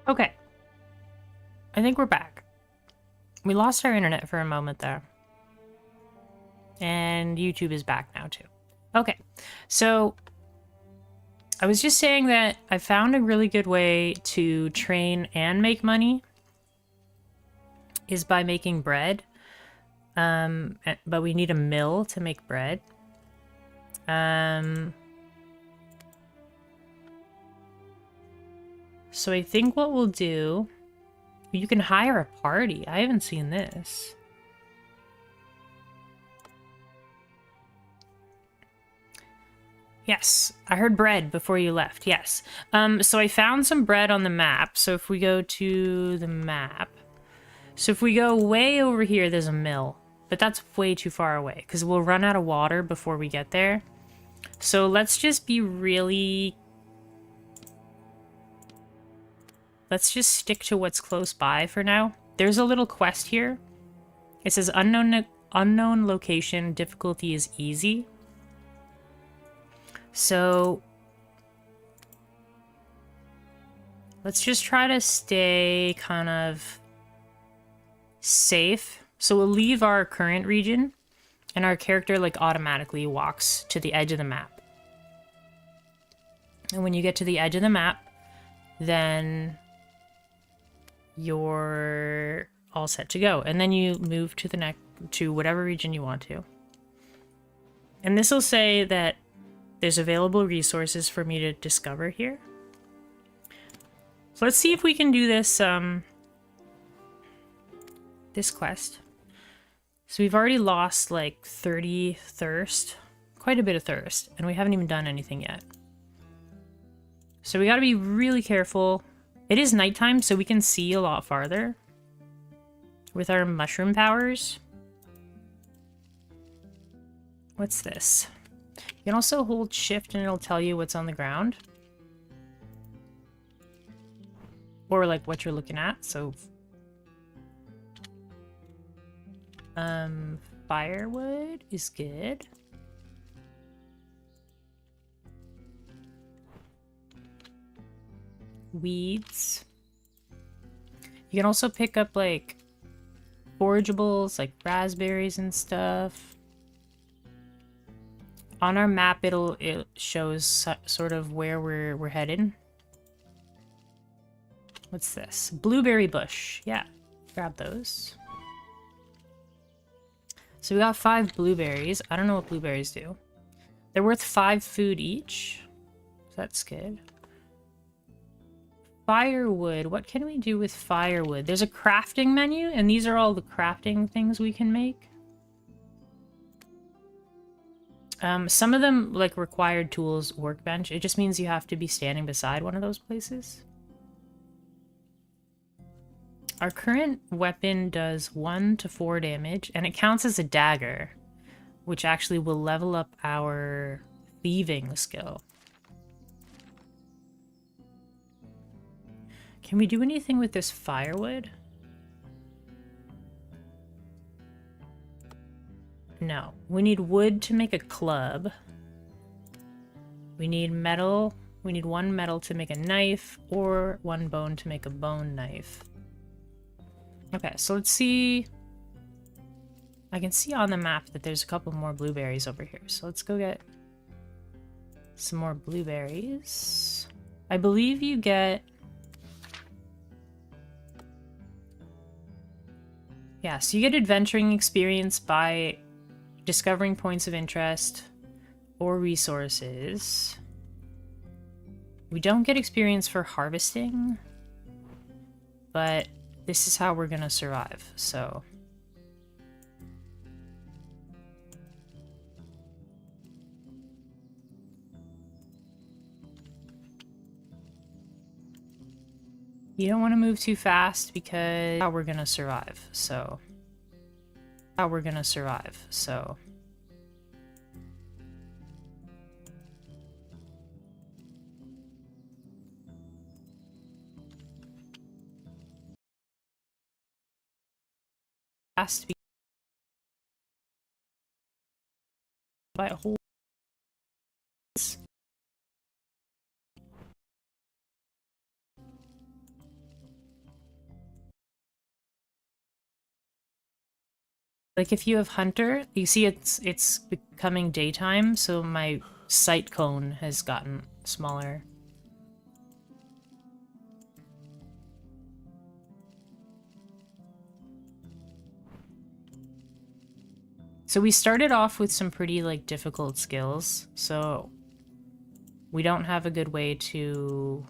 Okay. I think we're back. We lost our internet for a moment there. And YouTube is back now too. Okay. So I was just saying that I found a really good way to train and make money is by making bread. But we need a mill to make bread. So I think what we'll do, you can hire a party. I haven't seen this. Yes, I heard bread before you left. Yes. So I found some bread on the map. So if we go to the map, so if we go way over here, there's a mill, but that's way too far away because we'll run out of water before we get there. So let's just be really... Let's just stick to what's close by for now. There's a little quest here. It says unknown location, difficulty is easy. So let's just try to stay kind of safe. So we'll leave our current region and our character like automatically walks to the edge of the map. And when you get to the edge of the map, then you're all set to go. And then you move to the next, to whatever region you want to. And this will say that there's available resources for me to discover here. So let's see if we can do this, this quest. So we've already lost like 30 thirst, quite a bit of thirst, and we haven't even done anything yet. So we gotta be really careful. It is nighttime, so we can see a lot farther with our mushroom powers. What's this? You can also hold shift and it'll tell you what's on the ground. Or like what you're looking at, so... firewood is good. Weeds. You can also pick up like forageables, like raspberries and stuff. On our map, it shows sort of where we're headed. What's this? Blueberry bush. Yeah, grab those. So we got 5 blueberries. I don't know what blueberries do. They're worth 5 food each. So that's good. Firewood. What can we do with firewood? There's a crafting menu, and these are all the crafting things we can make. Some of them, like, required tools workbench. It just means you have to be standing beside one of those places. Our current weapon does 1 to 4 damage, and it counts as a dagger, which actually will level up our thieving skill. Can we do anything with this firewood? No. We need wood to make a club. We need metal. We need 1 metal to make a knife, or 1 bone to make a bone knife. Okay, so let's see. I can see on the map that there's a couple more blueberries over here. So let's go get some more blueberries. I believe you get... Yeah, so you get adventuring experience by discovering points of interest or resources. We don't get experience for harvesting, but this is how we're gonna survive, so... You don't want to move too fast because how we're gonna survive, so... How we're gonna survive, so... Has to be by a whole... Like if you have hunter, you see it's becoming daytime, so my sight cone has gotten smaller. So we started off with some pretty like difficult skills, so we don't have a good way to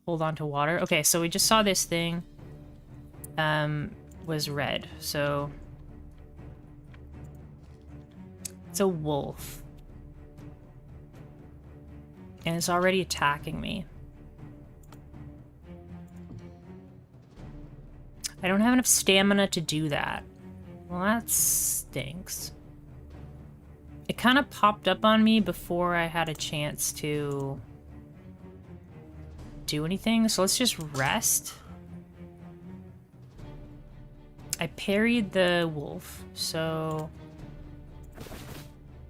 hold on to water. Okay, so we just saw this thing was red, so it's a wolf. And it's already attacking me. I don't have enough stamina to do that. Well, that stinks. It kind of popped up on me before I had a chance to do anything, so let's just rest. I parried the wolf, so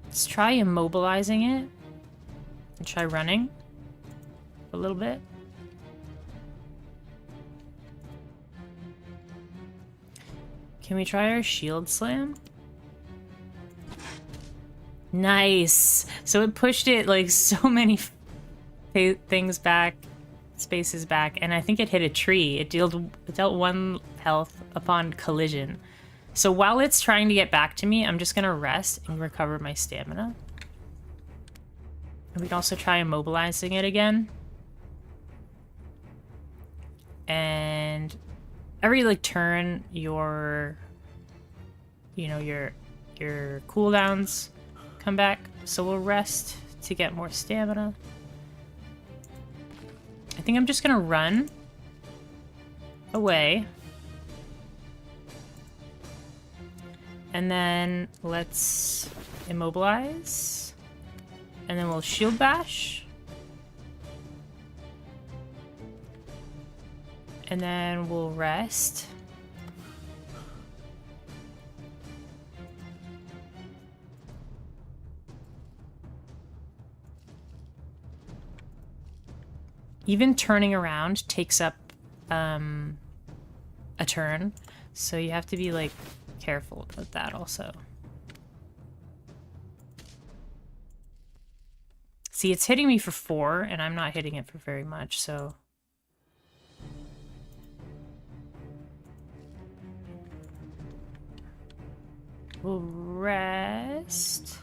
let's try immobilizing it and try running a little bit. Can we try our shield slam? Nice. So it pushed it like so many things back, spaces back, and I think it hit a tree. It dealt 1 health upon collision. So while it's trying to get back to me, I'm just gonna rest and recover my stamina. And we can also try immobilizing it again. And every like turn, your cooldowns come back, so we'll rest to get more stamina. I think I'm just gonna run away. And then let's immobilize. And then we'll shield bash. And then we'll rest. Even turning around takes up a turn, so you have to be like careful about that also. See, it's hitting me for 4 and I'm not hitting it for very much, so we'll rest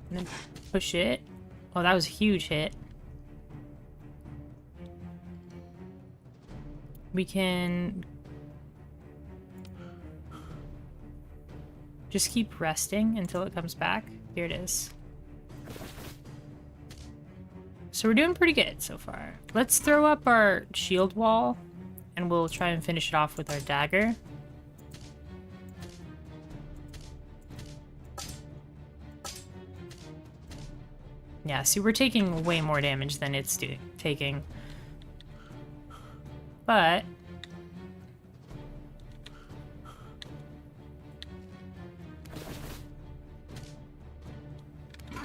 and then push it. Oh, that was a huge hit. We can just keep resting until it comes back. Here it is. So we're doing pretty good so far. Let's throw up our shield wall and we'll try and finish it off with our dagger. Yeah, see, we're taking way more damage than it's taking. But I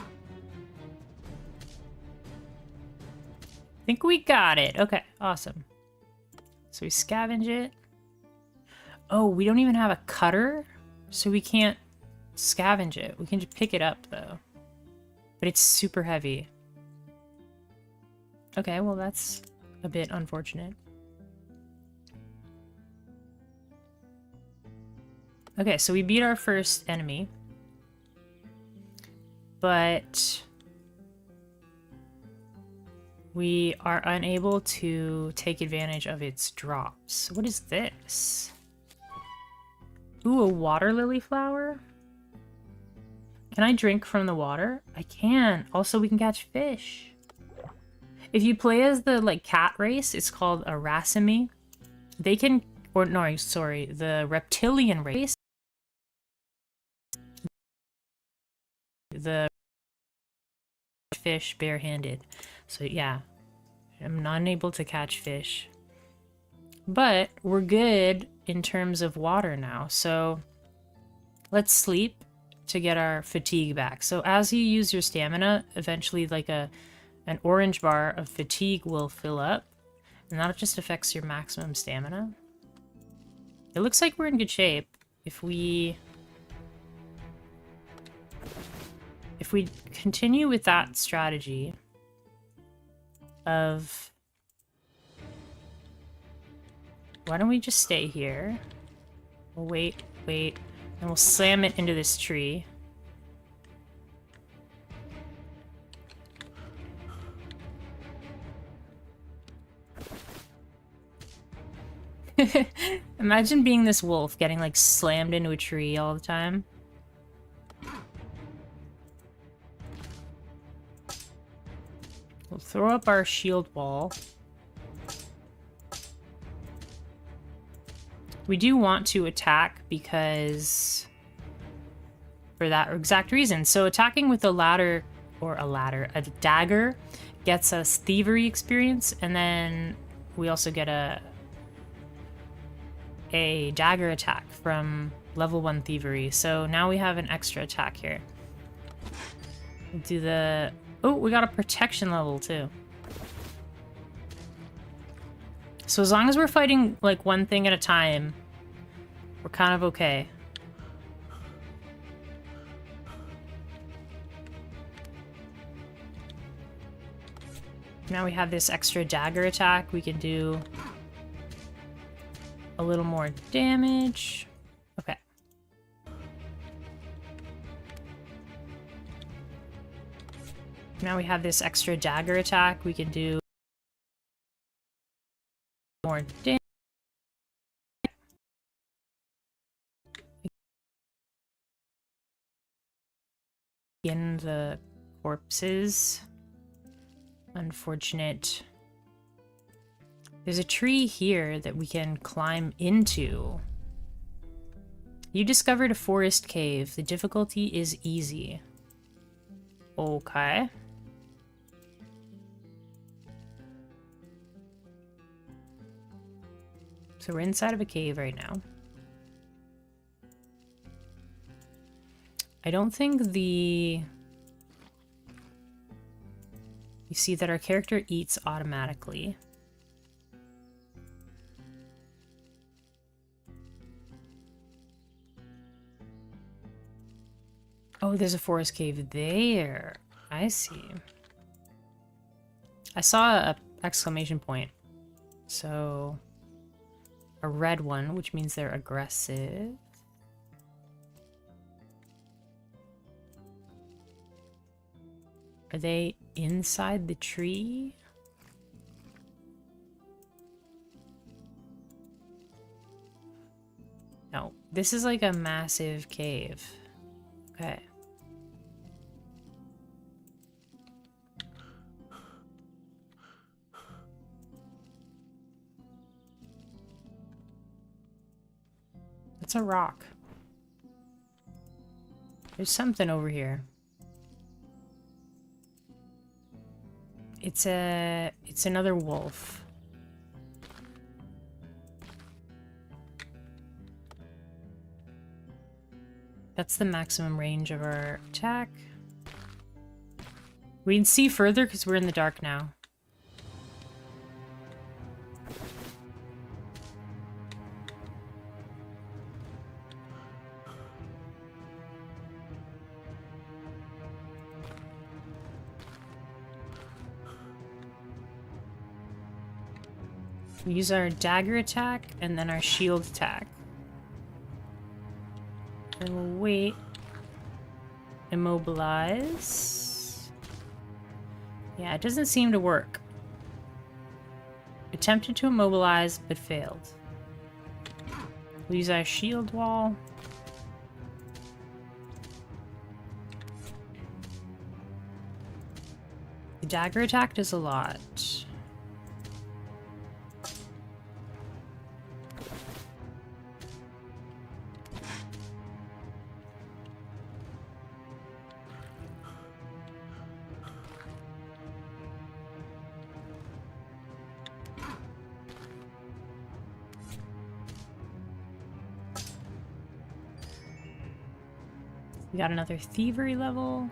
think we got it. Okay, awesome. So we scavenge it. Oh, we don't even have a cutter, so we can't scavenge it. We can just pick it up, though. But it's super heavy. Okay, well, that's a bit unfortunate. Okay, so we beat our first enemy. But we are unable to take advantage of its drops. What is this? Ooh, a water lily flower? Can I drink from the water? I can. Also, we can catch fish. If you play as the like cat race, it's called a raceme. They can, or no, sorry, the reptilian race. The fish barehanded. So yeah, I'm not able to catch fish. But we're good in terms of water now. So let's sleep to get our fatigue back. So as you use your stamina, eventually like an orange bar of fatigue will fill up. And that just affects your maximum stamina. It looks like we're in good shape. if we continue with that strategy of, why don't we just stay here? We'll wait, and we'll slam it into this tree. Imagine being this wolf getting like slammed into a tree all the time. We'll throw up our shield wall. We do want to attack because for that exact reason. So attacking with a dagger gets us thievery experience, and then we also get a dagger attack from level 1 thievery. So now we have an extra attack here. We'll do the... Oh, we got a protection level too. So as long as we're fighting like one thing at a time, we're kind of okay. Now we have this extra dagger attack. We can do a little more damage. Okay. Now we have this extra dagger attack. We can do more damage. In the corpses. Unfortunate. There's a tree here that we can climb into. You discovered a forest cave. The difficulty is easy. Okay. So we're inside of a cave right now. I don't think the... You see that our character eats automatically. Oh, there's a forest cave there. I see. I saw a exclamation point. So... a red one, which means they're aggressive. Are they inside the tree? No, this is like a massive cave. Okay. It's a rock. There's something over here. It's another wolf. That's the maximum range of our attack. We can see further because we're in the dark now. We use our dagger attack and then our shield attack. And we'll wait. Immobilize. Yeah, it doesn't seem to work. Attempted to immobilize, but failed. We'll use our shield wall. The dagger attack does a lot. We got another thievery level.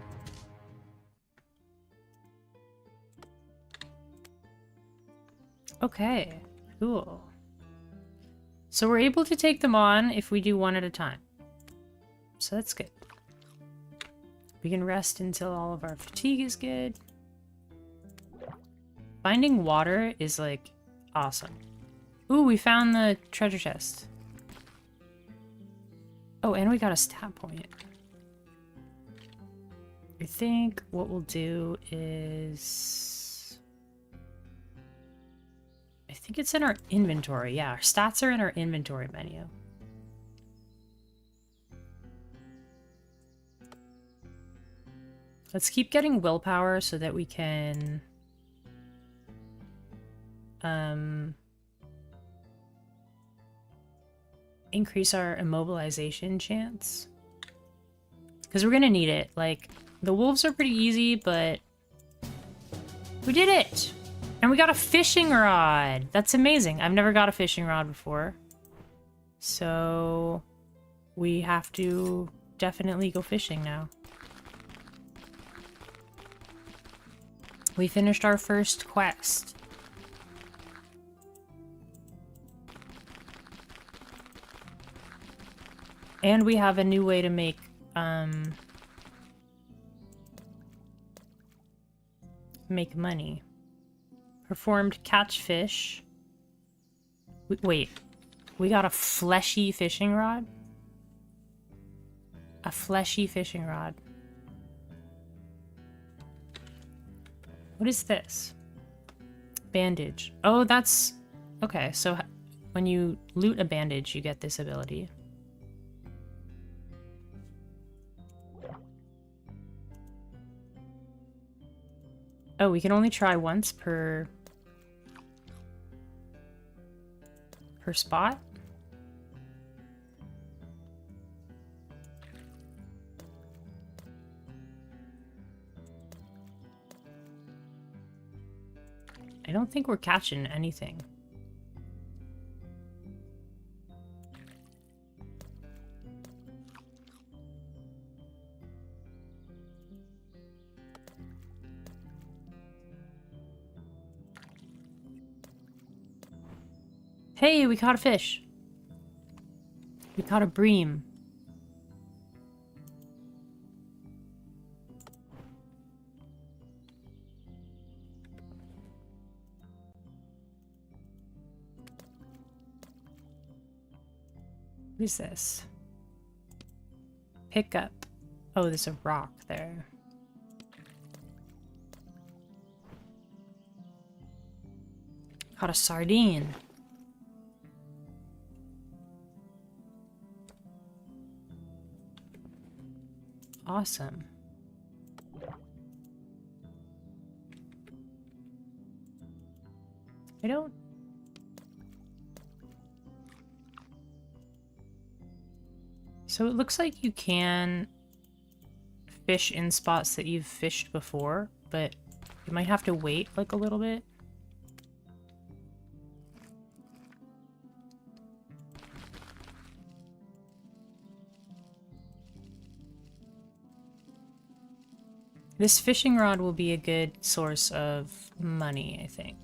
Okay, cool. So we're able to take them on if we do one at a time. So that's good. We can rest until all of our fatigue is good. Finding water is like awesome. Ooh, we found the treasure chest. Oh, and we got a stat point. I think what we'll do is... I think it's in our inventory. Yeah, our stats are in our inventory menu. Let's keep getting willpower so that we can... increase our immobilization chance. Because we're gonna need it. Like, the wolves are pretty easy, but... we did it! And we got a fishing rod! That's amazing. I've never got a fishing rod before. So... we have to definitely go fishing now. We finished our first quest. And we have a new way to make, make money. Performed catch fish. Wait, we got a fleshy fishing rod? A fleshy fishing rod. What is this? Bandage. Oh, that's... okay, so when you loot a bandage, you get this ability. Oh, we can only try once per spot? I don't think we're catching anything. Hey, we caught a fish. We caught a bream. What is this? Pick up. Oh, there's a rock there. Caught a sardine. Awesome. I don't... So it looks like you can fish in spots that you've fished before, but you might have to wait like a little bit. This fishing rod will be a good source of money, I think.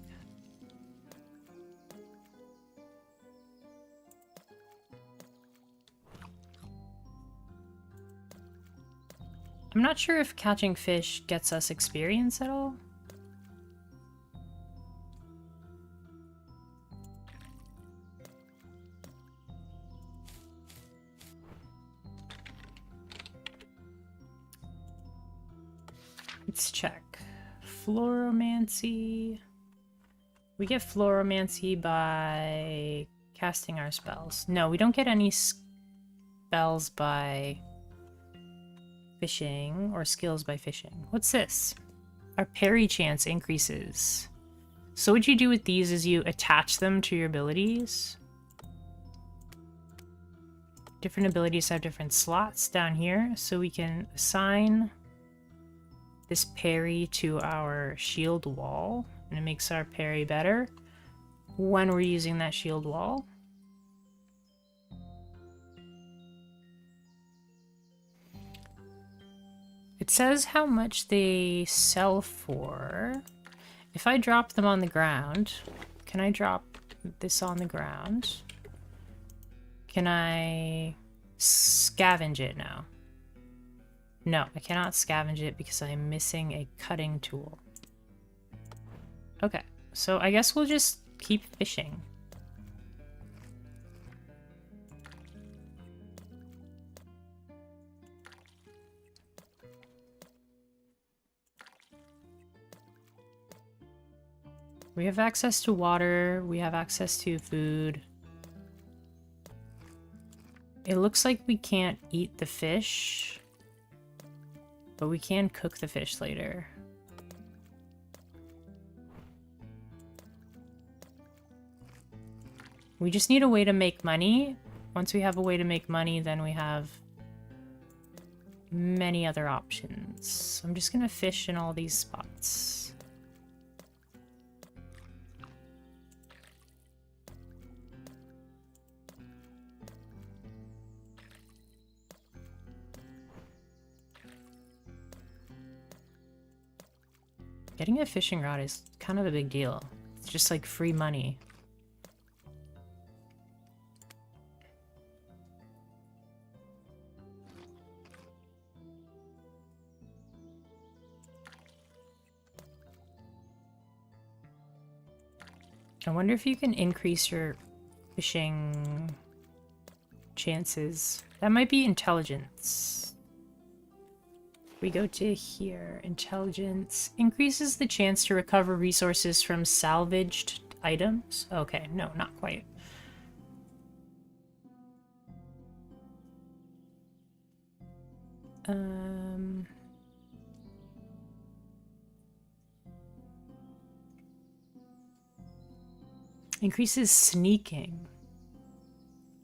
I'm not sure if catching fish gets us experience at all. Let's check. Floromancy. We get Floromancy by casting our spells. No, we don't get any spells by fishing or skills by fishing. What's this? Our parry chance increases. So what you do with these is you attach them to your abilities. Different abilities have different slots down here, so we can assign this parry to our shield wall, and it makes our parry better when we're using that shield wall. It says how much they sell for. If I drop them on the ground, can I drop this on the ground? Can I scavenge it now? No, I cannot scavenge it because I'm missing a cutting tool. Okay, so I guess we'll just keep fishing. We have access to water, we have access to food. It looks like we can't eat the fish, but we can cook the fish later. We just need a way to make money. Once we have a way to make money, then we have many other options. So I'm just gonna fish in all these spots. Getting a fishing rod is kind of a big deal. It's just like free money. I wonder if you can increase your fishing chances. That might be intelligence. We go to here. Intelligence increases the chance to recover resources from salvaged items. Okay, no, not quite. Increases sneaking.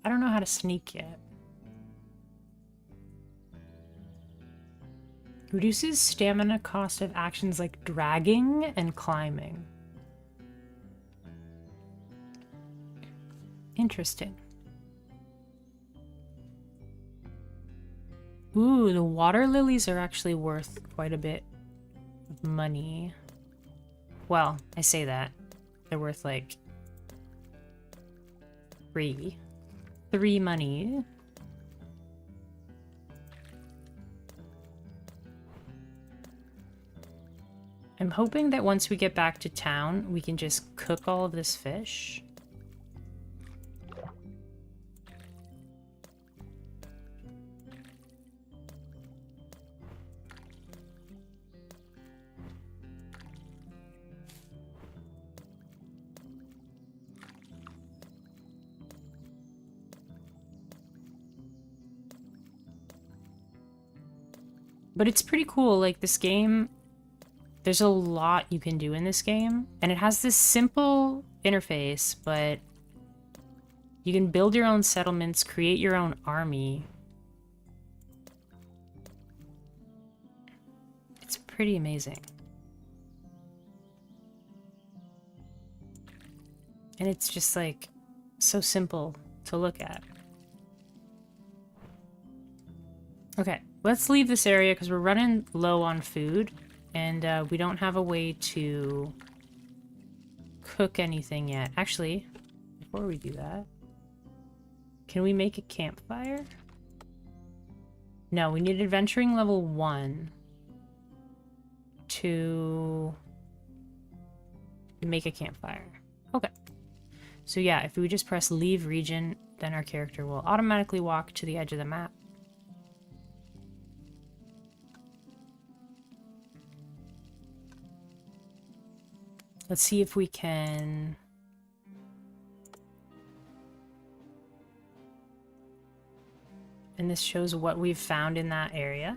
I don't know how to sneak yet. Reduces stamina cost of actions like dragging and climbing. Interesting. Ooh, the water lilies are actually worth quite a bit of money. Well, I say that. They're worth like three money. I'm hoping that once we get back to town, we can just cook all of this fish. But it's pretty cool, like this game, there's a lot you can do in this game, and it has this simple interface, but you can build your own settlements, create your own army. It's pretty amazing. And it's just like so simple to look at. Okay, let's leave this area because we're running low on food. And we don't have a way to cook anything yet. Actually, before we do that, can we make a campfire? No, we need adventuring level 1 to make a campfire. Okay. So yeah, if we just press leave region, then our character will automatically walk to the edge of the map. Let's see if we can... And this shows what we've found in that area.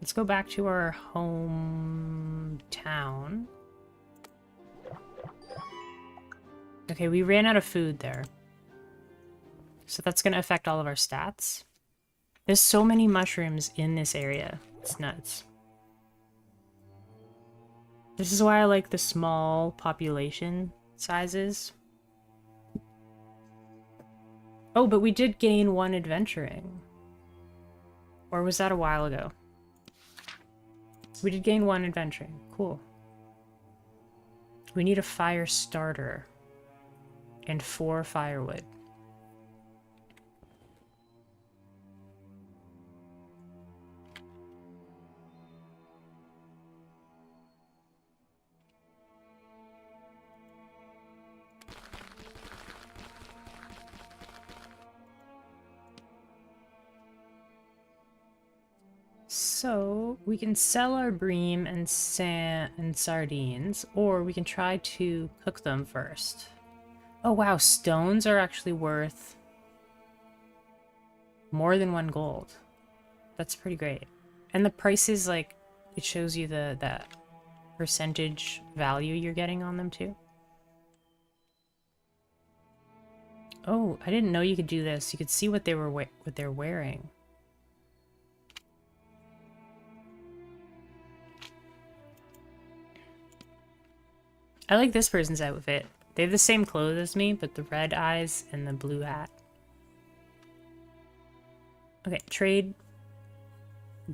Let's go back to our hometown. Okay, we ran out of food there. So that's going to affect all of our stats. There's so many mushrooms in this area. It's nuts. This is why I like the small population sizes. Oh, but we did gain 1 adventuring. Or was that a while ago? We did gain 1 adventuring. Cool. We need a fire starter. And 4 firewood. So we can sell our bream and sardines, or we can try to cook them first. Oh wow, stones are actually worth more than 1 gold. That's pretty great. And the price is like, it shows you that percentage value you're getting on them too. Oh, I didn't know you could do this. You could see what they're wearing. I like this person's outfit. They have the same clothes as me, but the red eyes and the blue hat. Okay, trade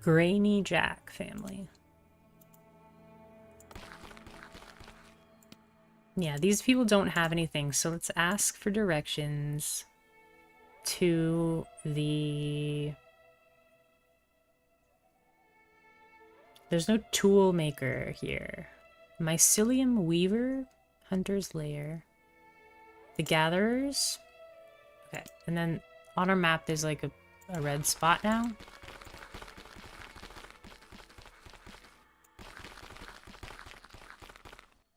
Grainy Jack family. Yeah, these people don't have anything, so let's ask for directions to the... There's no tool maker here. Mycelium Weaver, Hunter's Lair, the Gatherers. Okay, and then on our map there's like a red spot now.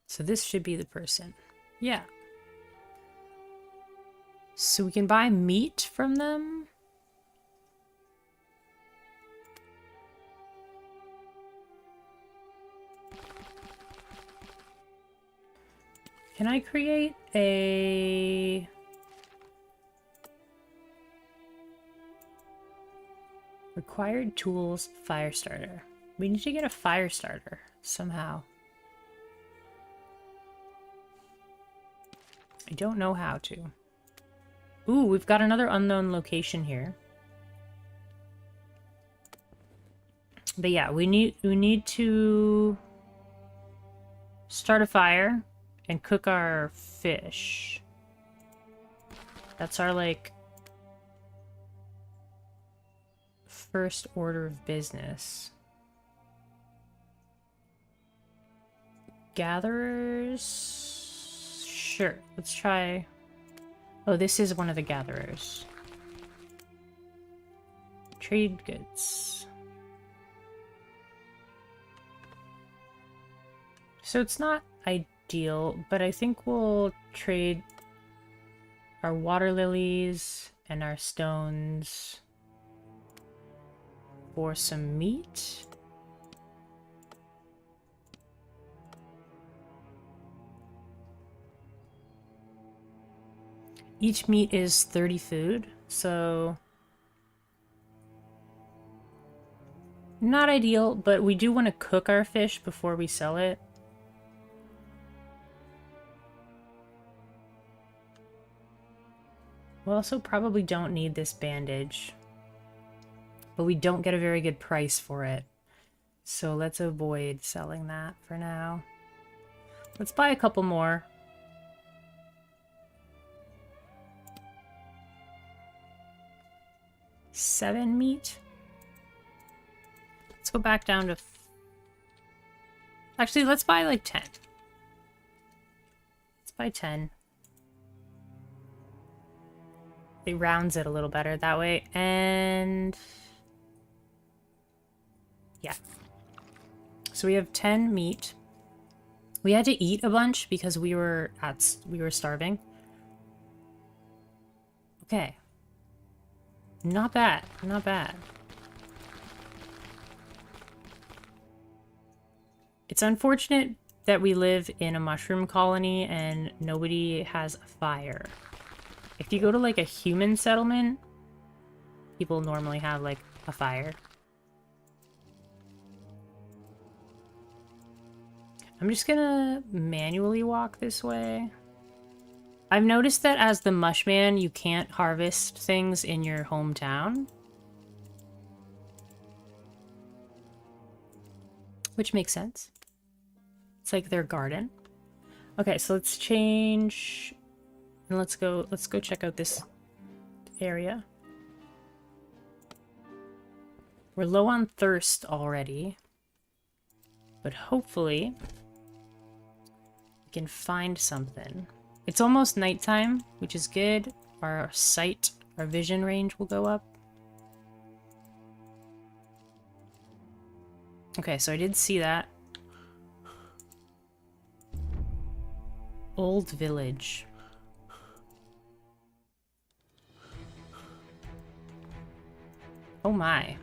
So this should be the person. Yeah. So we can buy meat from them. Can I create a... Required tools, fire starter. We need to get a fire starter somehow. I don't know how to. Ooh, we've got another unknown location here. But yeah, we need to start a fire and cook our fish. That's our like first order of business. Gatherers? Sure, let's try... Oh, this is one of the gatherers. Trade goods. So it's not ideal, but I think we'll trade our water lilies and our stones for some meat. Each meat is 30 food, so not ideal, but we do want to cook our fish before we sell it. We also probably don't need this bandage, but we don't get a very good price for it. So let's avoid selling that for now. Let's buy a couple more. Seven meat. Let's go back down to... Actually, let's buy like 10. Let's buy 10. It rounds it a little better that way. And... yeah. So we have 10 meat. We had to eat a bunch because we were starving. Okay. Not bad. Not bad. It's unfortunate that we live in a mushroom colony and nobody has a fire. If you go to like a human settlement, people normally have like a fire. I'm just gonna manually walk this way. I've noticed that as the Mushman, you can't harvest things in your hometown. Which makes sense. It's like their garden. Okay, so let's change and let's go check out this area. We're low on thirst already, but hopefully we can find something. It's almost nighttime, which is good. Our vision range will go up. Okay, so I did see that. Old village. Oh my.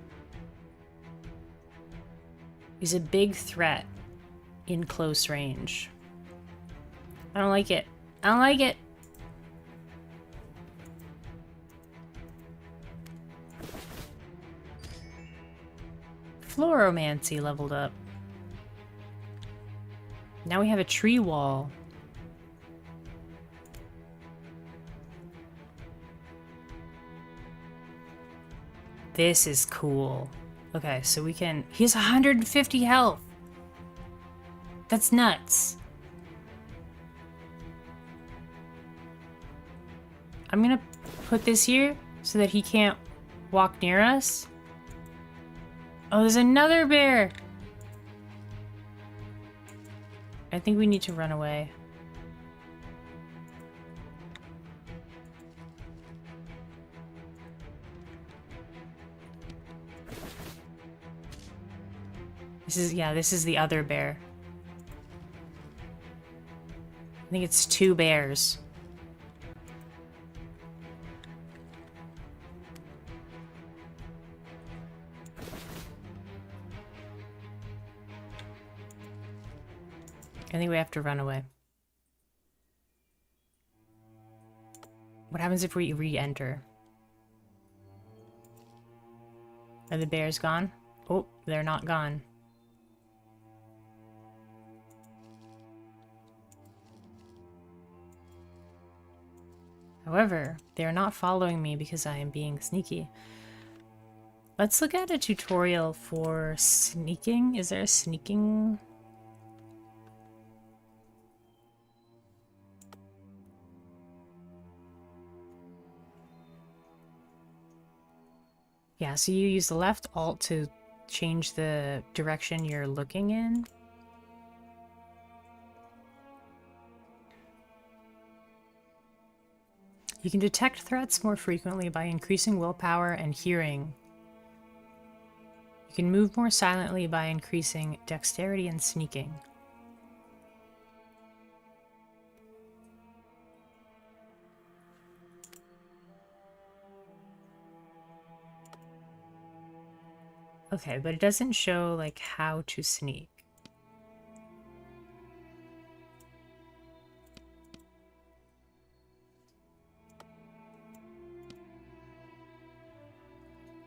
He's a big threat in close range. I don't like it. I don't like it. Floromancy leveled up. Now we have a tree wall. This is cool. Okay, so we can... He has 150 health. That's nuts. I'm gonna put this here so that he can't walk near us. Oh, there's another bear. I think we need to run away. This is the other bear. I think it's 2 bears. I think we have to run away. What happens if we re-enter? Are the bears gone? Oh, they're not gone. However, they are not following me because I am being sneaky. Let's look at a tutorial for sneaking. Is there a sneaking? Yeah, so you use the left alt to change the direction you're looking in. You can detect threats more frequently by increasing willpower and hearing. You can move more silently by increasing dexterity and sneaking. Okay, but it doesn't show, like, how to sneak.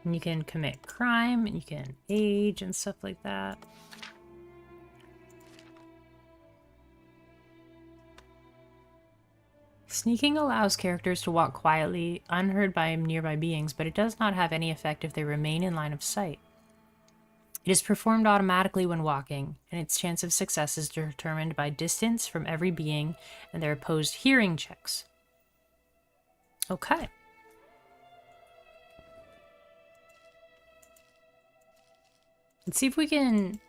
And you can commit crime, and you can age and stuff like that. Sneaking allows characters to walk quietly, unheard by nearby beings, but it does not have any effect if they remain in line of sight. It is performed automatically when walking, and its chance of success is determined by distance from every being and their opposed hearing checks. Okay. Let's see if we can...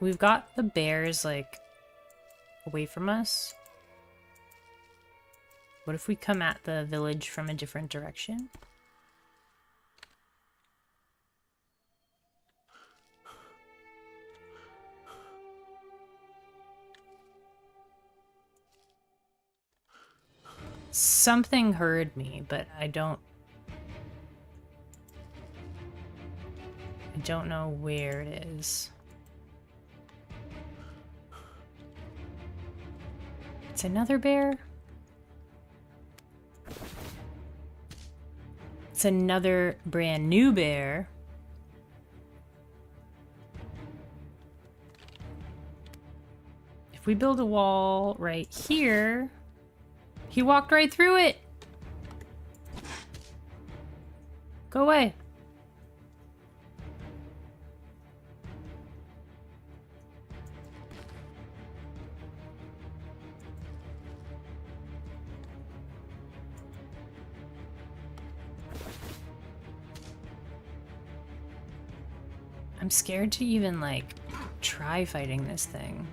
We've got the bears, like, away from us. What if we come at the village from a different direction? Something heard me, but I don't know where it is. It's another bear? It's another brand new bear. If we build a wall right here... He walked right through it! Go away. I'm scared to even, like, try fighting this thing.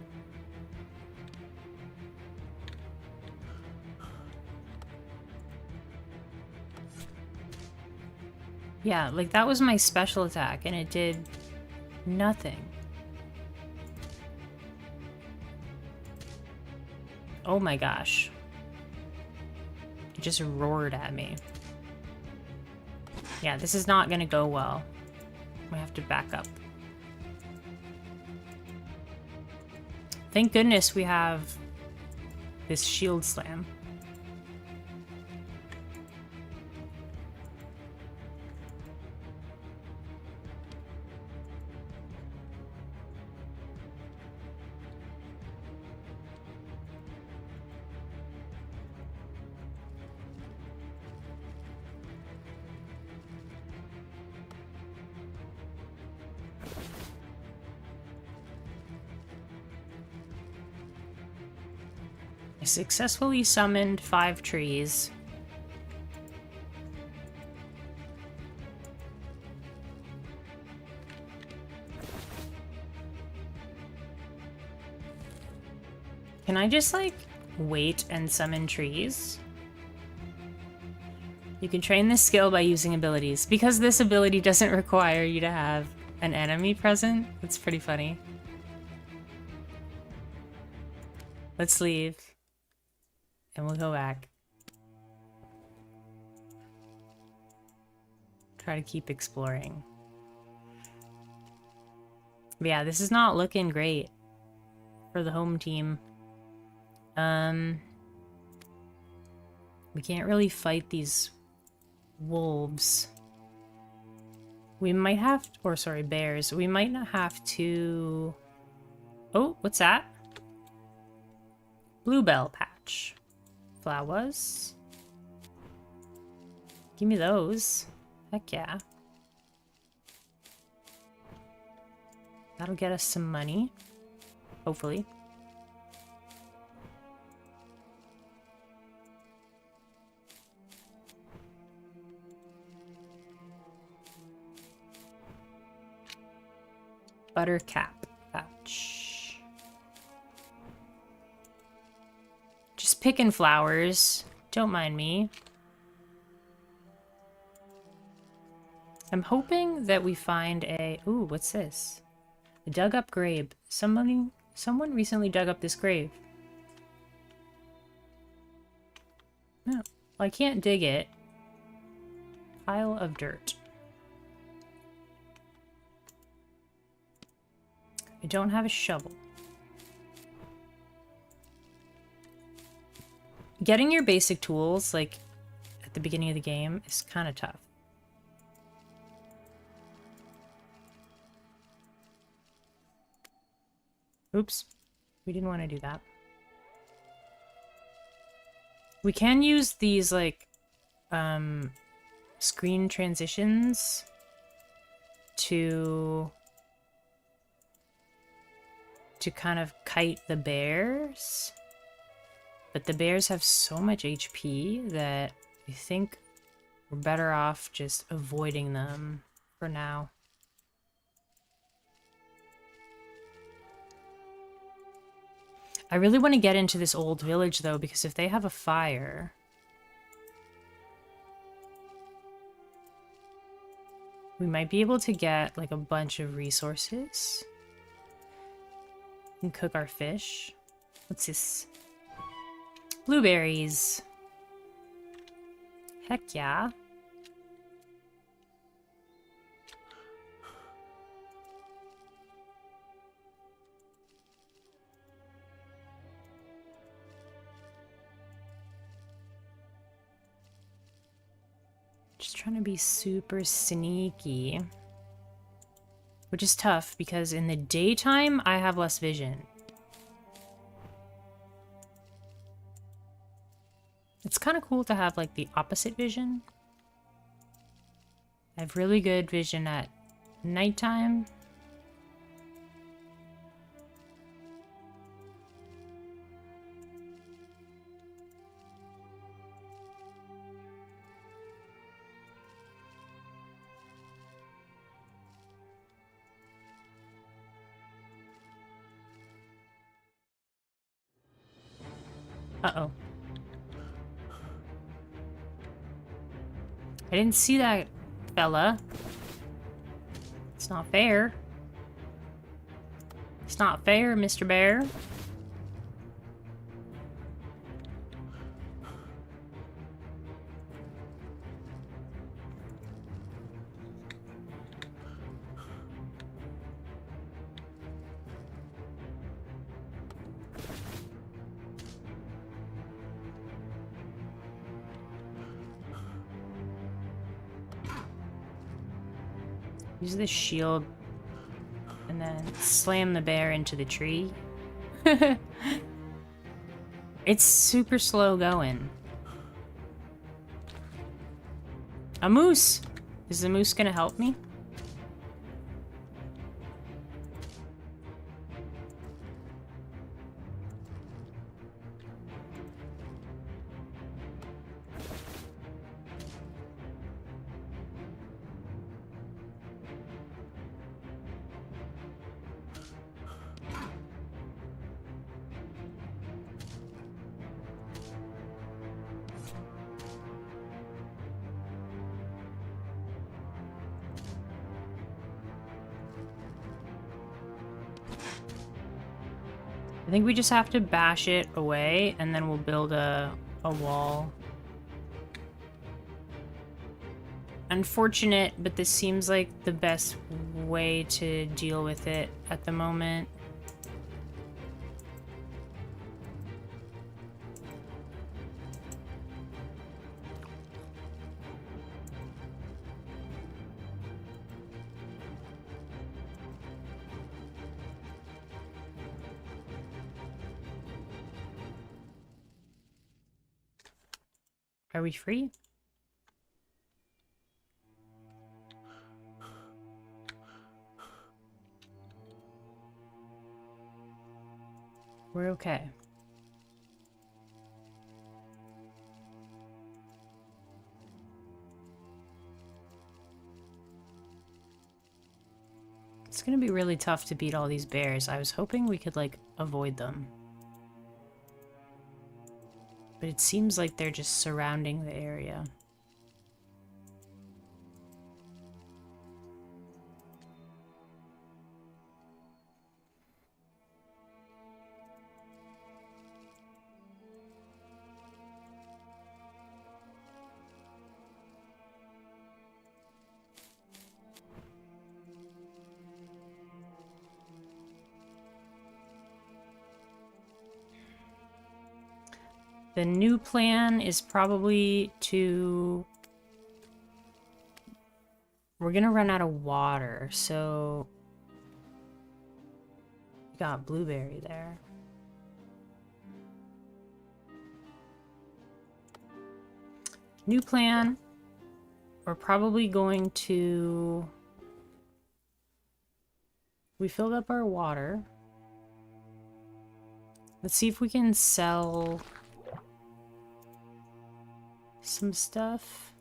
Yeah, like, that was my special attack, and it did nothing. Oh my gosh. It just roared at me. Yeah, this is not gonna go well. We have to back up. Thank goodness we have this shield slam. I successfully summoned 5 trees. Can I just, like, wait and summon trees? You can train this skill by using abilities. Because this ability doesn't require you to have an enemy present, it's pretty funny. Let's leave. And we'll go back. Try to keep exploring. But yeah, this is not looking great for the home team. We can't really fight these wolves. We might have, or sorry, bears. We might not have to... Oh, what's that? Bluebell patch. Flowers. Give me those. Heck yeah. That'll get us some money. Hopefully. Buttercap patch. Just picking flowers. Don't mind me. I'm hoping that we find a... Ooh, what's this? A dug up grave. Someone recently dug up this grave. No, well, I can't dig it. Pile of dirt. I don't have a shovel. Getting your basic tools, like, at the beginning of the game is kind of tough. Oops. We didn't want to do that. We can use these, like, screen transitions to kind of kite the bears. But the bears have so much HP that I think we're better off just avoiding them for now. I really want to get into this old village, though, because if they have a fire... we might be able to get, like, a bunch of resources. And cook our fish. What's this? Blueberries. Heck yeah. Just trying to be super sneaky. Which is tough because in the daytime I have less vision. It's kind of cool to have, like, the opposite vision. I have really good vision at nighttime. Uh-oh. I didn't see that fella. It's not fair. It's not fair, Mr. Bear. Use the shield and then slam the bear into the tree. It's super slow going. A moose! Is the moose gonna help me? I think we just have to bash it away, and then we'll build a wall. Unfortunate, but this seems like the best way to deal with it at the moment. Are we free? We're okay. It's gonna be really tough to beat all these bears. I was hoping we could, like, avoid them. But it seems like they're just surrounding the area. The new plan is probably to... We're gonna run out of water, so... We got blueberry there. New plan. We're probably going to... We filled up our water. Let's see if we can sell... some stuff.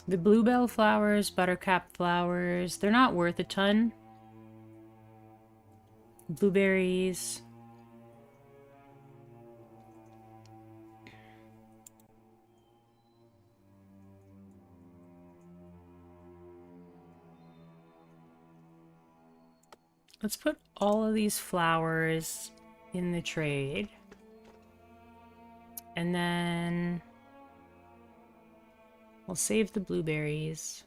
The bluebell flowers, buttercup flowers, they're not worth a ton. Blueberries. Let's put all of these flowers in the trade. And then we'll save the blueberries.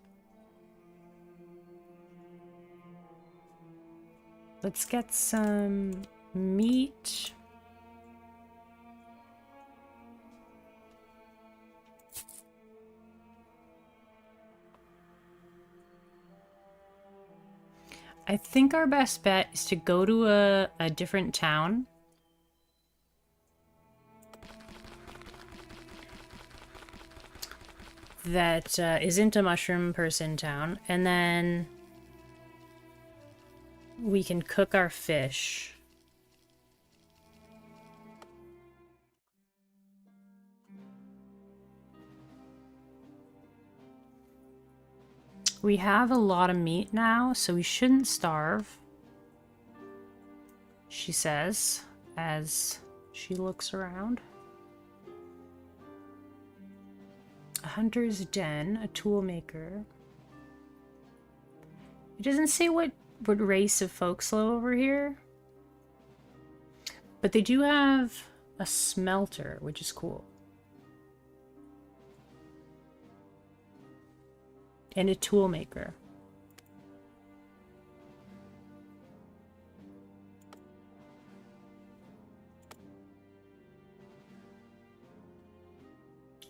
Let's get some meat. I think our best bet is to go to a different town. That isn't a mushroom person town. And then we can cook our fish. We have a lot of meat now, so we shouldn't starve. She says, as she looks around. A hunter's den, a tool maker. It doesn't say what race of folks live over here. But they do have a smelter, which is cool. And a tool maker.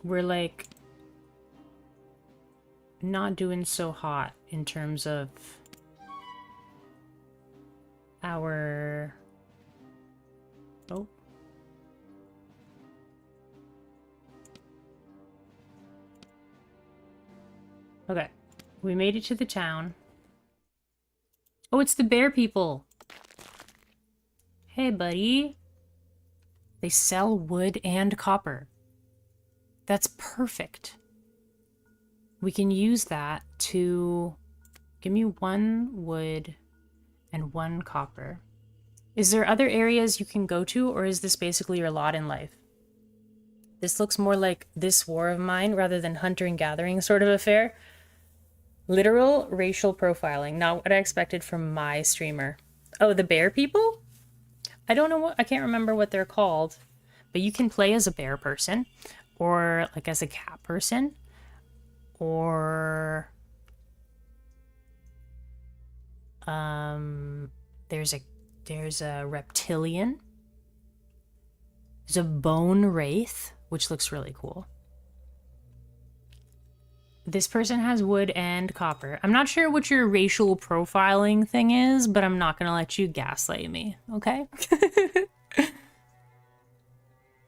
we're like not doing so hot in terms of our... Oh. Okay. We made it to the town. Oh, it's the bear people. Hey, buddy. They sell wood and copper. That's perfect. We can use that to... Give me 1 wood and 1 copper. Is there other areas you can go to, or is this basically your lot in life? This looks more like This War of Mine rather than hunter and gathering sort of affair. Literal racial profiling, not what I expected from my streamer. Oh, the bear people? I don't know what, I can't remember what they're called, but you can play as a bear person, or like as a cat person, or there's a reptilian. There's a bone wraith, which looks really cool. This person has wood and copper. I'm not sure what your racial profiling thing is, but I'm not gonna let you gaslight me, okay?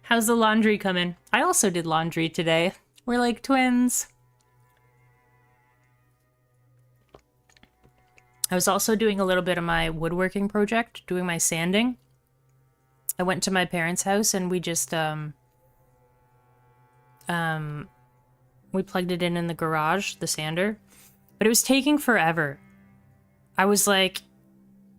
How's the laundry coming? I also did laundry today. We're like twins. I was also doing a little bit of my woodworking project, doing my sanding. I went to my parents' house and we just, we plugged it in the garage, the sander, but it was taking forever. I was like,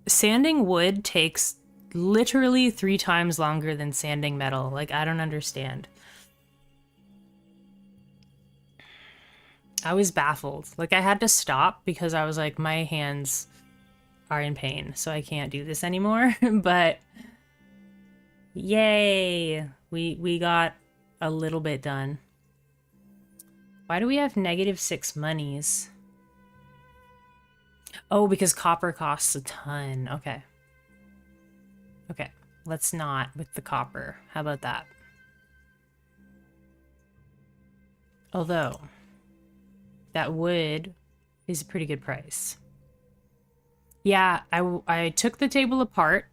sanding wood takes literally 3 times longer than sanding metal. Like, I don't understand. I was baffled. Like, I had to stop because I was like, my hands are in pain, so I can't do this anymore. But yay, we got a little bit done. Why do we have -6 monies? Oh, because copper costs a ton. Okay. Okay, let's not with the copper. How about that? Although, that wood is a pretty good price. Yeah, I took the table apart,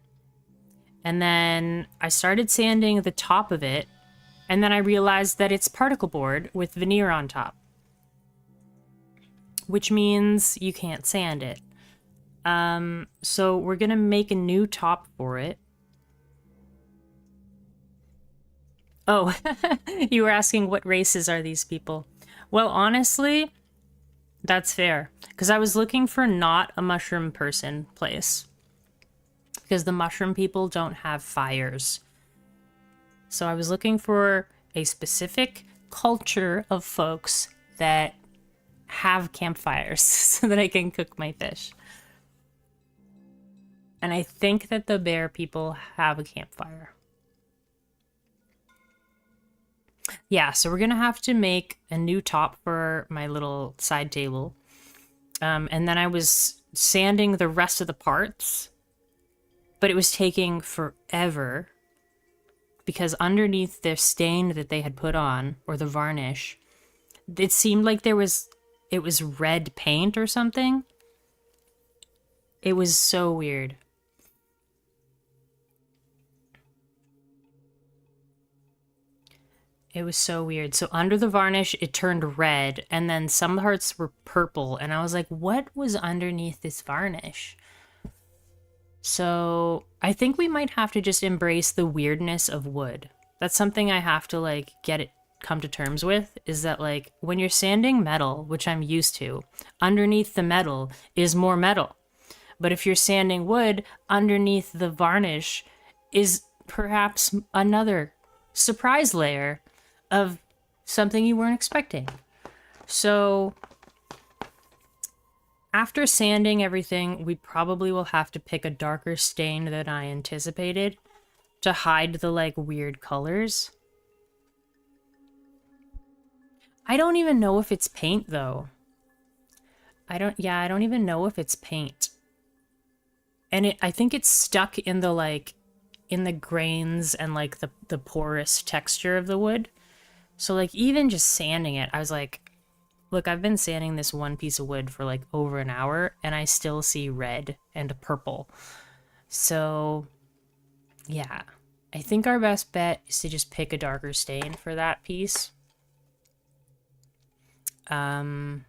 and then I started sanding the top of it, and then I realized that it's particle board with veneer on top, which means you can't sand it. So we're gonna make a new top for it. Oh, you were asking what races are these people? Well, honestly, that's fair, because I was looking for not a mushroom person place, because the mushroom people don't have fires. So I was looking for a specific culture of folks that have campfires so that I can cook my fish. And I think that the bear people have a campfire. Yeah, so we're gonna have to make a new top for my little side table. And then I was sanding the rest of the parts, but it was taking forever because underneath the stain that they had put on, or the varnish, it seemed like it was red paint or something. It was so weird. It was so weird. So under the varnish, it turned red, and then some parts were purple, and I was like, what was underneath this varnish? So I think we might have to just embrace the weirdness of wood. That's something I have to like come to terms with, is that like when you're sanding metal, which I'm used to, underneath the metal is more metal. But if you're sanding wood, underneath the varnish is perhaps another surprise layer of something you weren't expecting. So after sanding everything, we probably will have to pick a darker stain than I anticipated to hide the like weird colors. I don't even know if it's paint though. I don't even know if it's paint. And I think it's stuck in the grains and like the porous texture of the wood. So like even just sanding it, I was like, look, I've been sanding this one piece of wood for like over an hour and I still see red and purple. So yeah, I think our best bet is to just pick a darker stain for that piece. Because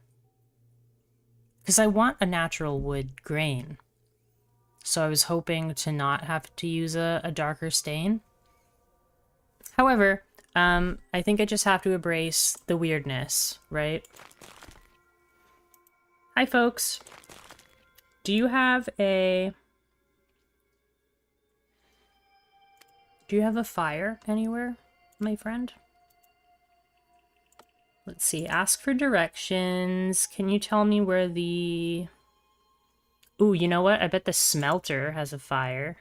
I want a natural wood grain. So I was hoping to not have to use a darker stain. However, I think I just have to embrace the weirdness, right? Hi, folks. Do you have a fire anywhere, my friend? Let's see. Ask for directions. Can you tell me where the... Ooh, you know what? I bet the smelter has a fire.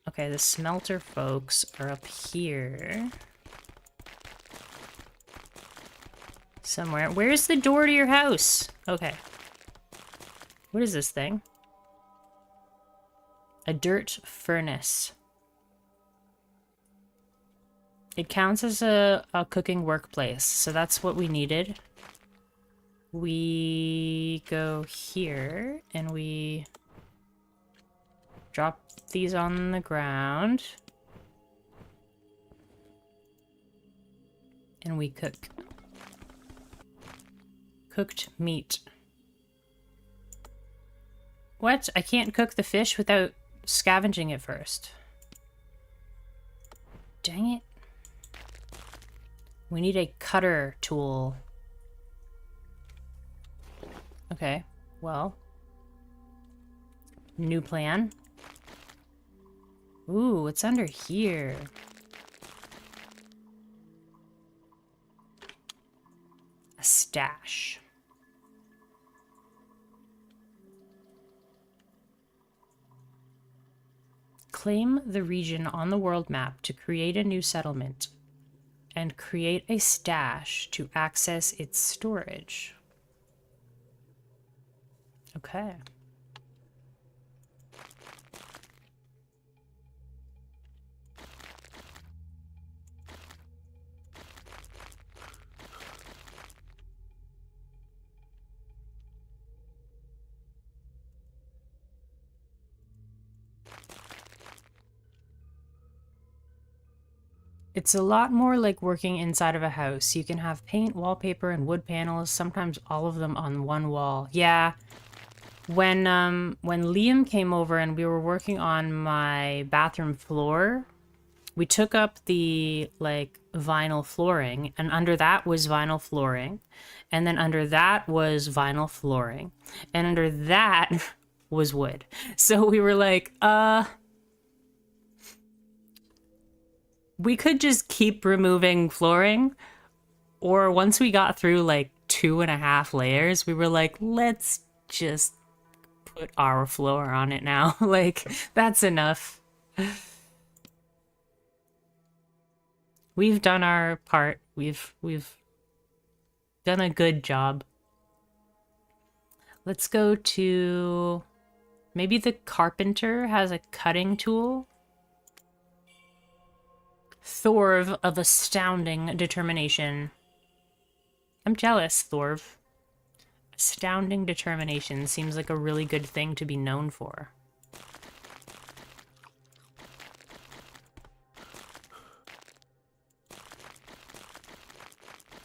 Okay, the smelter folks are up here. Somewhere. Where's the door to your house? Okay. What is this thing? A dirt furnace. It counts as a cooking workplace, so that's what we needed. We go here, and we drop these on the ground. And we cook. Cooked meat. What? I can't cook the fish without scavenging it first. Dang it. We need a cutter tool. Okay, well. New plan. Ooh, what's under here? A stash. Claim the region on the world map to create a new settlement and create a stash to access its storage. Okay. It's a lot more like working inside of a house. You can have paint, wallpaper, and wood panels, sometimes all of them on one wall. Yeah. When Liam came over and we were working on my bathroom floor, we took up the like vinyl flooring, and under that was vinyl flooring, and then under that was vinyl flooring, and under that was wood. So we were like, we could just keep removing flooring, or once we got through like 2.5 layers, we were like, let's just put our floor on it now. Like, that's enough. We've done our part. We've done a good job. Let's go to... Maybe the carpenter has a cutting tool? Thorv of astounding determination. I'm jealous, Thorv. Astounding determination seems like a really good thing to be known for.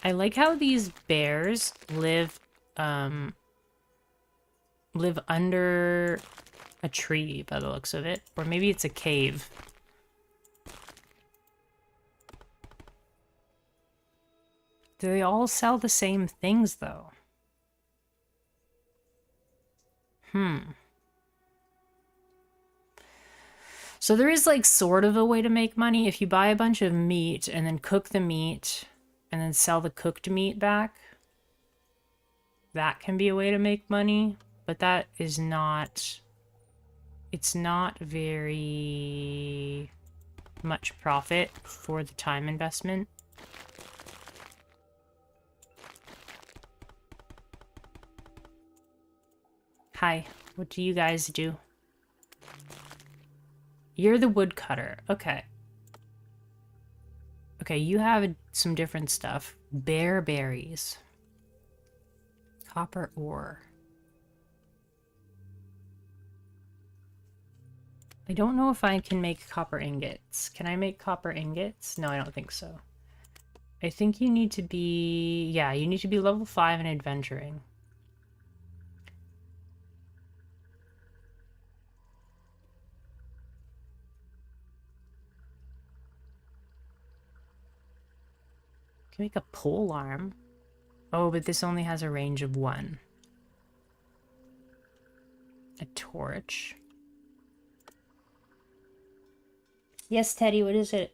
I like how these bears live under a tree by the looks of it. Or maybe it's a cave. Do they all sell the same things, though? So there is, like, sort of a way to make money. If you buy a bunch of meat and then cook the meat and then sell the cooked meat back, that can be a way to make money. But that is not... It's not very much profit for the time investment. Hi, what do you guys do? You're the woodcutter. Okay. Okay, you have some different stuff. Bear berries. Copper ore. I don't know if I can make copper ingots. Can I make copper ingots? No, I don't think so. I think you need to be... Yeah, you need to be level 5 in adventuring. Can make a pole arm. Oh, but this only has a range of 1. A torch. Yes, Teddy, what is it?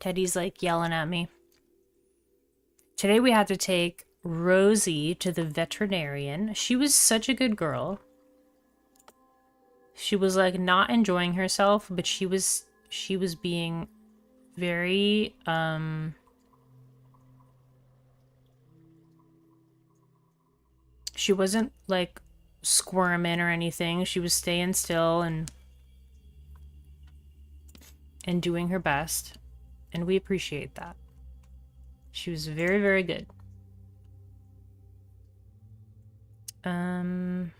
Teddy's like yelling at me. Today we had to take Rosie to the veterinarian. She was such a good girl. She was like not enjoying herself, but she was being very she wasn't like squirming or anything. She was staying still and doing her best, and we appreciate that. She was very, very good. I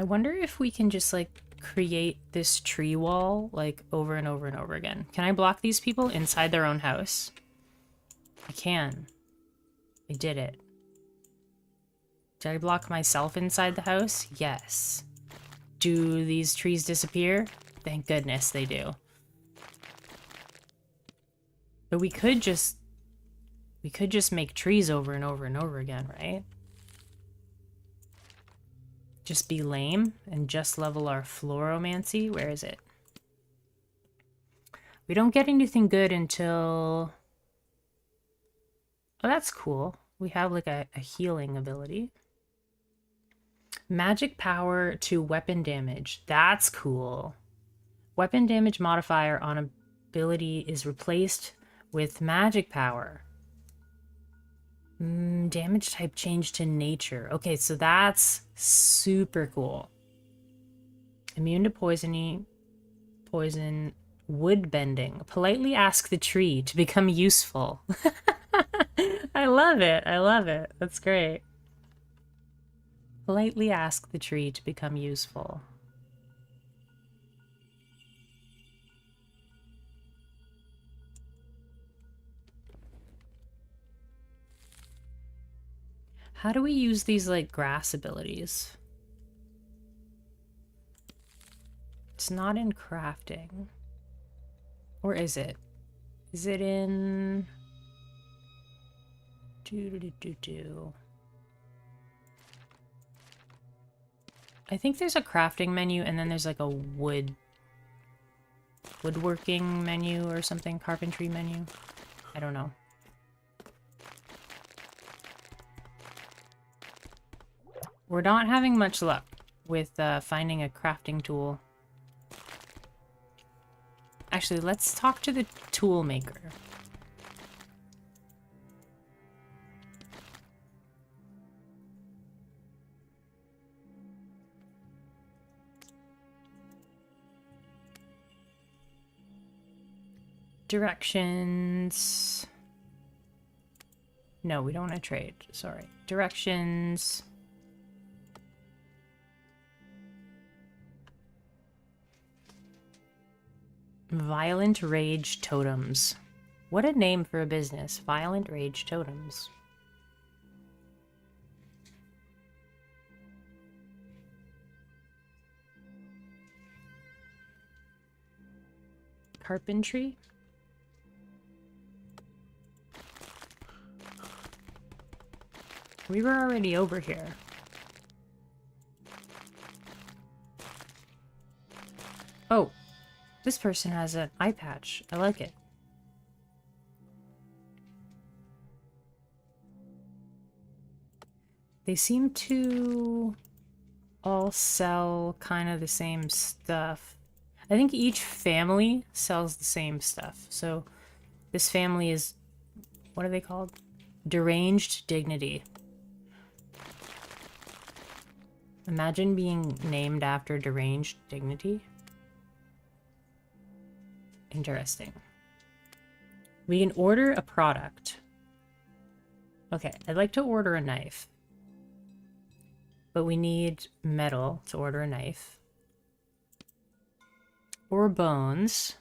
wonder if we can just like create this tree wall like over and over and over again. Can I block these people inside their own house? I can. I did it. Did I block myself inside the house? Yes. Do these trees disappear? Thank goodness they do. But we could just make trees over and over and over again, right? Just be lame and just level our fluoromancy. Where is it? We don't get anything good until... Oh, that's cool. We have like a healing ability. Magic power to weapon damage. That's cool. Weapon damage modifier on ability is replaced with magic power. Damage type change to nature. Okay, so that's super cool. Immune to poison, wood bending. Politely ask the tree to become useful. I love it. I love it. That's great. Politely ask the tree to become useful. How do we use these, like, grass abilities? It's not in crafting. Or is it? Is it in... I think there's a crafting menu and then there's like a woodworking menu or something, carpentry menu. I don't know. We're not having much luck with finding a crafting tool. Actually, let's talk to the tool maker. Directions. No, we don't want to trade. Sorry. Directions. Violent Rage Totems. What a name for a business. Violent Rage Totems. Carpentry. We were already over here. Oh, this person has an eye patch. I like it. They seem to all sell kind of the same stuff. I think each family sells the same stuff. So this family is, what are they called? Deranged Dignity. Imagine being named after Deranged Dignity. Interesting. We can order a product. Okay, I'd like to order a knife. But we need metal to order a knife. Or bones.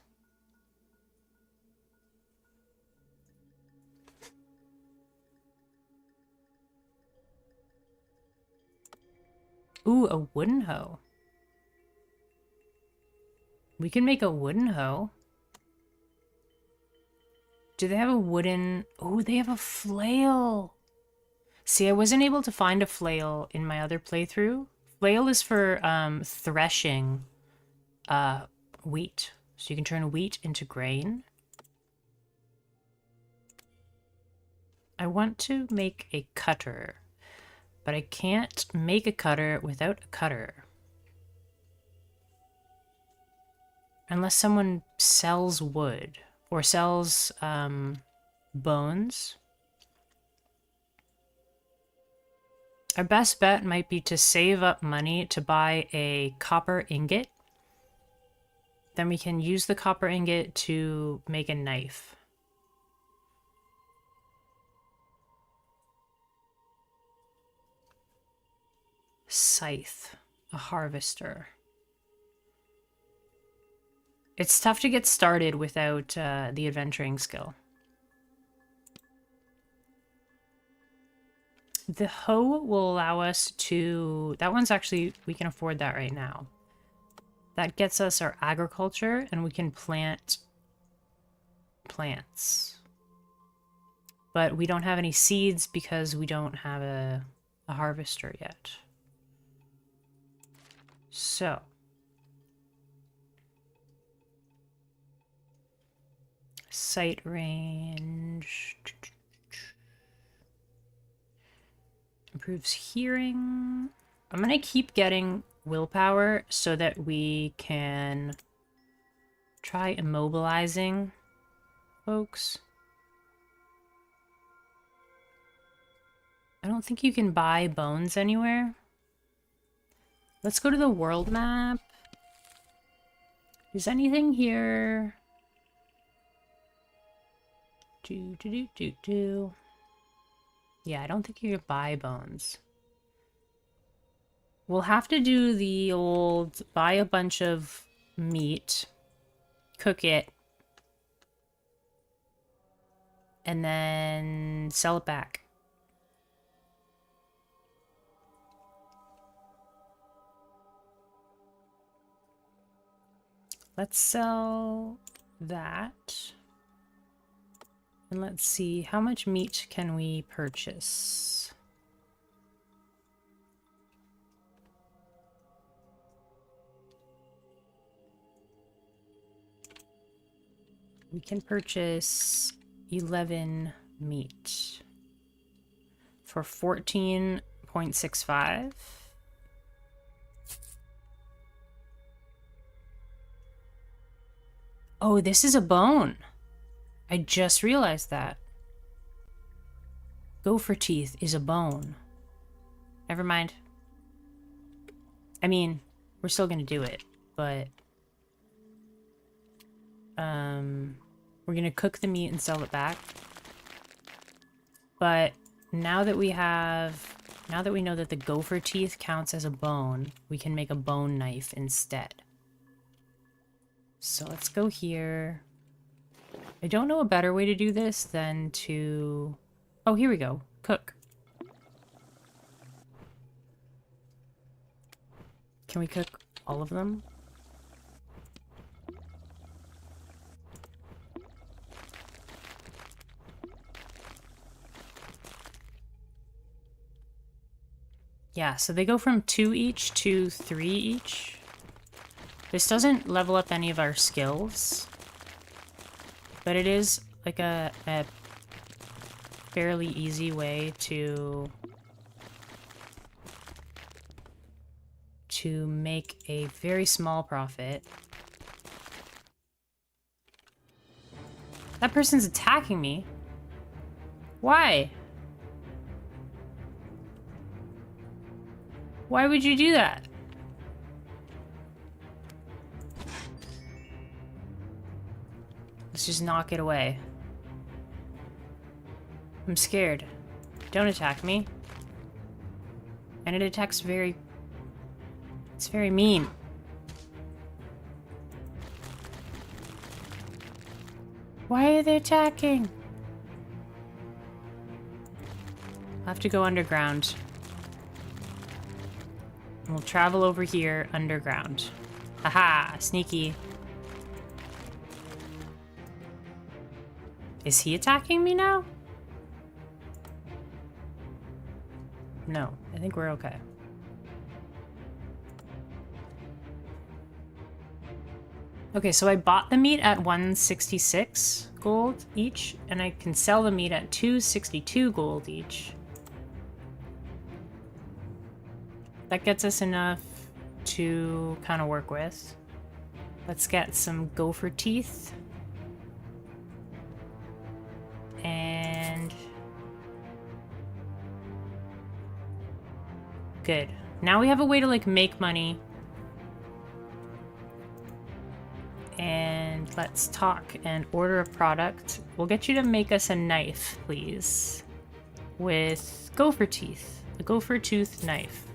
Ooh, a wooden hoe. We can make a wooden hoe. Do they have a wooden... Oh, they have a flail. See, I wasn't able to find a flail in my other playthrough. Flail is for threshing wheat. So you can turn wheat into grain. I want to make a cutter, but I can't make a cutter without a cutter. Unless someone sells wood or sells bones. Our best bet might be to save up money to buy a copper ingot. Then we can use the copper ingot to make a knife. Scythe, a harvester. It's tough to get started without the adventuring skill. The hoe will allow us to... That one's actually... We can afford that right now. That gets us our agriculture, and we can plant plants. But we don't have any seeds because we don't have a harvester yet. So... Sight range... Improves hearing. I'm going to keep getting willpower so that we can try immobilizing folks. I don't think you can buy bones anywhere. Let's go to the world map. Is anything here? Yeah, I don't think you can buy bones. We'll have to do the old buy a bunch of meat, cook it, and then sell it back. Let's sell that. And let's see, how much meat can we purchase? We can purchase 11 meat for 14.65. Oh, this is a bone. I just realized that. Gopher teeth is a bone. Never mind. I mean, we're still gonna do it, but... we're gonna cook the meat and sell it back. But now that we have... Now that we know that the gopher teeth counts as a bone, we can make a bone knife instead. So let's go here. I don't know a better way to do this than to... Oh, here we go. Cook. Can we cook all of them? Yeah, so they go from 2 each to 3 each. This doesn't level up any of our skills. But it is like a fairly easy way to make a very small profit. That person's attacking me. Why? Why would you do that? Let's just knock it away. I'm scared. Don't attack me. And it attacks very... It's very mean. Why are they attacking? I'll have to go underground. And we'll travel over here underground. Haha, sneaky. Is he attacking me now? No, I think we're okay. Okay, so I bought the meat at 166 gold each, and I can sell the meat at 262 gold each. That gets us enough to kind of work with. Let's get some gopher teeth. And... good. Now we have a way to, like, make money. And let's talk and order a product. We'll get you to make us a knife, please. With gopher teeth. A gopher tooth knife.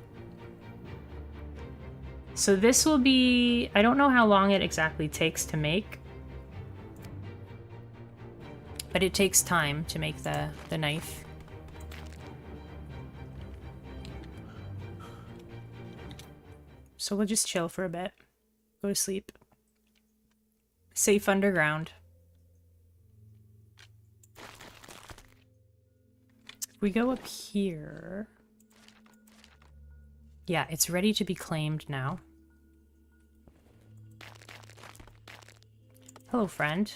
So this will be... I don't know how long it exactly takes to make. But it takes time to make the knife. So we'll just chill for a bit. Go to sleep. Safe underground. If we go up here... yeah, it's ready to be claimed now. Hello, friend.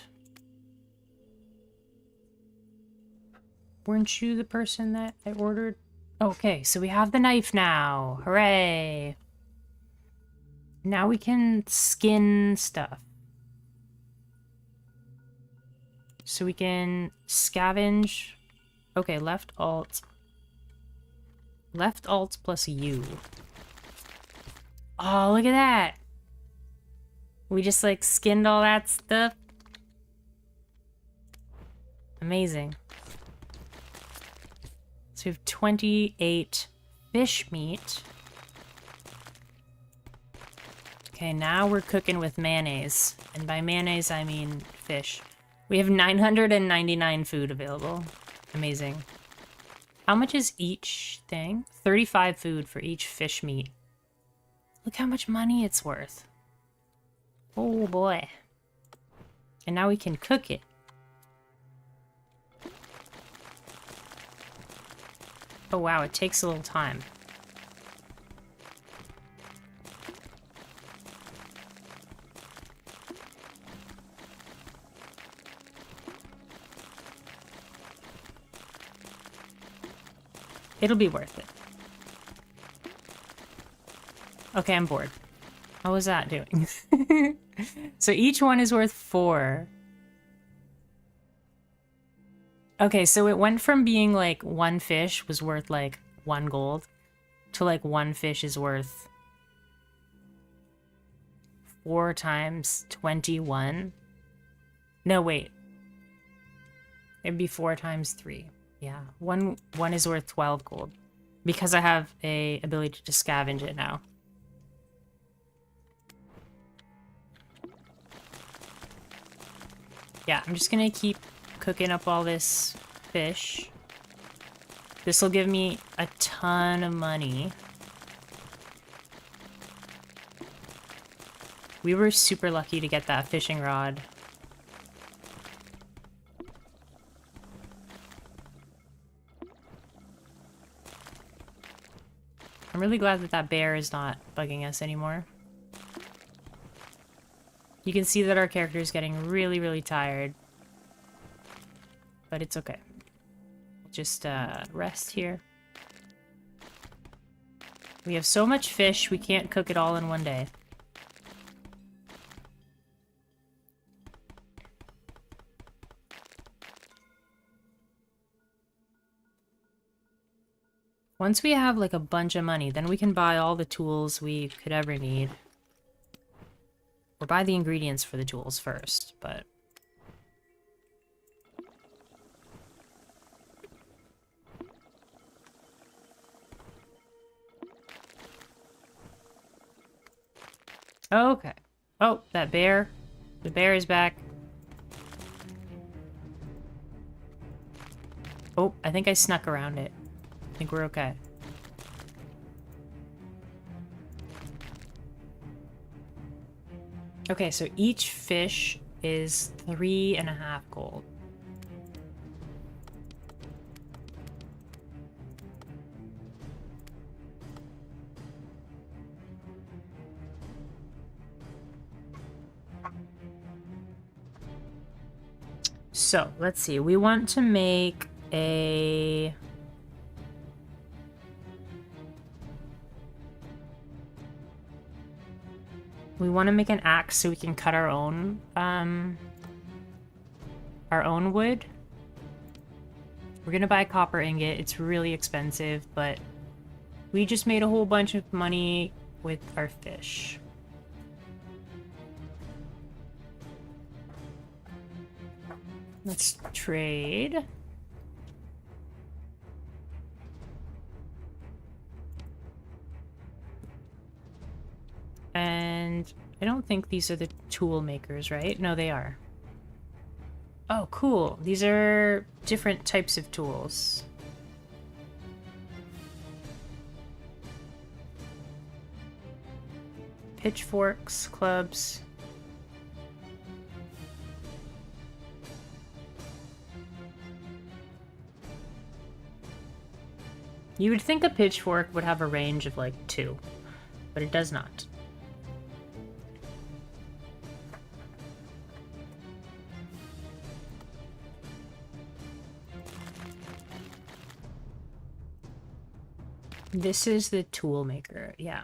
Weren't you the person that I ordered? Okay, so we have the knife now. Hooray! Now we can skin stuff. So we can scavenge. Okay, left alt. Left alt plus U. Oh, look at that! We just, like, skinned all that stuff. Amazing. So we have 28 fish meat. Okay, now we're cooking with mayonnaise. And by mayonnaise, I mean fish. We have 999 food available. Amazing. How much is each thing? 35 food for each fish meat. Look how much money it's worth. Oh boy. And now we can cook it. Oh wow, it takes a little time. It'll be worth it. Okay, I'm bored. How was that doing? So each one is worth 4. Okay, so it went from being like 1 fish was worth like 1 gold to like 1 fish is worth 4 times 21. No, wait. It'd be 4 times 3. Yeah, one is worth 12 gold because I have a ability to scavenge it now. Yeah, I'm just gonna keep cooking up all this fish. This will give me a ton of money. We were super lucky to get that fishing rod. I'm really glad that that bear is not bugging us anymore. You can see that our character is getting really, really tired. But it's okay. Just rest here. We have so much fish, we can't cook it all in one day. Once we have like a bunch of money, then we can buy all the tools we could ever need. Or buy the ingredients for the tools first, but... Okay. Oh, that bear. The bear is back. Oh, I think I snuck around it. I think we're okay. Okay, so each fish is 3.5 gold. So, let's see. We want to make a... We want to make an axe so we can cut our own wood. We're gonna buy a copper ingot. It's really expensive, but we just made a whole bunch of money with our fish. Let's trade. And I don't think these are the tool makers, right? No, they are. Oh, cool. These are different types of tools. Pitchforks, clubs. You would think a pitchfork would have a range of like 2, but it does not. This is the tool maker, yeah.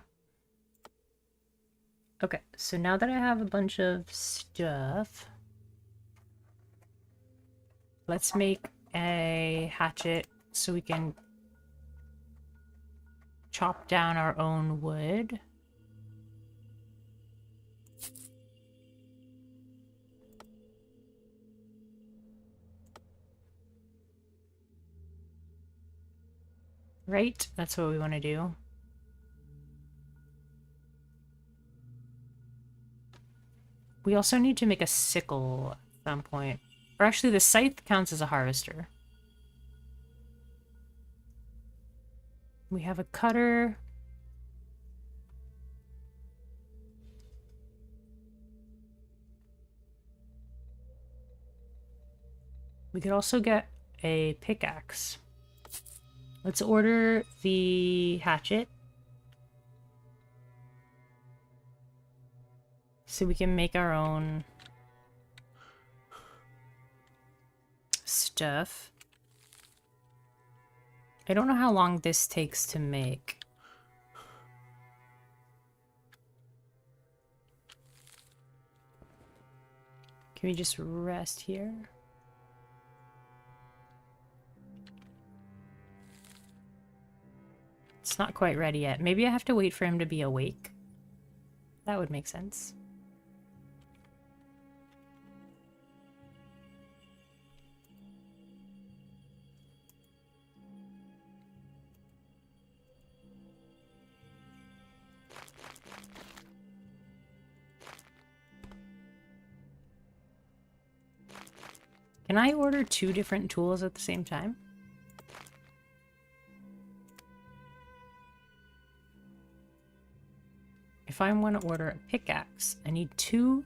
Okay, so now that I have a bunch of stuff, let's make a hatchet so we can chop down our own wood. Right? That's what we want to do. We also need to make a sickle at some point. Or actually, the scythe counts as a harvester. We have a cutter. We could also get a pickaxe. Let's order the hatchet. So we can make our own stuff. I don't know how long this takes to make. Can we just rest here? It's not quite ready yet. Maybe I have to wait for him to be awake. That would make sense. Can I order 2 different tools at the same time? If I want to order a pickaxe, I need 2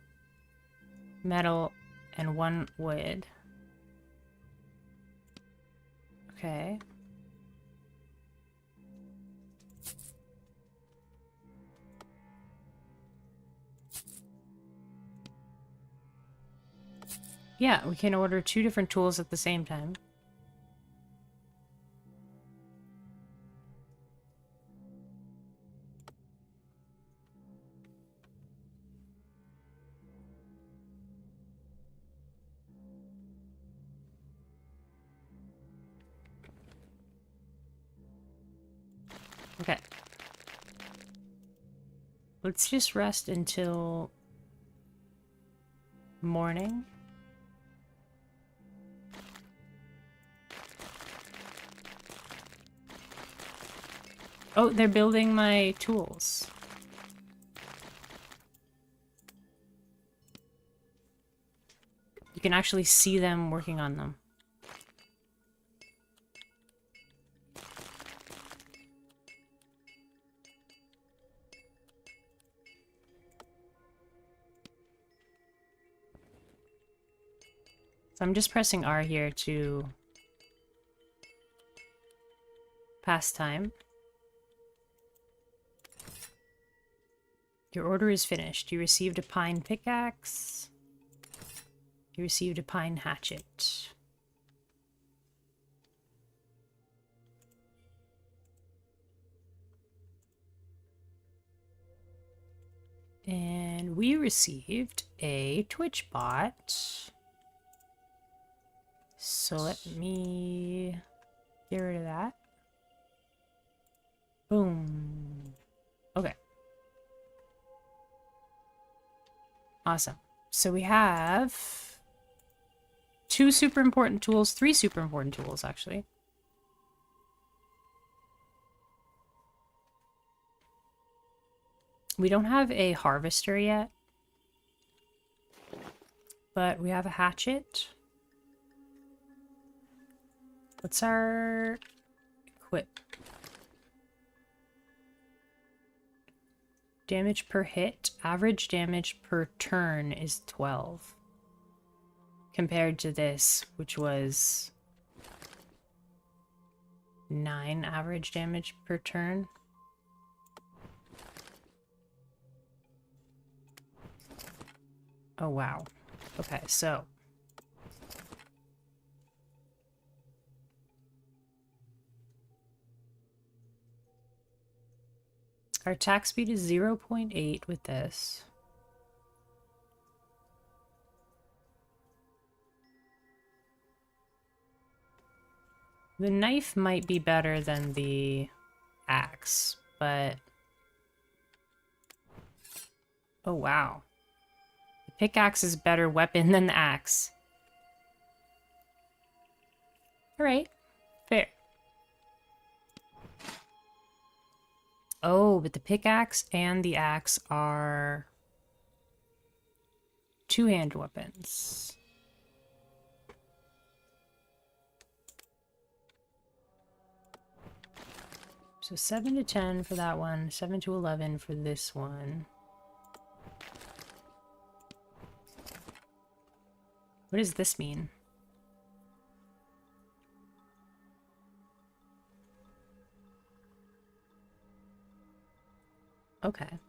metal and 1 wood. Okay. Yeah, we can order 2 different tools at the same time. Okay. Let's just rest until morning. Oh, they're building my tools. You can actually see them working on them. So I'm just pressing R here to pass time. Your order is finished. You received a pine pickaxe. You received a pine hatchet. And we received a Twitch bot. So let me get rid of that. Boom. Okay. Awesome. So we have 2 super important tools, 3 super important tools, actually. We don't have a harvester yet, but we have a hatchet. What's our equip? Damage per hit. Average damage per turn is 12. Compared to this, which was 9 average damage per turn. Oh, wow. Okay, so our attack speed is 0.8 with this. The knife might be better than the axe, but... Oh, wow. The pickaxe is a better weapon than the axe. Alright, fair. Oh, but the pickaxe and the axe are 2-hand weapons. So 7 to 10 for that one, 7 to 11 for this one. What does this mean? Okay.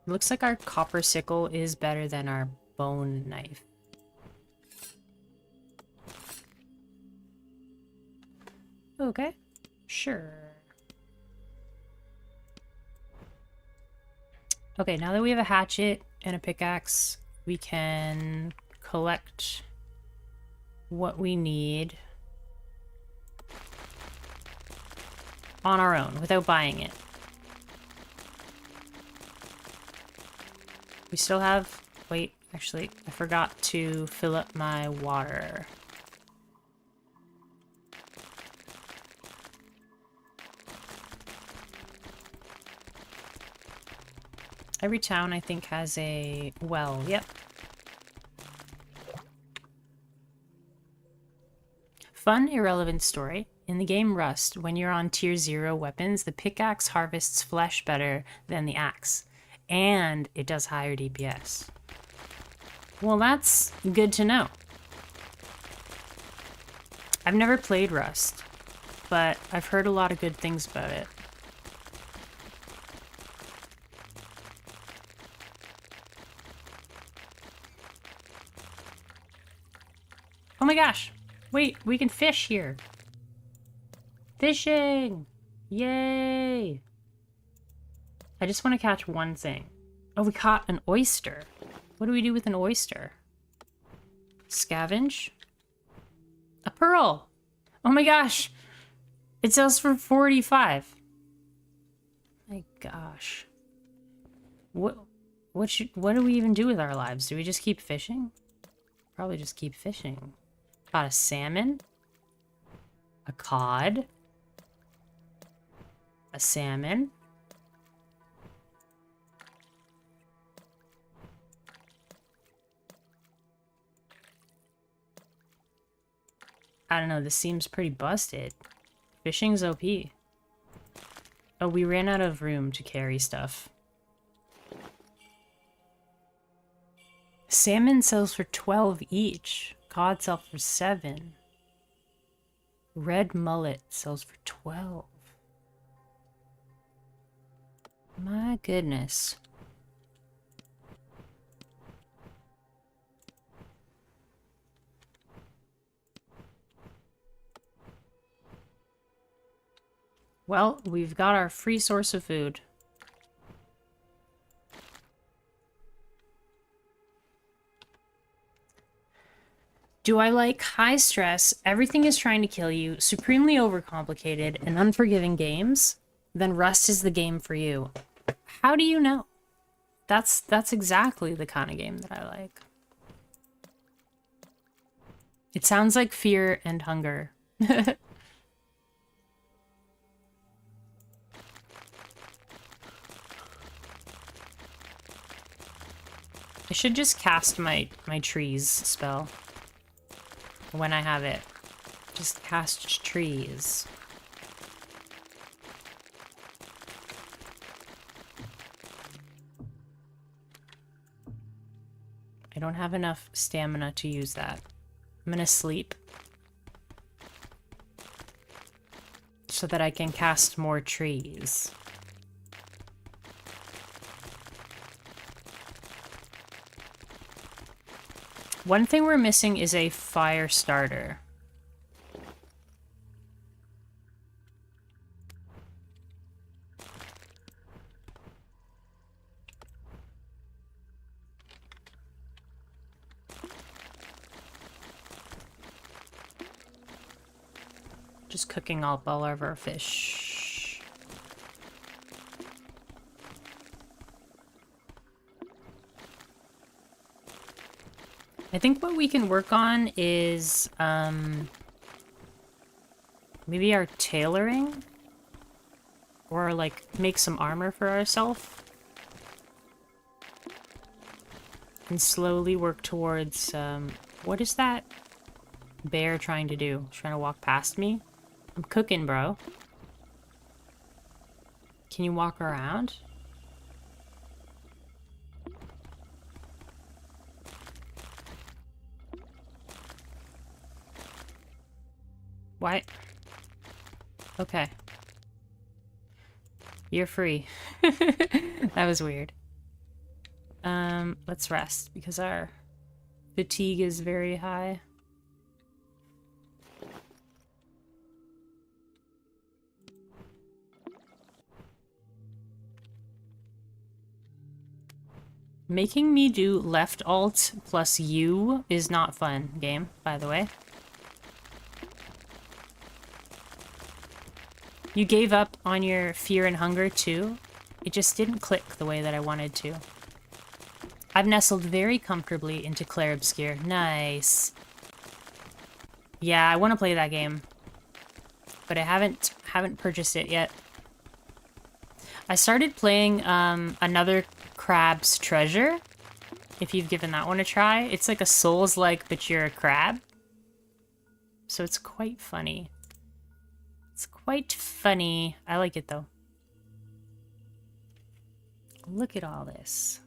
Looks like our copper sickle is better than our bone knife. Okay, sure. Okay, now that we have a hatchet and a pickaxe, we can collect what we need on our own without buying it. We still have... Wait, actually, I forgot to fill up my water. Every town, I think, has a well. Yep. Fun, irrelevant story. In the game Rust, when you're on tier 0 weapons, the pickaxe harvests flesh better than the axe. And it does higher DPS. Well, that's good to know. I've never played Rust, but I've heard a lot of good things about it. Oh my gosh! Wait, we can fish here! Fishing! Yay! I just want to catch one thing. Oh, we caught an oyster. What do we do with an oyster? Scavenge? A pearl! Oh my gosh! It sells for 45. My gosh. What do we even do with our lives? Do we just keep fishing? Probably just keep fishing. Got a salmon. A cod. A salmon. I don't know, this seems pretty busted. Fishing's OP. Oh, we ran out of room to carry stuff. Salmon sells for 12 each. Cod sells for 7. Red mullet sells for 12. My goodness. Well, we've got our free source of food. Do I like high stress, everything is trying to kill you, supremely overcomplicated, and unforgiving games? Then Rust is the game for you. How do you know? That's exactly the kind of game that I like. It sounds like Fear and Hunger. I should just cast my trees spell when I have it. Just cast trees. I don't have enough stamina to use that. I'm gonna sleep so that I can cast more trees. One thing we're missing is a fire starter. Just cooking up all of our fish. I think what we can work on is maybe our tailoring, or like make some armor for ourselves and slowly work towards what is that bear trying to do? Trying to walk past me? I'm cooking, bro. Can you walk around? What? Okay. You're free. That was weird. Let's rest because our fatigue is very high. Making me do left alt plus U is not fun, game, by the way. You gave up on your Fear and Hunger too? It just didn't click the way that I wanted to. I've nestled very comfortably into Clair Obscure. Nice. Yeah, I want to play that game, but I haven't purchased it yet. I started playing another Crab's Treasure, if you've given that one a try. It's like a Souls-like, but you're a crab. So it's quite funny. It's quite funny. I like it, though. Look at all this.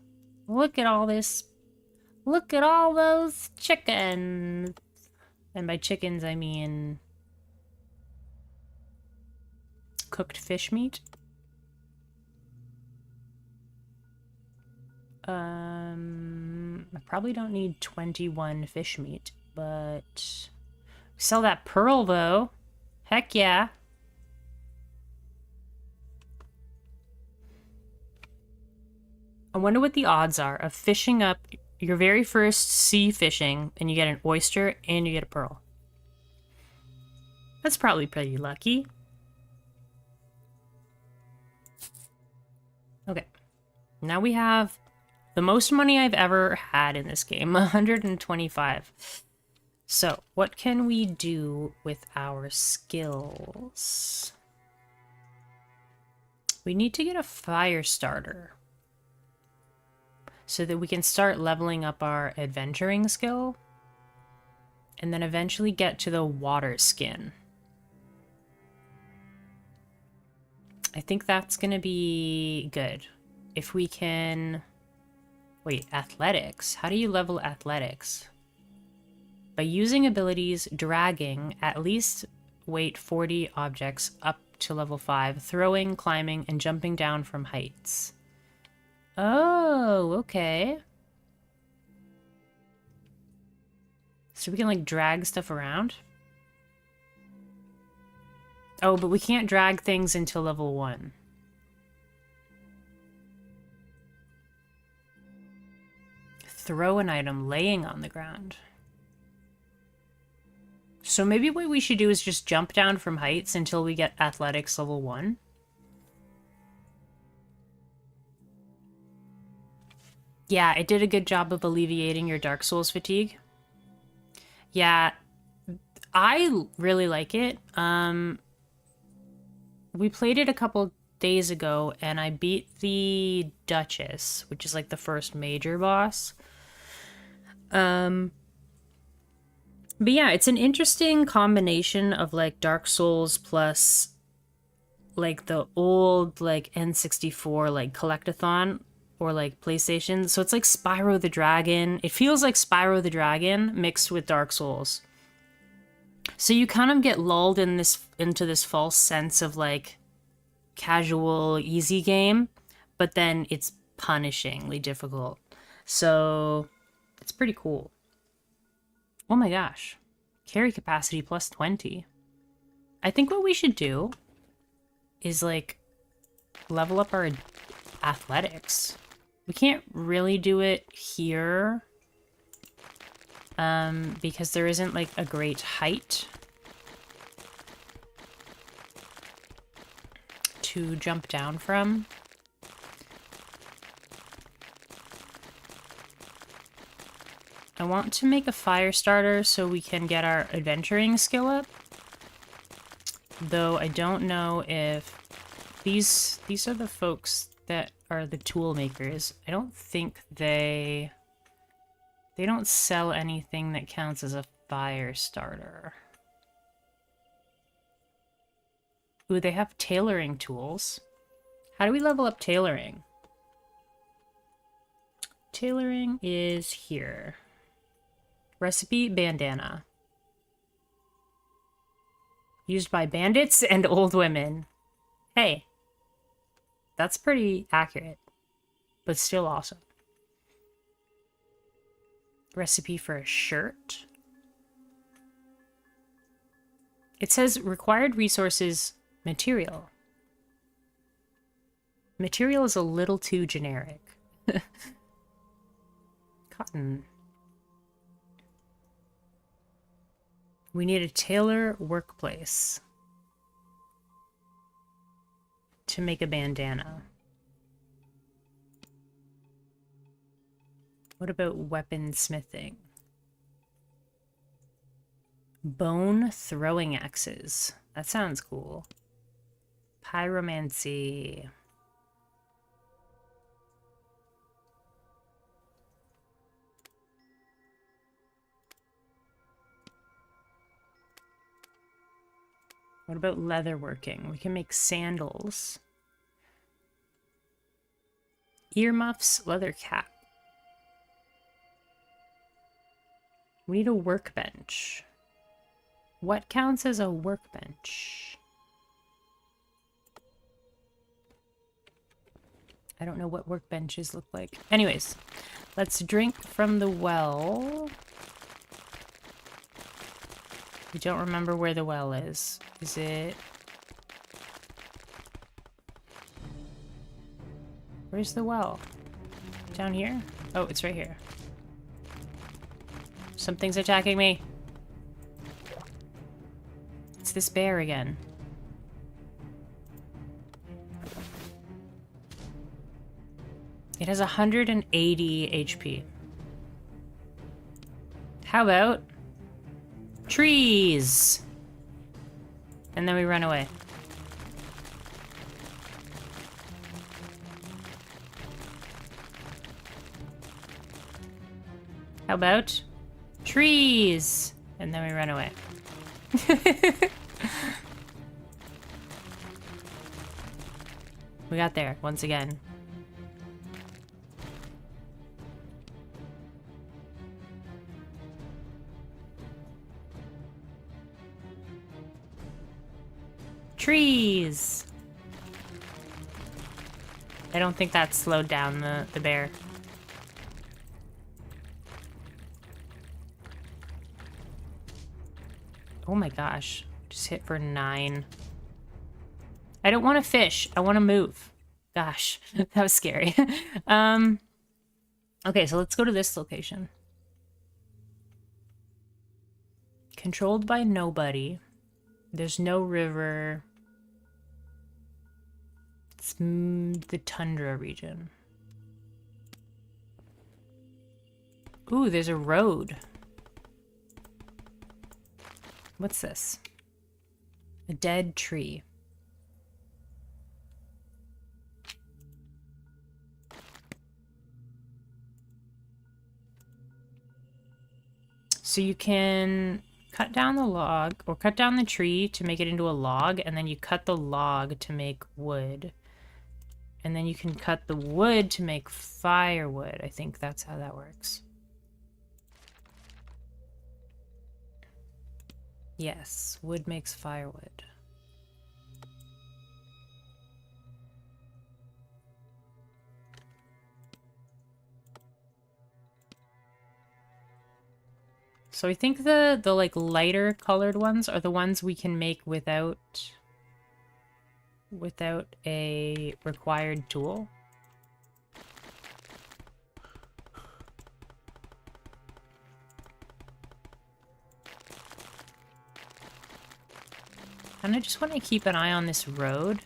Look at all this. Look at all those chickens. And by chickens, I mean cooked fish meat. I probably don't need 21 fish meat, but sell that pearl, though. Heck yeah. I wonder what the odds are of fishing up your very first sea fishing and you get an oyster and you get a pearl. That's probably pretty lucky. Okay. Now we have the most money I've ever had in this game, 125. So, what can we do with our skills? We need to get a fire starter so that we can start leveling up our adventuring skill. and then eventually get to the water skin. I think that's going to be good. If we can... Wait, athletics? How do you level athletics? By using abilities, dragging at least weight 40 objects up to level 5, throwing, climbing, and jumping down from heights. Oh, okay. So we can, like, drag stuff around? Oh, but we can't drag things until level 1. Throw an item laying on the ground. So maybe what we should do is just jump down from heights until we get athletics level 1. Yeah, it did a good job of alleviating your Dark Souls fatigue. Yeah, I really like it. We played it a couple days ago, and I beat the Duchess, which is like the first major boss. But yeah, it's an interesting combination of like Dark Souls plus like the old like N64 like collectathon or like PlayStation. So it's like Spyro the Dragon. It feels like Spyro the Dragon mixed with Dark Souls. So you kind of get lulled in into this false sense of like casual easy game, but then it's punishingly difficult. So it's pretty cool. Oh my gosh. Carry capacity plus 20. I think what we should do is like level up our athletics. We can't really do it here because there isn't like a great height to jump down from. I want to make a fire starter so we can get our adventuring skill up. Though I don't know if these are the folks that are the tool makers. I don't think they don't sell anything that counts as a fire starter. Ooh, they have tailoring tools. How do we level up tailoring? Tailoring is here. Recipe bandana. Used by bandits and old women. Hey. That's pretty accurate. But still awesome. Recipe for a shirt. It says required resources material. Material is a little too generic. Cotton. We need a tailor workplace to make a bandana. What about weaponsmithing? Bone throwing axes. That sounds cool. Pyromancy. What about leatherworking? We can make sandals. Earmuffs, leather cap. We need a workbench. What counts as a workbench? I don't know what workbenches look like. Anyways, let's drink from the well. I don't remember where the well is. Is it... Where's the well? Down here? Oh, it's right here. Something's attacking me. It's this bear again. It has 180 HP. How about trees? And then we run away. How about trees? And then we run away. We got there once again. Trees! I don't think that slowed down the bear. Oh my gosh. Just hit for 9. I don't want to fish. I want to move. Gosh, that was scary. Okay, so let's go to this location. Controlled by nobody. There's no river. It's the tundra region. Ooh, there's a road. What's this? A dead tree. So you can cut down the log, or cut down the tree to make it into a log, and then you cut the log to make wood. And then you can cut the wood to make firewood. I think that's how that works. Yes, wood makes firewood. So I think the like lighter colored ones are the ones we can make without a required tool. And I just want to keep an eye on this road.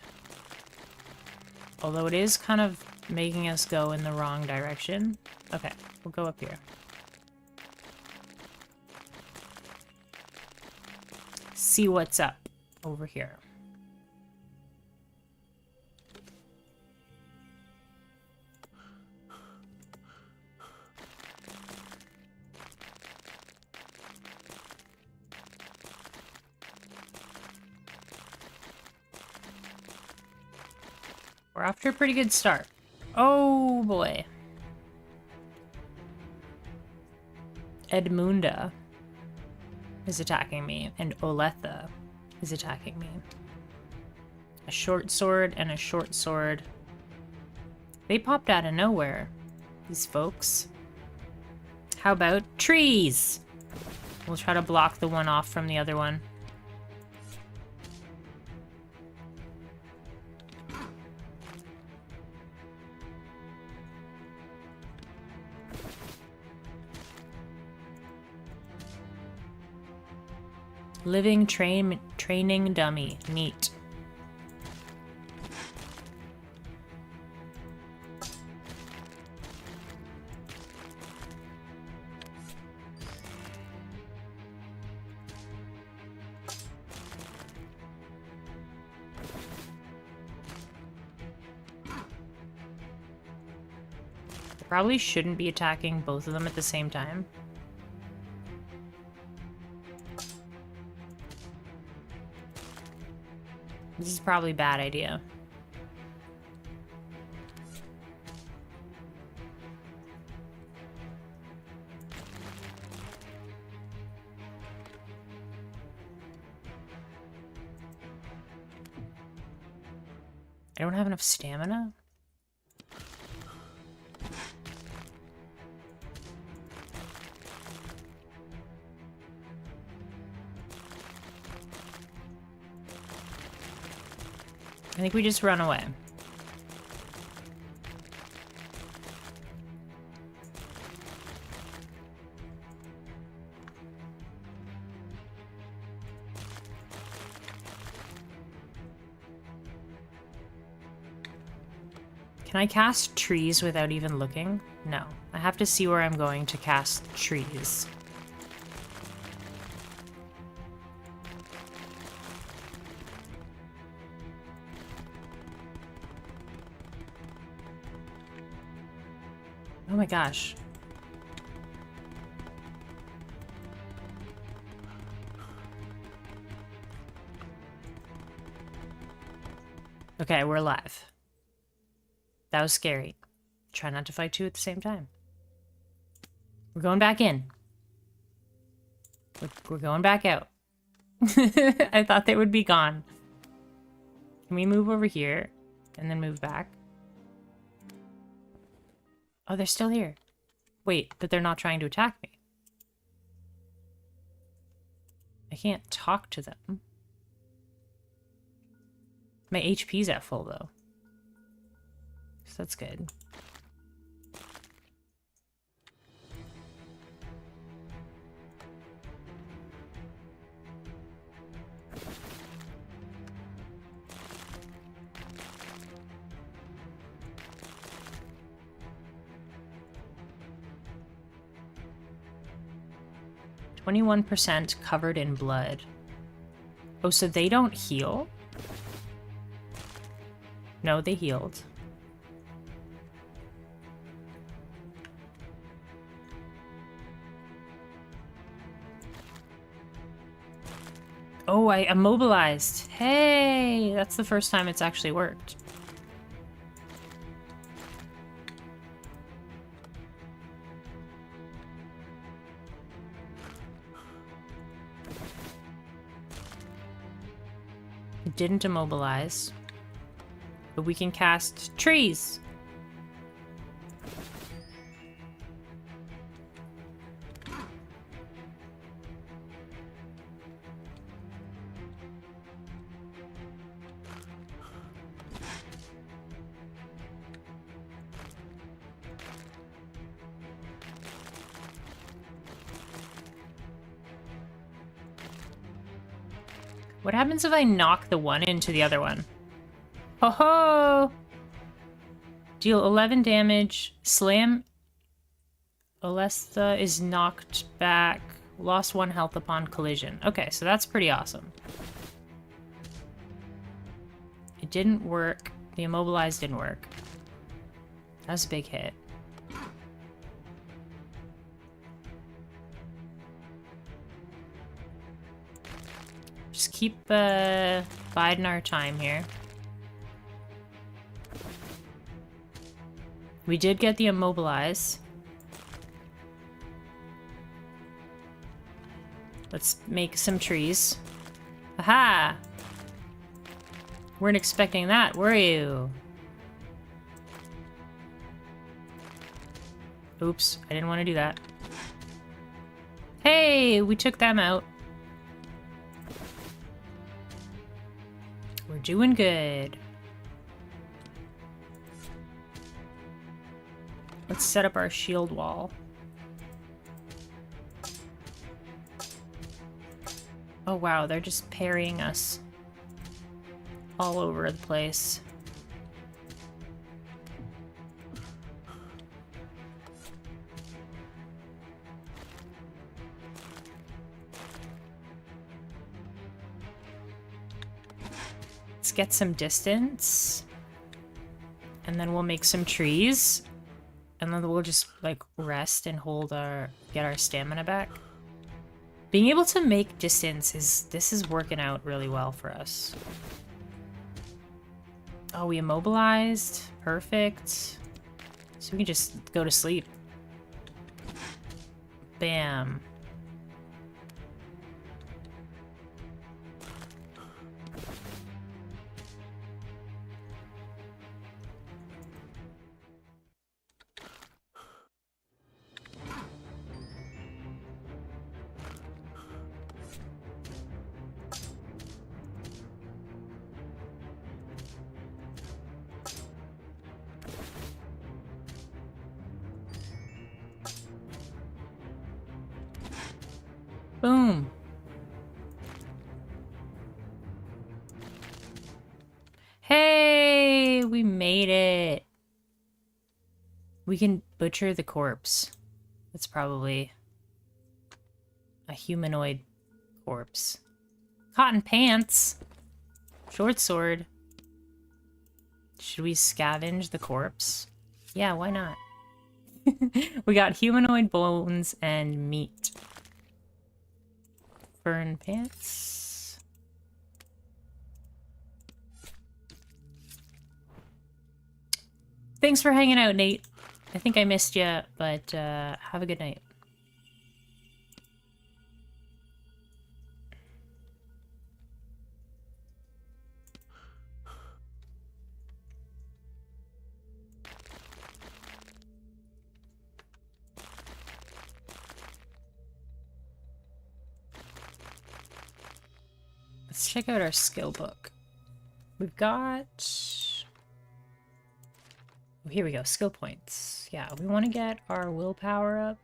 Although it is kind of making us go in the wrong direction. Okay, we'll go up here. See what's up over here. We're off to a pretty good start. Oh boy. Edmunda is attacking me, and Oletha is attacking me. A short sword and a short sword. They popped out of nowhere, these folks. How about trees? We'll try to block the one off from the other one. Living training dummy. Neat. I probably shouldn't be attacking both of them at the same time. This is probably a bad idea. I don't have enough stamina? I think we just run away. Can I cast trees without even looking? No. I have to see where I'm going to cast trees. Oh my gosh. Okay, we're alive. That was scary. Try not to fight two at the same time. We're going back in. We're going back out. I thought they would be gone. Can we move over here and then move back? Oh, they're still here. Wait, but they're not trying to attack me. I can't talk to them. My HP's at full, though. So that's good. %, covered in blood. Oh, so they don't heal? No, they healed. Oh, I immobilized. Hey, that's the first time it's actually worked. It didn't immobilize. But we can cast trees. What happens if I knock the one into the other one? Ho ho! Deal 11 damage. Slam. Olesta is knocked back. Lost 1 health upon collision. Okay, so that's pretty awesome. It didn't work. The immobilized didn't work. That was a big hit. Just keep biding our time here. We did get the immobilize. Let's make some trees. Aha! Weren't expecting that, were you? Oops, I didn't want to do that. Hey, we took them out. We're doing good. Let's set up our shield wall. Oh wow, they're just parrying us all over the place. Let's get some distance. And then we'll make some trees. And then we'll just, like, rest and get our stamina back. Being able to make distance this is working out really well for us. Oh, we immobilized. Perfect. So we can just go to sleep. Bam. Boom. Hey, we made it. We can butcher the corpse. It's probably a humanoid corpse. Cotton pants. Short sword. Should we scavenge the corpse? Yeah, why not? We got humanoid bones and meat. Fern pants. Thanks for hanging out, Nate. I think I missed you, but have a good night. Let's check out our skill book. We've got... Oh, here we go, skill points. Yeah, we want to get our willpower up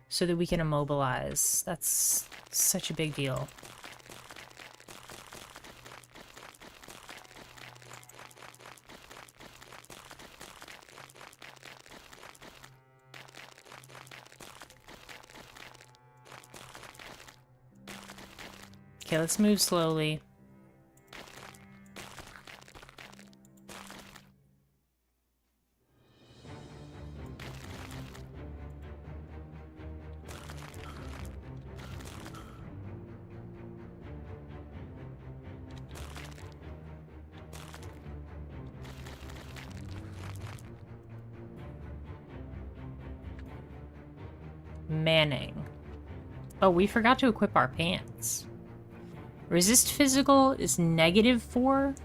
so that we can immobilize. That's such a big deal. Okay, let's move slowly. Manning. Oh, we forgot to equip our pants. Resist physical is -4.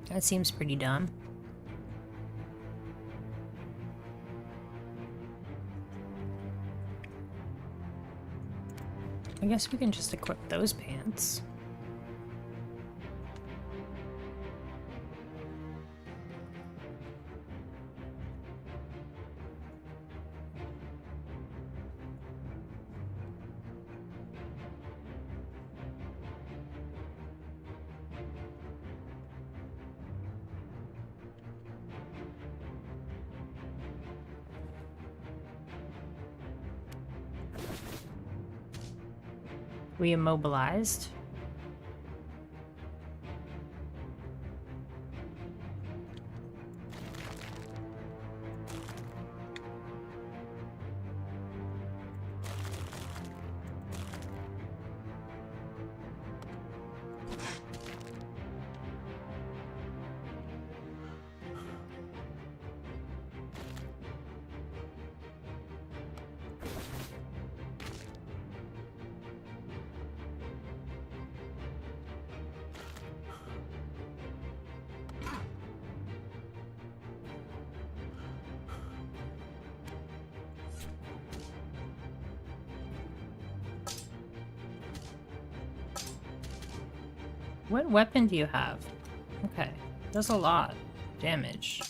That seems pretty dumb. I guess we can just equip those pants. We immobilized. What weapon do you have? Okay, does a lot of damage.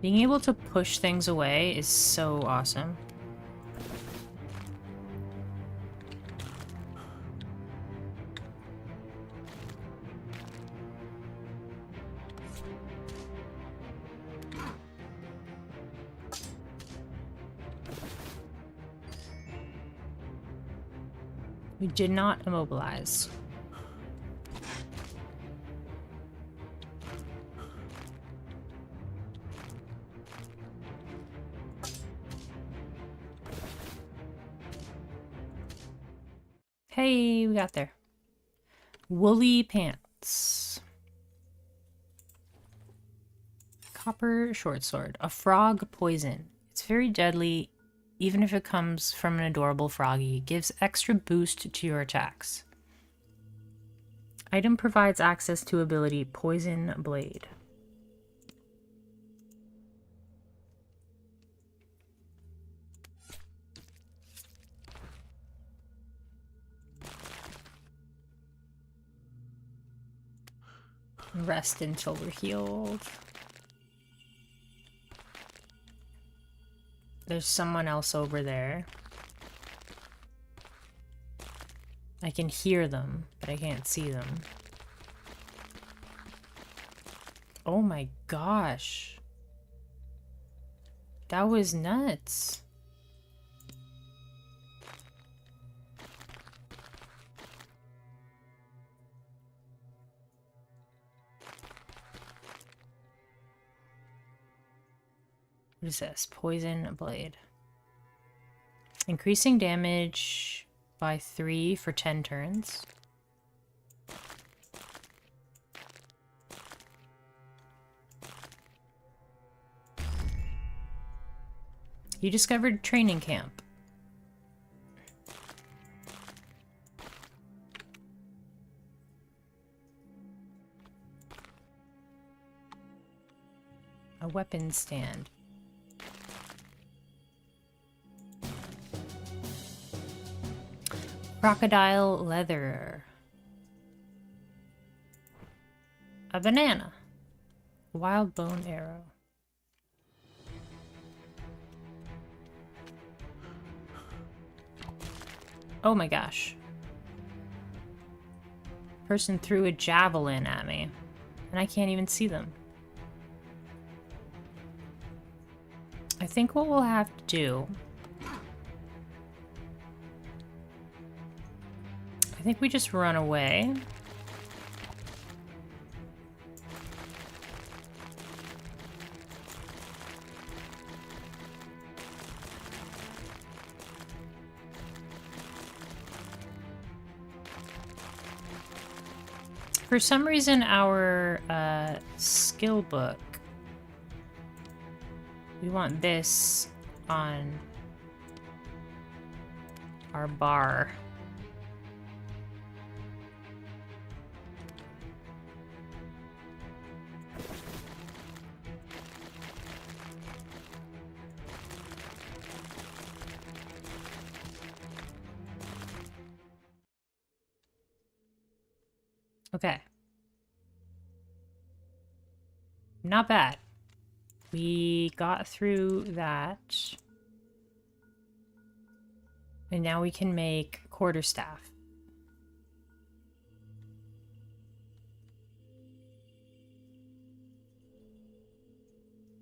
Being able to push things away is so awesome. We did not immobilize. Hey, we got there. Woolly pants. Copper short sword. A frog poison. It's very deadly, even if it comes from an adorable froggy. Gives extra boost to your attacks. Item provides access to ability Poison Blade. Rest until we're healed. There's someone else over there. I can hear them, but I can't see them. Oh my gosh. That was nuts. What is this? Poison blade. Increasing damage by 3 for 10 turns. You discovered training camp. A weapon stand. Crocodile leather. A banana. Wild bone arrow. Oh my gosh. Person threw a javelin at me, and I can't even see them. I think what we'll have to do... I think we just run away. For some reason, our skill book, we want this on our bar. Okay. Not bad. We got through that. And now we can make quarterstaff.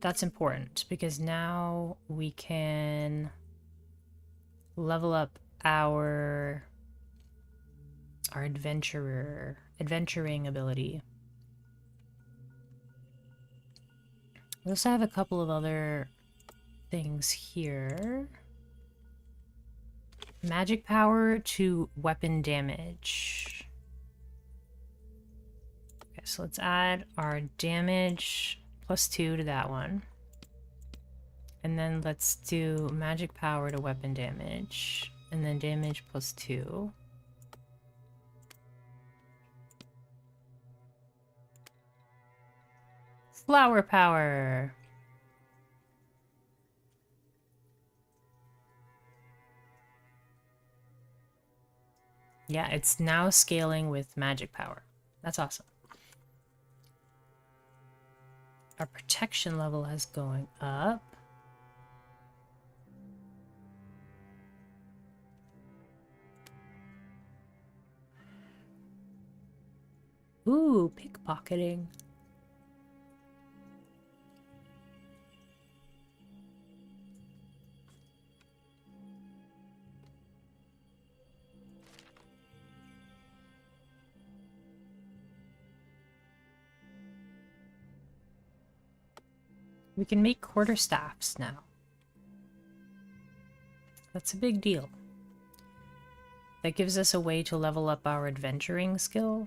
That's important because now we can level up our adventuring ability. We also have a couple of other things here. Magic power to weapon damage. Okay, so let's add our damage +2 to that one. And then let's do magic power to weapon damage. And then damage +2. Flower power. Yeah, it's now scaling with magic power. That's awesome. Our protection level is going up. Ooh, pickpocketing. We can make quarterstaffs now. That's a big deal. That gives us a way to level up our adventuring skill.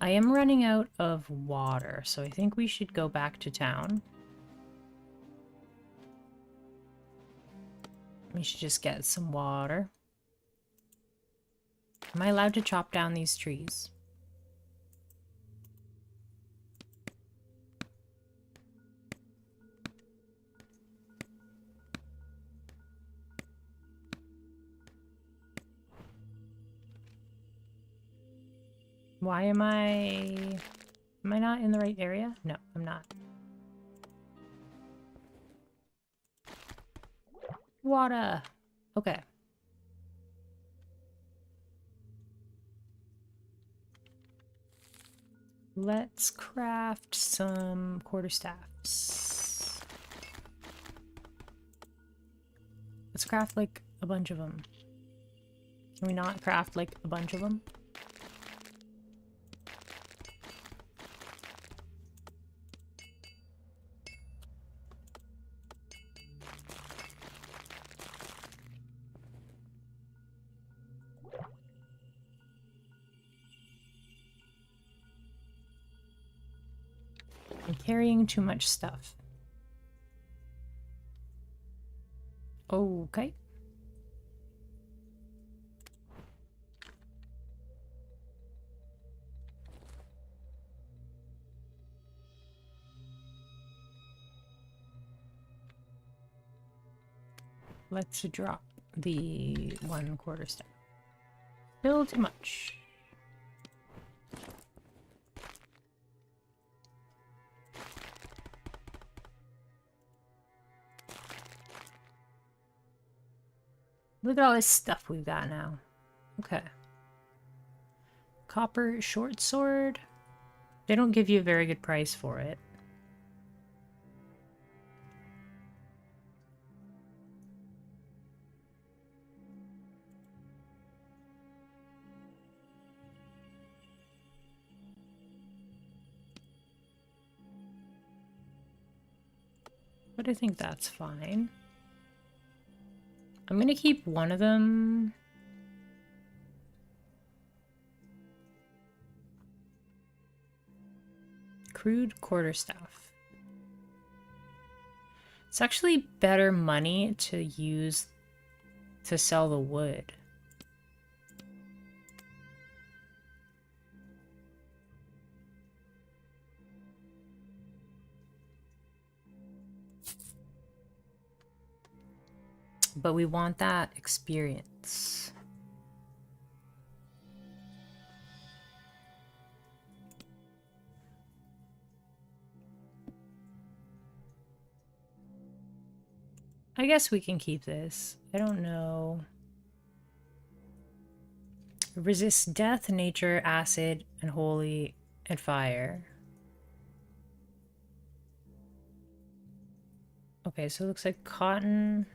I am running out of water, so I think we should go back to town. We should just get some water. Am I allowed to chop down these trees? Why am I not in the right area? No, I'm not. Water. Okay. Let's craft some quarterstaffs. Let's craft like a bunch of them. Can we not craft like a bunch of them? I'm carrying too much stuff. Okay. Let's drop the 1 quarterstaff. Still too much. Look at all this stuff we've got now. Okay. Copper short sword. They don't give you a very good price for it. But I think that's fine. I'm gonna keep one of them. Crude quarterstaff. It's actually better money to use to sell the wood. But we want that experience. I guess we can keep this. I don't know. Resists death, nature, acid, and holy, and fire. Okay, so it looks like cotton.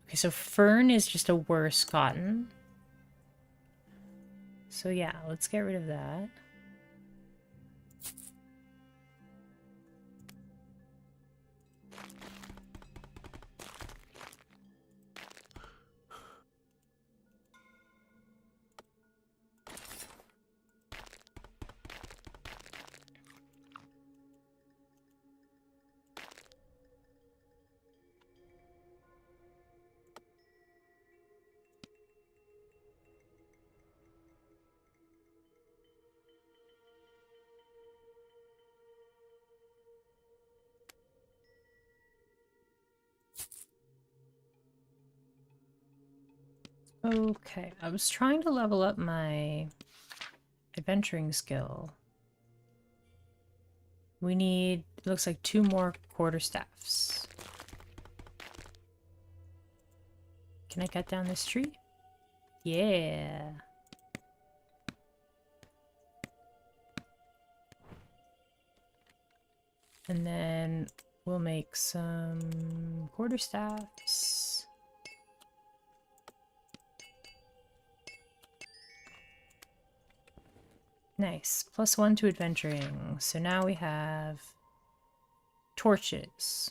Okay, so fern is just a worse cotton. So yeah, let's get rid of that. Okay, I was trying to level up my adventuring skill. We need, it looks like 2 more quarterstaffs. Can I cut down this tree? Yeah. And then we'll make some quarterstaffs. Nice. +1 to adventuring. So now we have torches.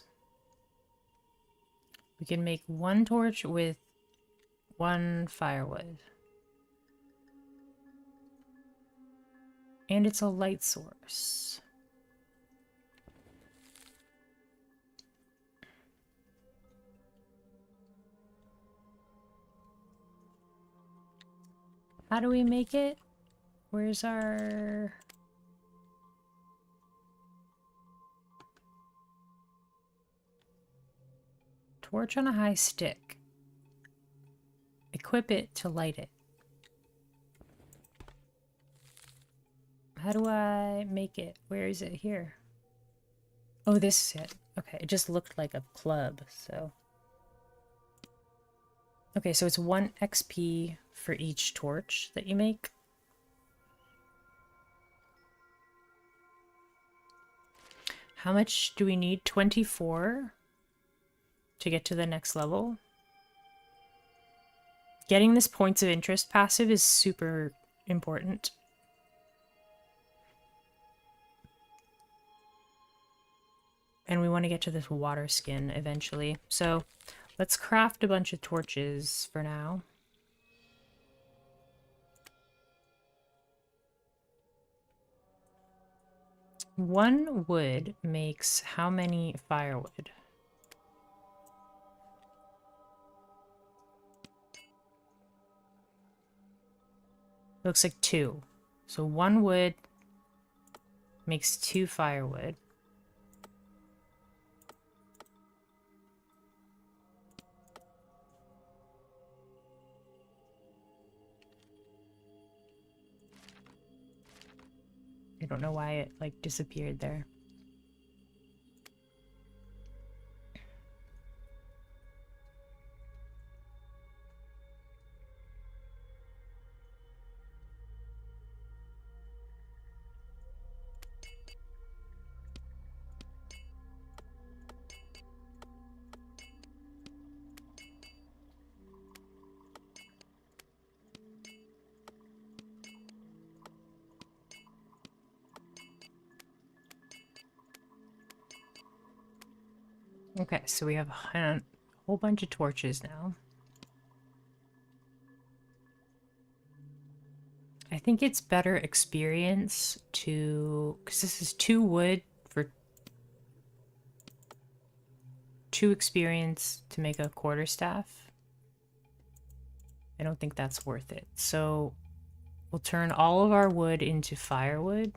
We can make 1 torch with 1 firewood. And it's a light source. How do we make it? Where's our... torch on a high stick. Equip it to light it. How do I make it? Where is it? Here. Oh, this is it. Okay, it just looked like a club, so... Okay, so it's 1 XP for each torch that you make. How much do we need? 24 to get to the next level. Getting this points of interest passive is super important. And we want to get to this water skin eventually. So let's craft a bunch of torches for now. One wood makes how many firewood? Looks like 2. So 1 wood makes 2 firewood. I don't know why it like disappeared there. Okay, so we have a whole bunch of torches now. I think it's better experience to... Because this is 2 wood for 2 experience to make a quarterstaff. I don't think that's worth it. So we'll turn all of our wood into firewood.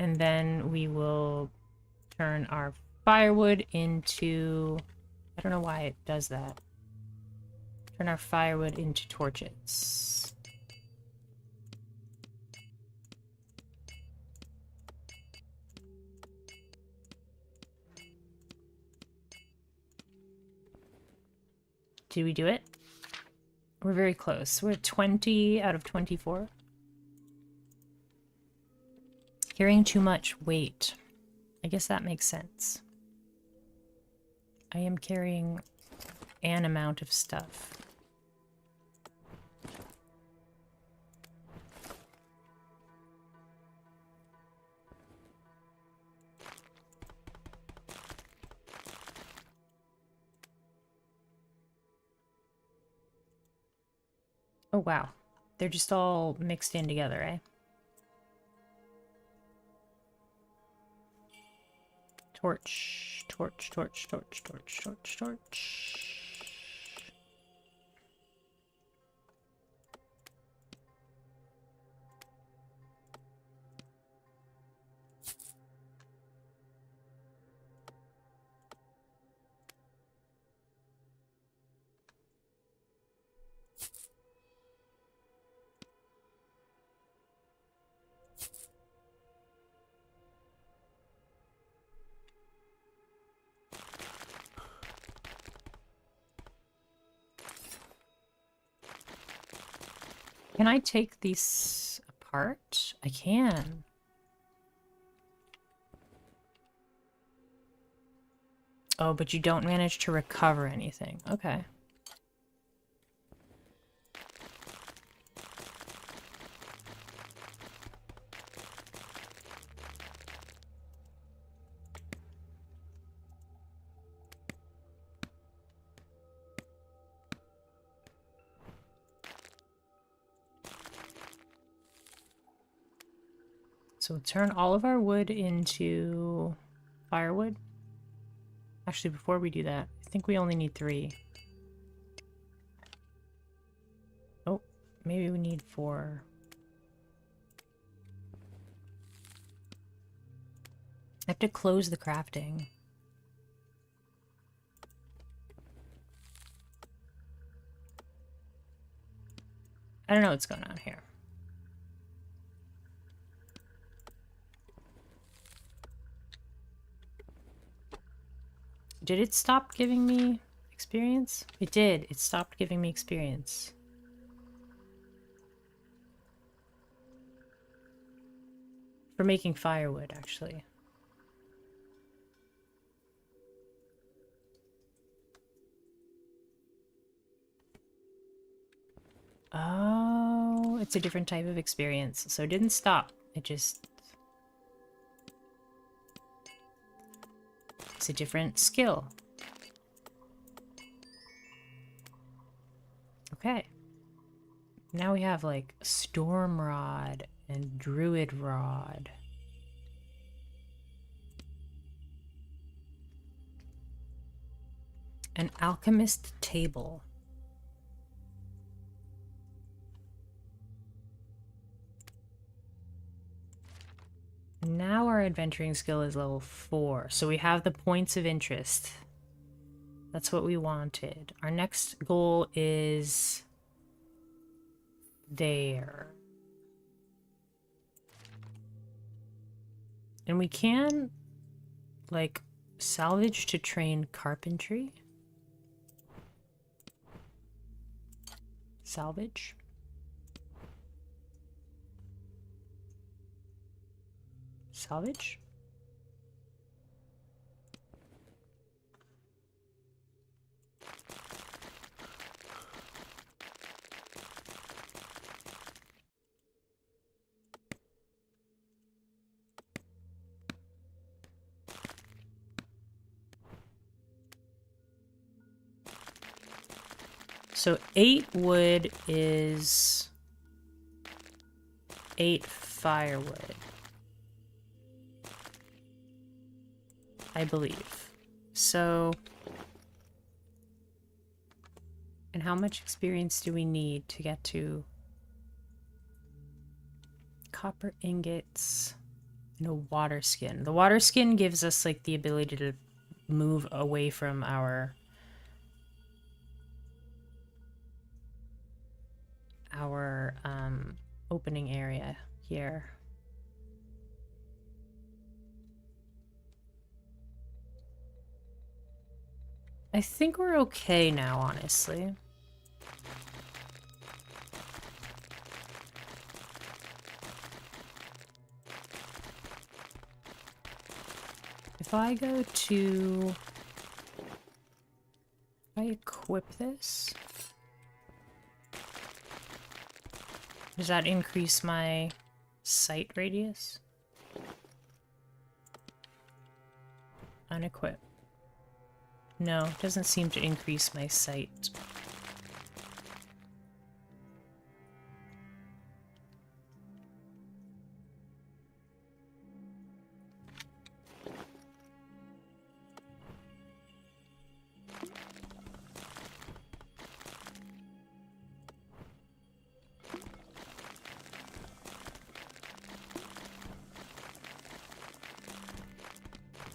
And then we will turn our firewood into... I don't know why it does that. Turn our firewood into torches. Did we do it? We're very close. We're at 20 out of 24. Carrying too much weight. I guess that makes sense. I am carrying an amount of stuff. Oh wow. They're just all mixed in together, eh? Torch, torch, torch, torch, torch, torch, torch. Can I take these apart? I can. Oh, but you don't manage to recover anything. Okay. So we'll turn all of our wood into firewood. Actually, before we do that, I think we only need 3. Oh, maybe we need 4. I have to close the crafting. I don't know what's going on here. did it stop giving me experience? It did. It stopped giving me experience. For making firewood, actually. Oh, it's a different type of experience. So it didn't stop. It just... It's a different skill. Okay. Now we have like Storm Rod and Druid Rod. An Alchemist Table. Now our adventuring skill is level 4, so we have the points of interest. That's what we wanted. Our next goal is there. And we can, like, salvage to train carpentry. Salvage. Salvage. So 8 wood is 8 firewood, I believe. So, and how much experience do we need to get to copper ingots and a water skin? The water skin gives us like the ability to move away from our opening area here. I think we're okay now, honestly. If I go to... If I equip this... Does that increase my sight radius? Unequip. No, it doesn't seem to increase my sight.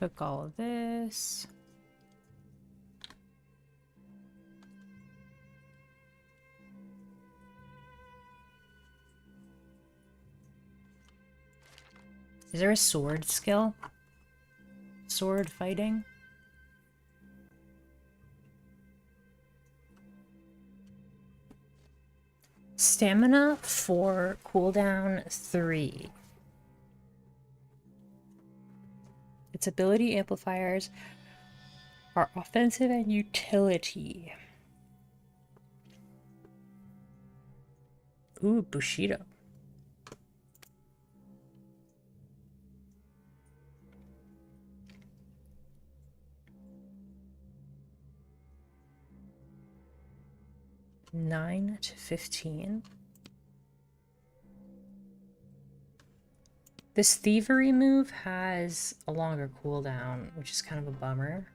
Cook all of this. Is there a sword skill? Sword fighting? Stamina 4, cooldown 3. Its ability amplifiers are offensive and utility. Ooh, Bushido. (9 to 15). This thievery move has a longer cooldown, which is kind of a bummer.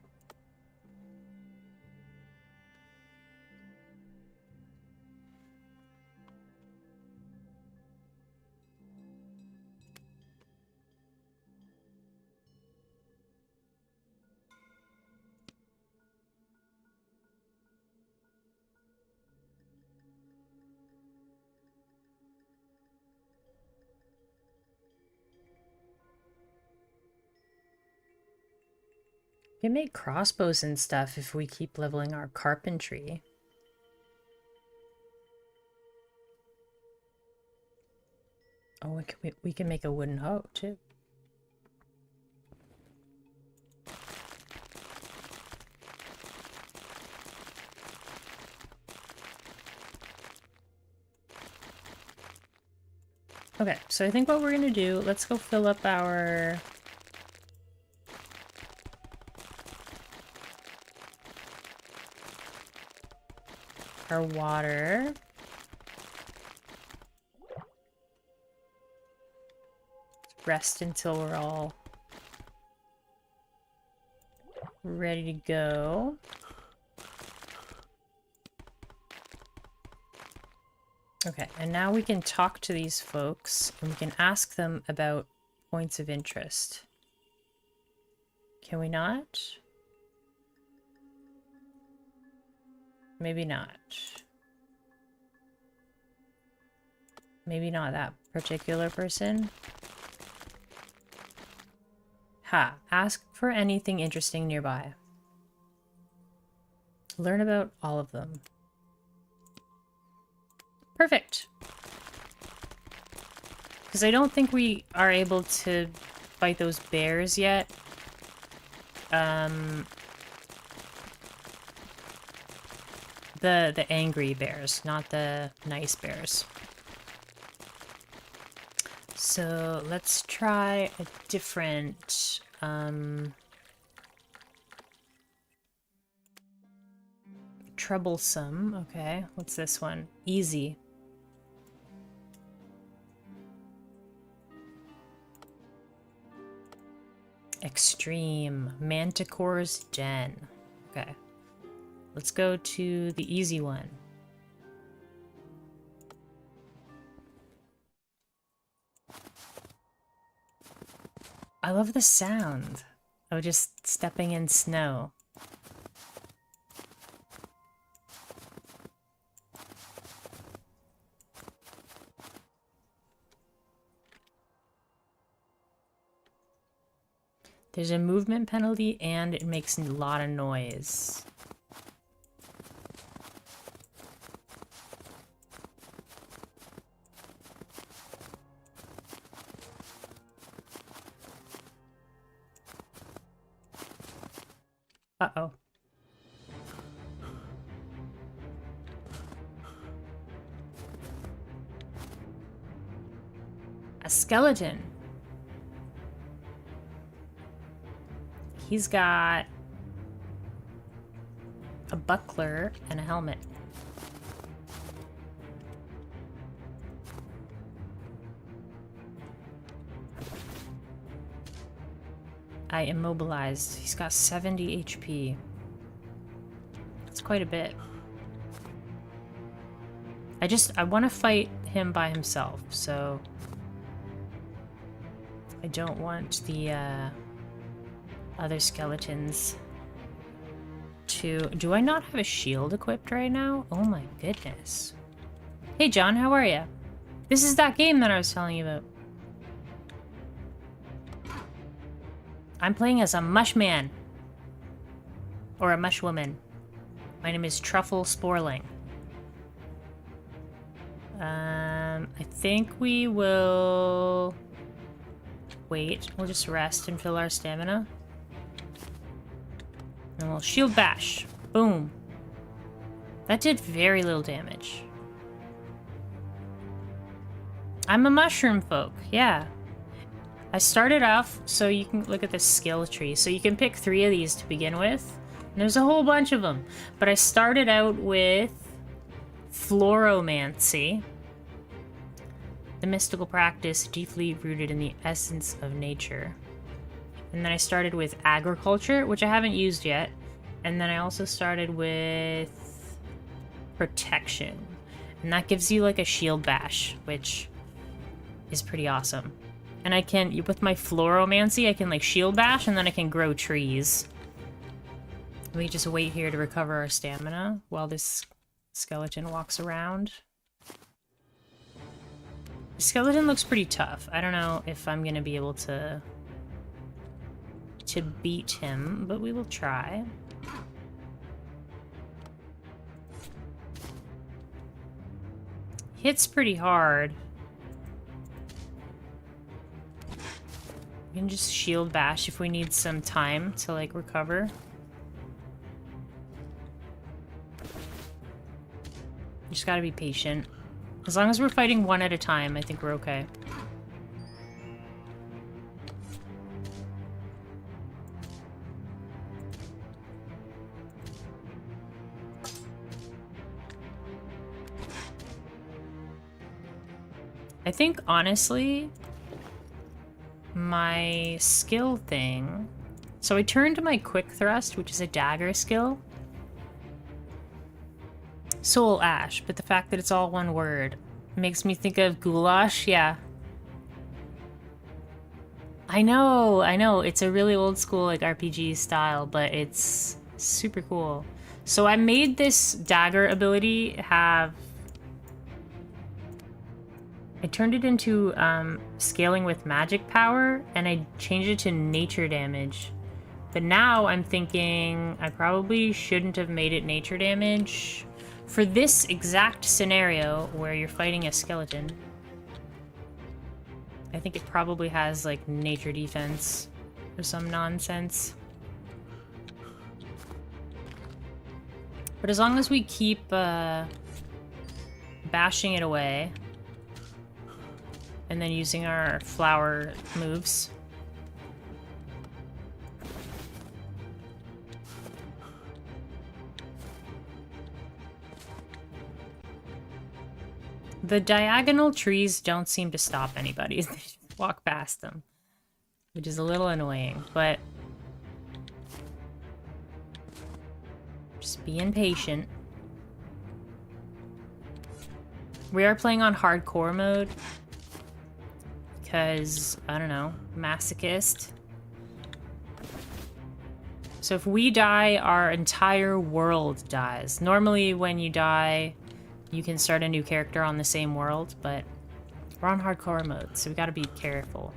We can make crossbows and stuff if we keep leveling our carpentry. Oh, we can make a wooden hoe too. Okay, so I think what we're gonna do, let's go fill up our water. Rest until we're all ready to go. Okay, and now we can talk to these folks and we can ask them about points of interest. Can we not? Maybe not. Maybe not that particular person. Ha, ask for anything interesting nearby. Learn about all of them. Perfect. Because I don't think we are able to fight those bears yet. The angry bears, not the nice bears. So let's try a different troublesome. Okay, what's this one? Easy. Extreme. Manticore's Den. Okay. Let's go to the easy one. I love the sound of just stepping in snow. There's a movement penalty and it makes a lot of noise. Uh-oh. A skeleton. He's got a buckler and a helmet. I immobilized. He's got 70 HP. That's quite a bit. I want to fight him by himself, so I don't want the other skeletons to... Do I not have a shield equipped right now? Oh my goodness. Hey John, how are you? This is that game that I was telling you about. I'm playing as a mushman. Or a mushwoman. My name is Truffle Sporling. I think we will... Wait, we'll just rest and fill our stamina. And we'll shield bash. Boom. That did very little damage. I'm a mushroom folk, yeah. I started off, so you can look at the skill tree. So you can pick 3 of these to begin with. And there's a whole bunch of them. But I started out with Floromancy. The mystical practice deeply rooted in the essence of nature. And then I started with agriculture, which I haven't used yet. And then I also started with protection. And that gives you like a shield bash, which is pretty awesome. And I can, with my Floromancy, I can like shield bash and then I can grow trees. We just wait here to recover our stamina while this skeleton walks around. The skeleton looks pretty tough. I don't know if I'm gonna be able to to beat him, but we will try. Hits pretty hard. We can just shield bash if we need some time to, like, recover. Just gotta be patient. As long as we're fighting one at a time, I think we're okay. I think, honestly, my skill thing... So I turned my quick thrust, which is a dagger skill, Soulash, but the fact that it's all one word makes me think of goulash. Yeah. I know. It's a really old school, like, RPG style, but it's super cool. So I made this dagger ability have... I turned it into scaling with magic power, and I changed it to nature damage. But now I'm thinking I probably shouldn't have made it nature damage for this exact scenario where you're fighting a skeleton. I think it probably has, like, nature defense or some nonsense. But as long as we keep bashing it away, and then using our flower moves. The diagonal trees don't seem to stop anybody. They just walk past them, which is a little annoying, but just being patient. We are playing on hardcore mode because, I don't know, masochist. So if we die, our entire world dies. Normally when you die, you can start a new character on the same world, but we're on hardcore mode, so we gotta be careful.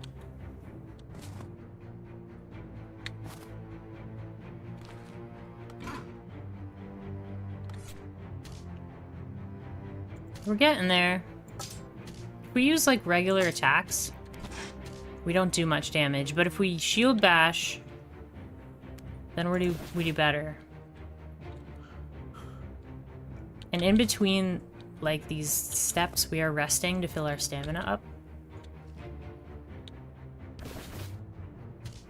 We're getting there. If we use, like, regular attacks, we don't do much damage, but if we shield bash, then we do better. And in between, like, these steps, we are resting to fill our stamina up.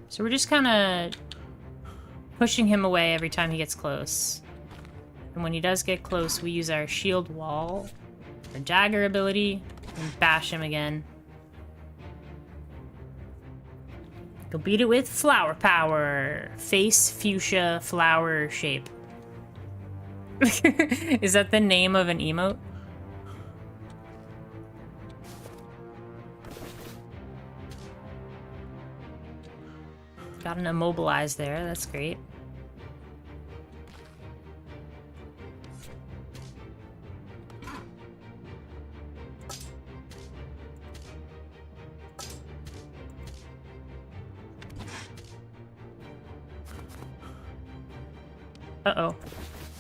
So we're just kind of pushing him away every time he gets close. And when he does get close, we use our shield wall, our dagger ability, and bash him again. Go beat it with flower power. Face fuchsia flower shape. Is that the name of an emote? Got an immobilize there, that's great. Uh-oh.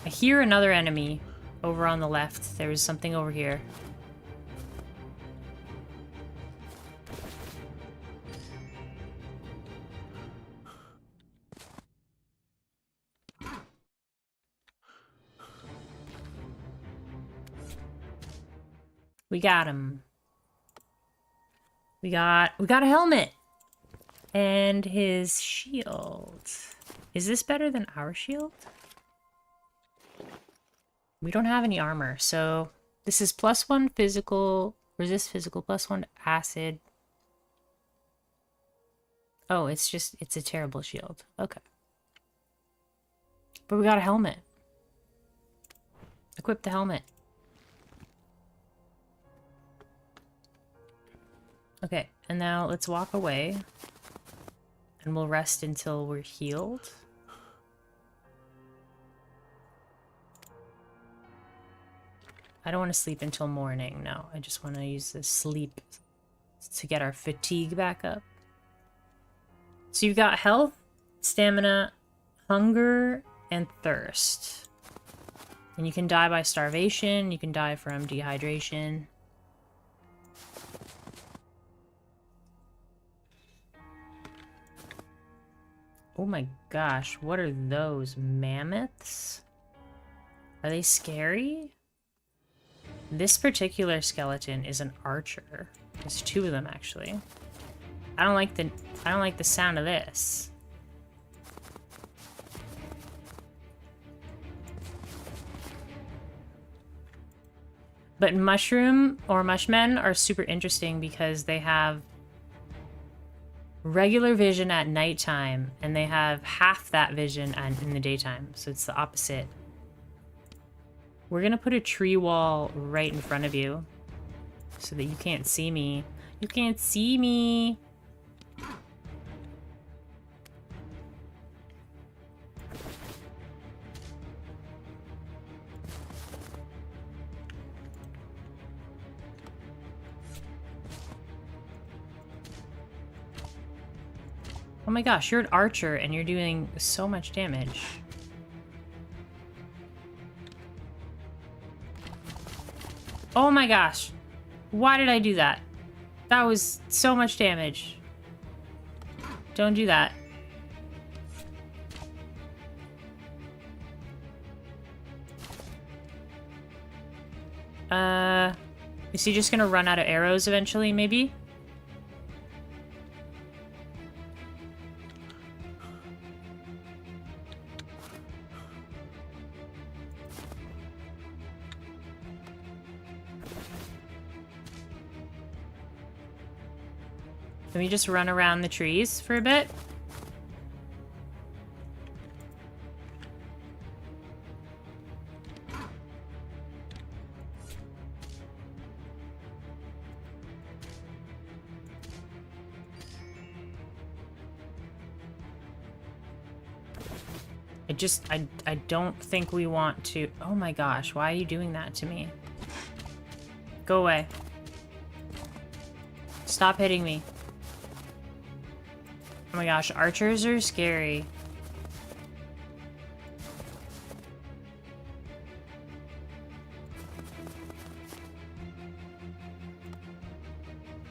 I hear another enemy over on the left. There's something over here. We got him. We got a helmet. And his shield. Is this better than our shield? We don't have any armor, so this is +1 physical, resist physical, +1 acid. Oh, it's a terrible shield. Okay. But we got a helmet. Equip the helmet. Okay, and now let's walk away. And we'll rest until we're healed. I don't want to sleep until morning, no. I just want to use this sleep to get our fatigue back up. So you've got health, stamina, hunger, and thirst. And you can die by starvation, you can die from dehydration. Oh my gosh, what are those? Mammoths? Are they scary? This particular skeleton is an archer. There's two of them actually. I don't like the sound of this. But mushroom or mushmen are super interesting because they have regular vision at nighttime and they have half that vision in the daytime. So it's the opposite. We're gonna put a tree wall right in front of you so that you can't see me. You can't see me. Oh my gosh, you're an archer and you're doing so much damage. Oh my gosh. Why did I do that? That was so much damage. Don't do that. Is he just gonna run out of arrows eventually, maybe? Can we just run around the trees for a bit? I don't think we want to... Oh my gosh, why are you doing that to me? Go away. Stop hitting me. Oh my gosh, archers are scary.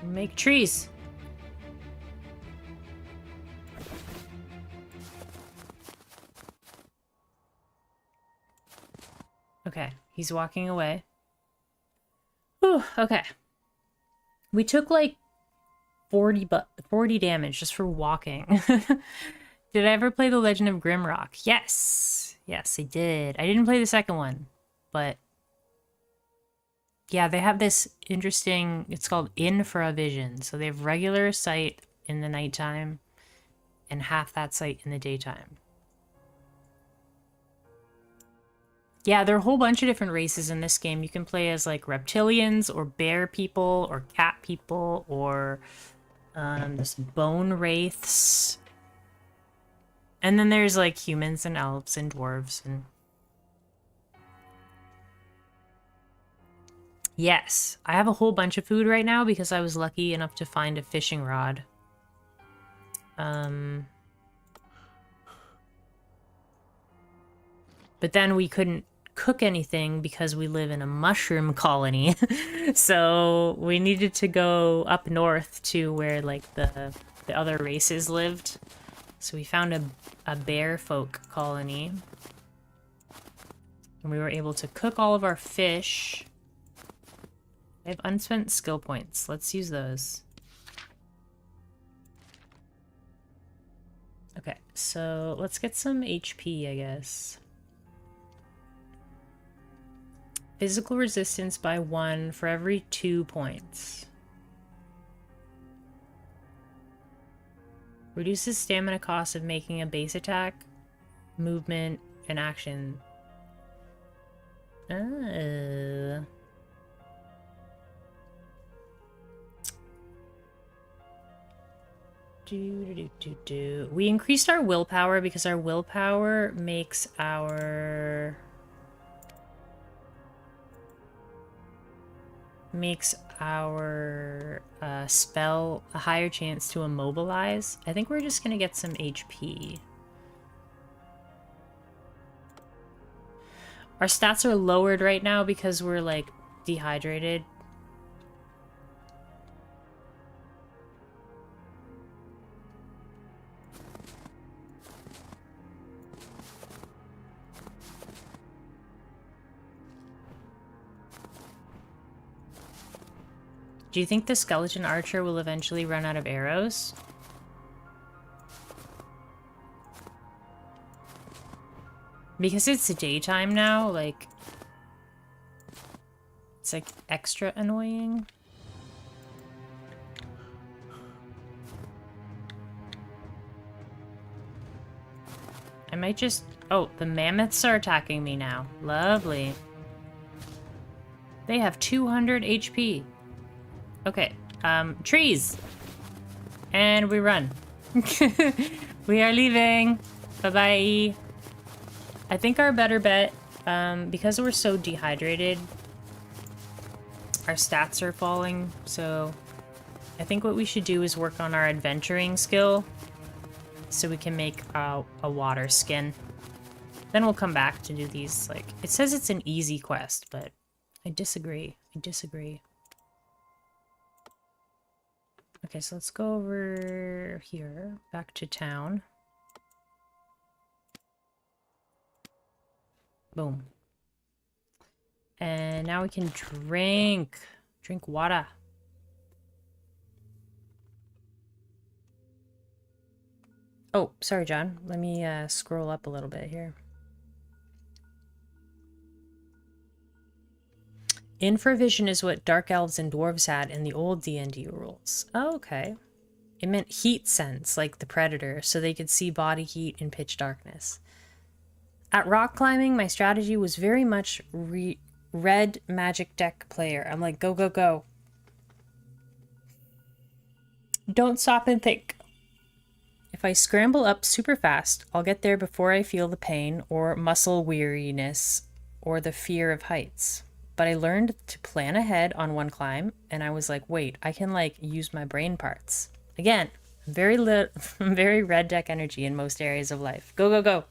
Make trees. Okay, he's walking away. Whew, okay. We took like 40 damage just for walking. Did I ever play The Legend of Grimrock? Yes. Yes, I did. I didn't play the second one, but yeah, they have this interesting, it's called infravision. So they have regular sight in the nighttime and half that sight in the daytime. Yeah, there are a whole bunch of different races in this game. You can play as like reptilians or bear people or cat people or there's bone wraiths. And then there's like humans and elves and dwarves and... Yes, I have a whole bunch of food right now because I was lucky enough to find a fishing rod. But then we couldn't cook anything because we live in a mushroom colony. So we needed to go up north to where like the other races lived. So we found a bear folk colony. And we were able to cook all of our fish. I have unspent skill points. Let's use those. Okay, so let's get some HP, I guess. Physical resistance by 1 for every 2 points. Reduces stamina cost of making a base attack, movement, and action. We increased our willpower because our willpower makes our... spell a higher chance to immobilize. I think we're just gonna get some HP. Our stats are lowered right now because we're, like, dehydrated. Do you think the skeleton archer will eventually run out of arrows? Because it's daytime now, like... It's, like, extra annoying. I might just... Oh, the mammoths are attacking me now. Lovely. They have 200 HP. Okay, trees! And we run. We are leaving. Bye-bye. I think our better bet, because we're so dehydrated, our stats are falling, so I think what we should do is work on our adventuring skill so we can make a water skin. Then we'll come back to do these, like, it says it's an easy quest, but I disagree. I disagree. Okay, so let's go over here, back to town. Boom. And now we can drink water. Oh, sorry, John. Let me scroll up a little bit here. Infravision is what dark elves and dwarves had in the old D&D rules. Oh, okay. It meant heat sense, like the Predator, so they could see body heat in pitch darkness. At rock climbing, my strategy was very much red magic deck player. I'm like, go, go, go. Don't stop and think. If I scramble up super fast, I'll get there before I feel the pain or muscle weariness or the fear of heights. But I learned to plan ahead on one climb, and I was like, wait, I can, like, use my brain parts. Again, very red deck energy in most areas of life. Go, go, go.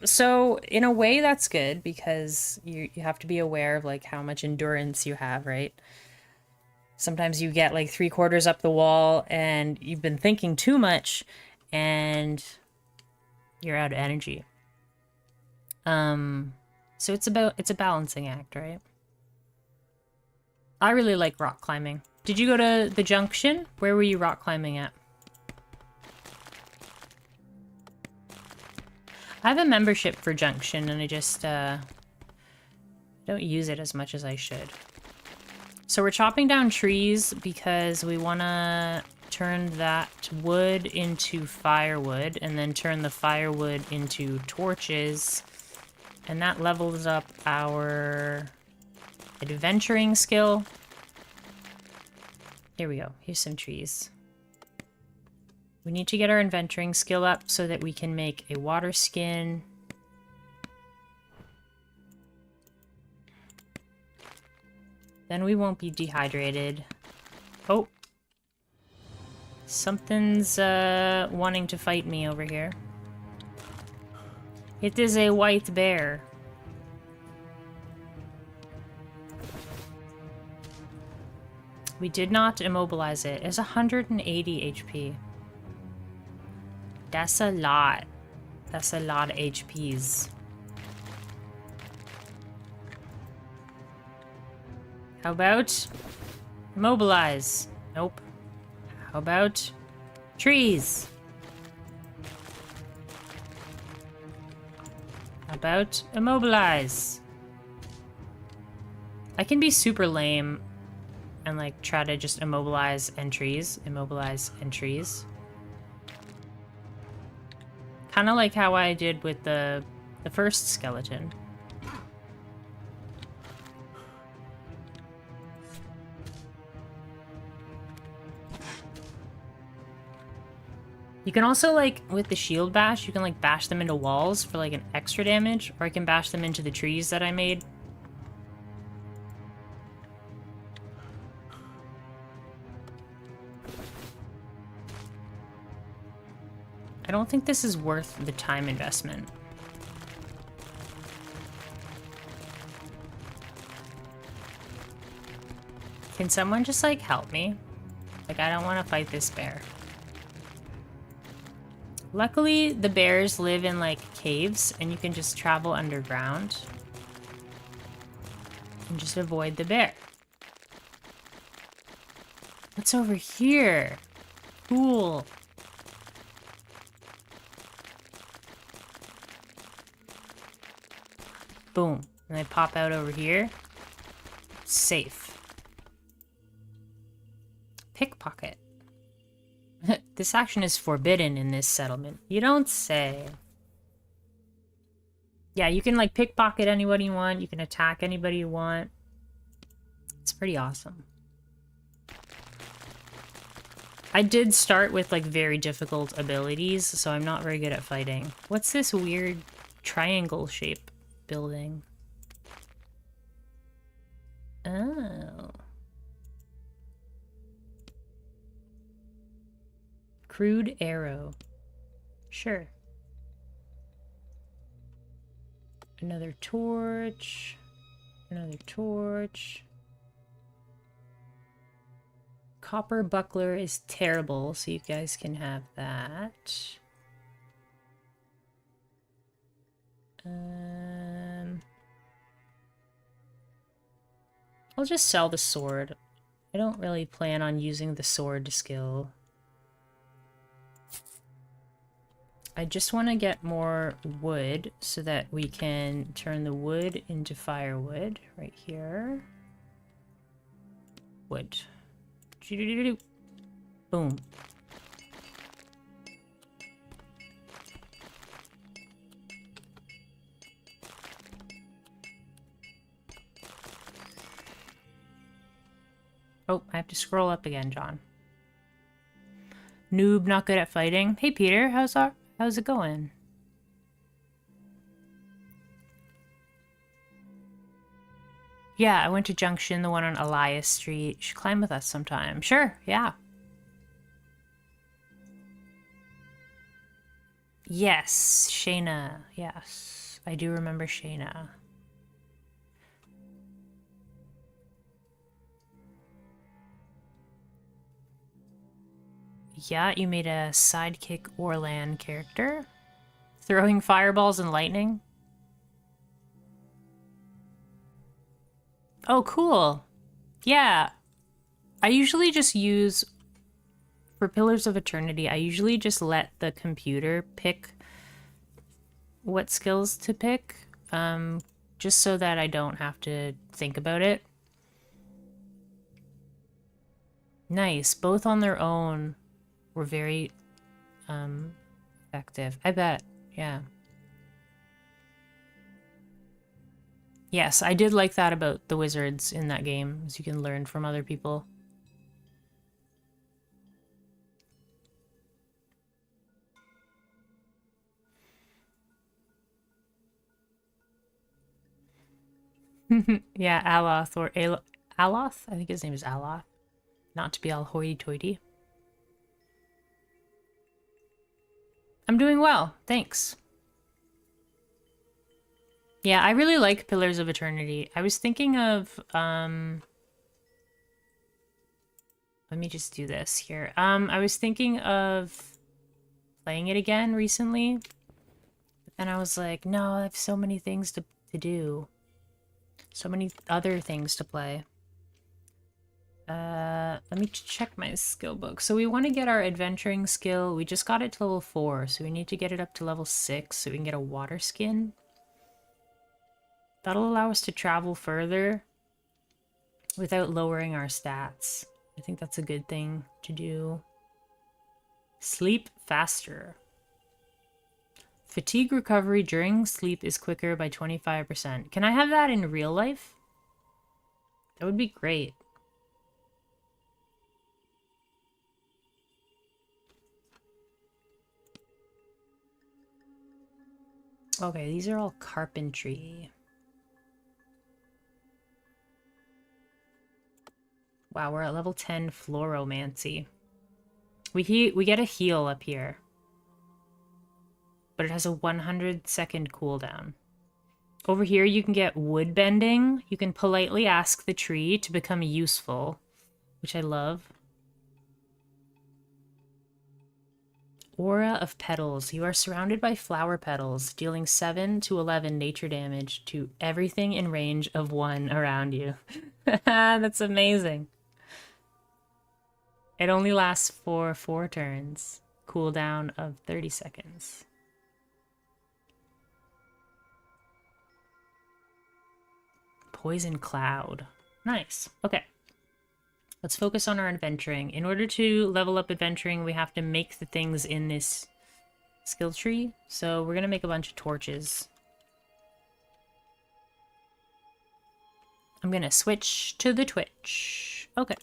So in a way that's good because you have to be aware of, like, how much endurance you have, right? Sometimes you get, like, 3/4 up the wall and you've been thinking too much and you're out of energy. So it's a balancing act, right? I really like rock climbing. Did you go to the junction? Where were you rock climbing at? I have a membership for Junction and I just don't use it as much as I should. So we're chopping down trees because we want to turn that wood into firewood and then turn the firewood into torches. And that levels up our adventuring skill. Here we go. Here's some trees. We need to get our adventuring skill up so that we can make a water skin. Then we won't be dehydrated. Oh. Something's wanting to fight me over here. It is a white bear. We did not immobilize it. It's 180 HP. That's a lot. That's a lot of HPs. How about immobilize? Nope. How about trees? How about immobilize? I can be super lame and like try to just immobilize and trees. Immobilize and trees. Kind of like how I did with the first skeleton. You can also, like, with the shield bash, you can, like, bash them into walls for, like, an extra damage, or I can bash them into the trees that I made. I don't think this is worth the time investment. Can someone just, like, help me? Like, I don't want to fight this bear. Luckily, the bears live in, like, caves, and you can just travel underground. And just avoid the bear. What's over here? Cool. Boom. And they pop out over here. Safe. Pickpocket. This action is forbidden in this settlement. You don't say. Yeah, you can, like, pickpocket anybody you want. You can attack anybody you want. It's pretty awesome. I did start with, like, very difficult abilities, so I'm not very good at fighting. What's this weird triangle shape building? Oh. Crude arrow. Sure. Another torch. Another torch. Copper buckler is terrible, so you guys can have that. I'll just sell the sword. I don't really plan on using the sword skill. I just want to get more wood so that we can turn the wood into firewood right here. Wood. Boom. Oh, I have to scroll up again, John. Noob, not good at fighting. Hey, Peter, how's it going? Yeah, I went to Junction, the one on Elias Street. You should climb with us sometime. Sure, yeah. Yes, Shayna. Yes, I do remember Shayna. Yeah, you made a sidekick Orlan character. Throwing fireballs and lightning. Oh, cool. Yeah. I usually just use... For Pillars of Eternity, I usually just let the computer pick what skills to pick. Just so that I don't have to think about it. Nice. Both on their own were very effective. I bet. Yeah. Yes, I did like that about the wizards in that game, as you can learn from other people. Yeah, Aloth or Aloth? I think his name is Aloth. Not to be all hoity-toity. I'm doing well, thanks. Yeah, I really like Pillars of Eternity. I was thinking of, let me just do this here. I was thinking of playing it again recently. And I was like, no, I have so many things to do. So many other things to play. Let me check my skill book. So we want to get our adventuring skill. We just got it to level 4, so we need to get it up to level 6 so we can get a water skin. That'll allow us to travel further without lowering our stats. I think that's a good thing to do. Sleep faster. Fatigue recovery during sleep is quicker by 25%. Can I have that in real life? That would be great. Okay, these are all carpentry. Wow, we're at level 10 Floromancy. We get a heal up here. But it has a 100-second cooldown. Over here, you can get wood bending. You can politely ask the tree to become useful. which I love. Aura of petals. You are surrounded by flower petals, dealing 7 to 11 nature damage to everything in range of 1 around you. That's amazing. It only lasts for 4 turns. Cooldown of 30 seconds. Poison cloud. Nice. Okay. Let's focus on our adventuring. In order to level up adventuring, we have to make the things in this skill tree. So we're going to make a bunch of torches. I'm going to switch to the Twitch. Okay.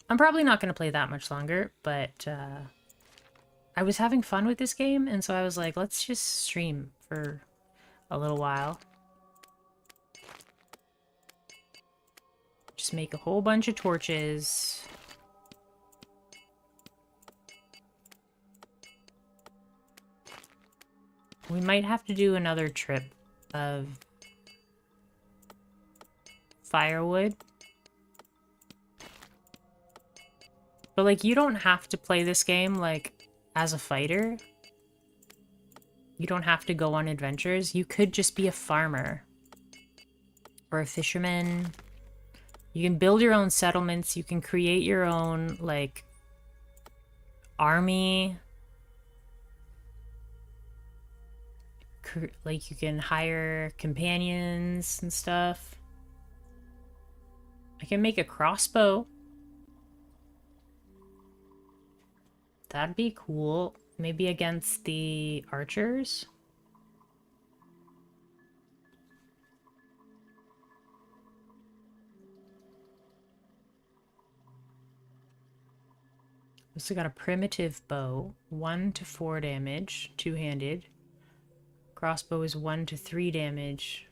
I'm probably not going to play that much longer, but I was having fun with this game, and so I was like, let's just stream for a little while. Just make a whole bunch of torches. We might have to do another trip of firewood. But, like, you don't have to play this game, like, as a fighter. You don't have to go on adventures. You could just be a farmer. Or a fisherman. You can build your own settlements. You can create your own, like, army. Like, you can hire companions and stuff. I can make a crossbow. That'd be cool. Maybe against the archers. Also got a primitive bow. 1 to 4 damage. Two-handed. Crossbow is 1 to 3 damage.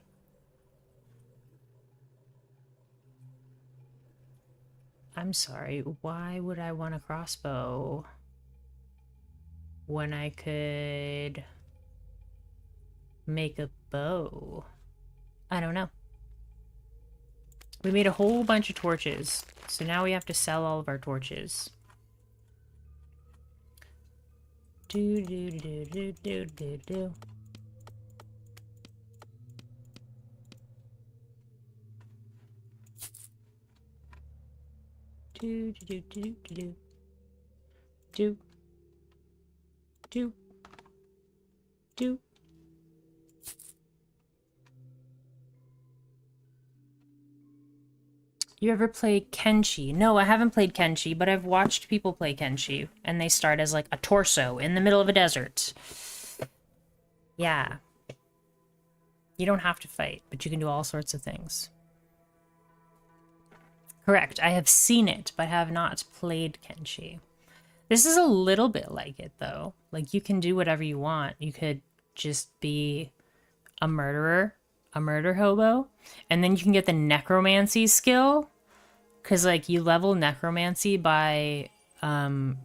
I'm sorry. Why would I want a crossbow when I could make a bow? I don't know. We made a whole bunch of torches. So now we have to sell all of our torches. Do do do do do do do. Do do do do do do do do. You ever play Kenshi? No, I haven't played Kenshi, but I've watched people play Kenshi, and they start as like a torso in the middle of a desert. Yeah. You don't have to fight, but you can do all sorts of things. Correct. I have seen it, but have not played Kenshi. This is a little bit like it, though. Like, you can do whatever you want. You could just be a murderer, a murder hobo, and then you can get the necromancy skill, because, like, you level necromancy by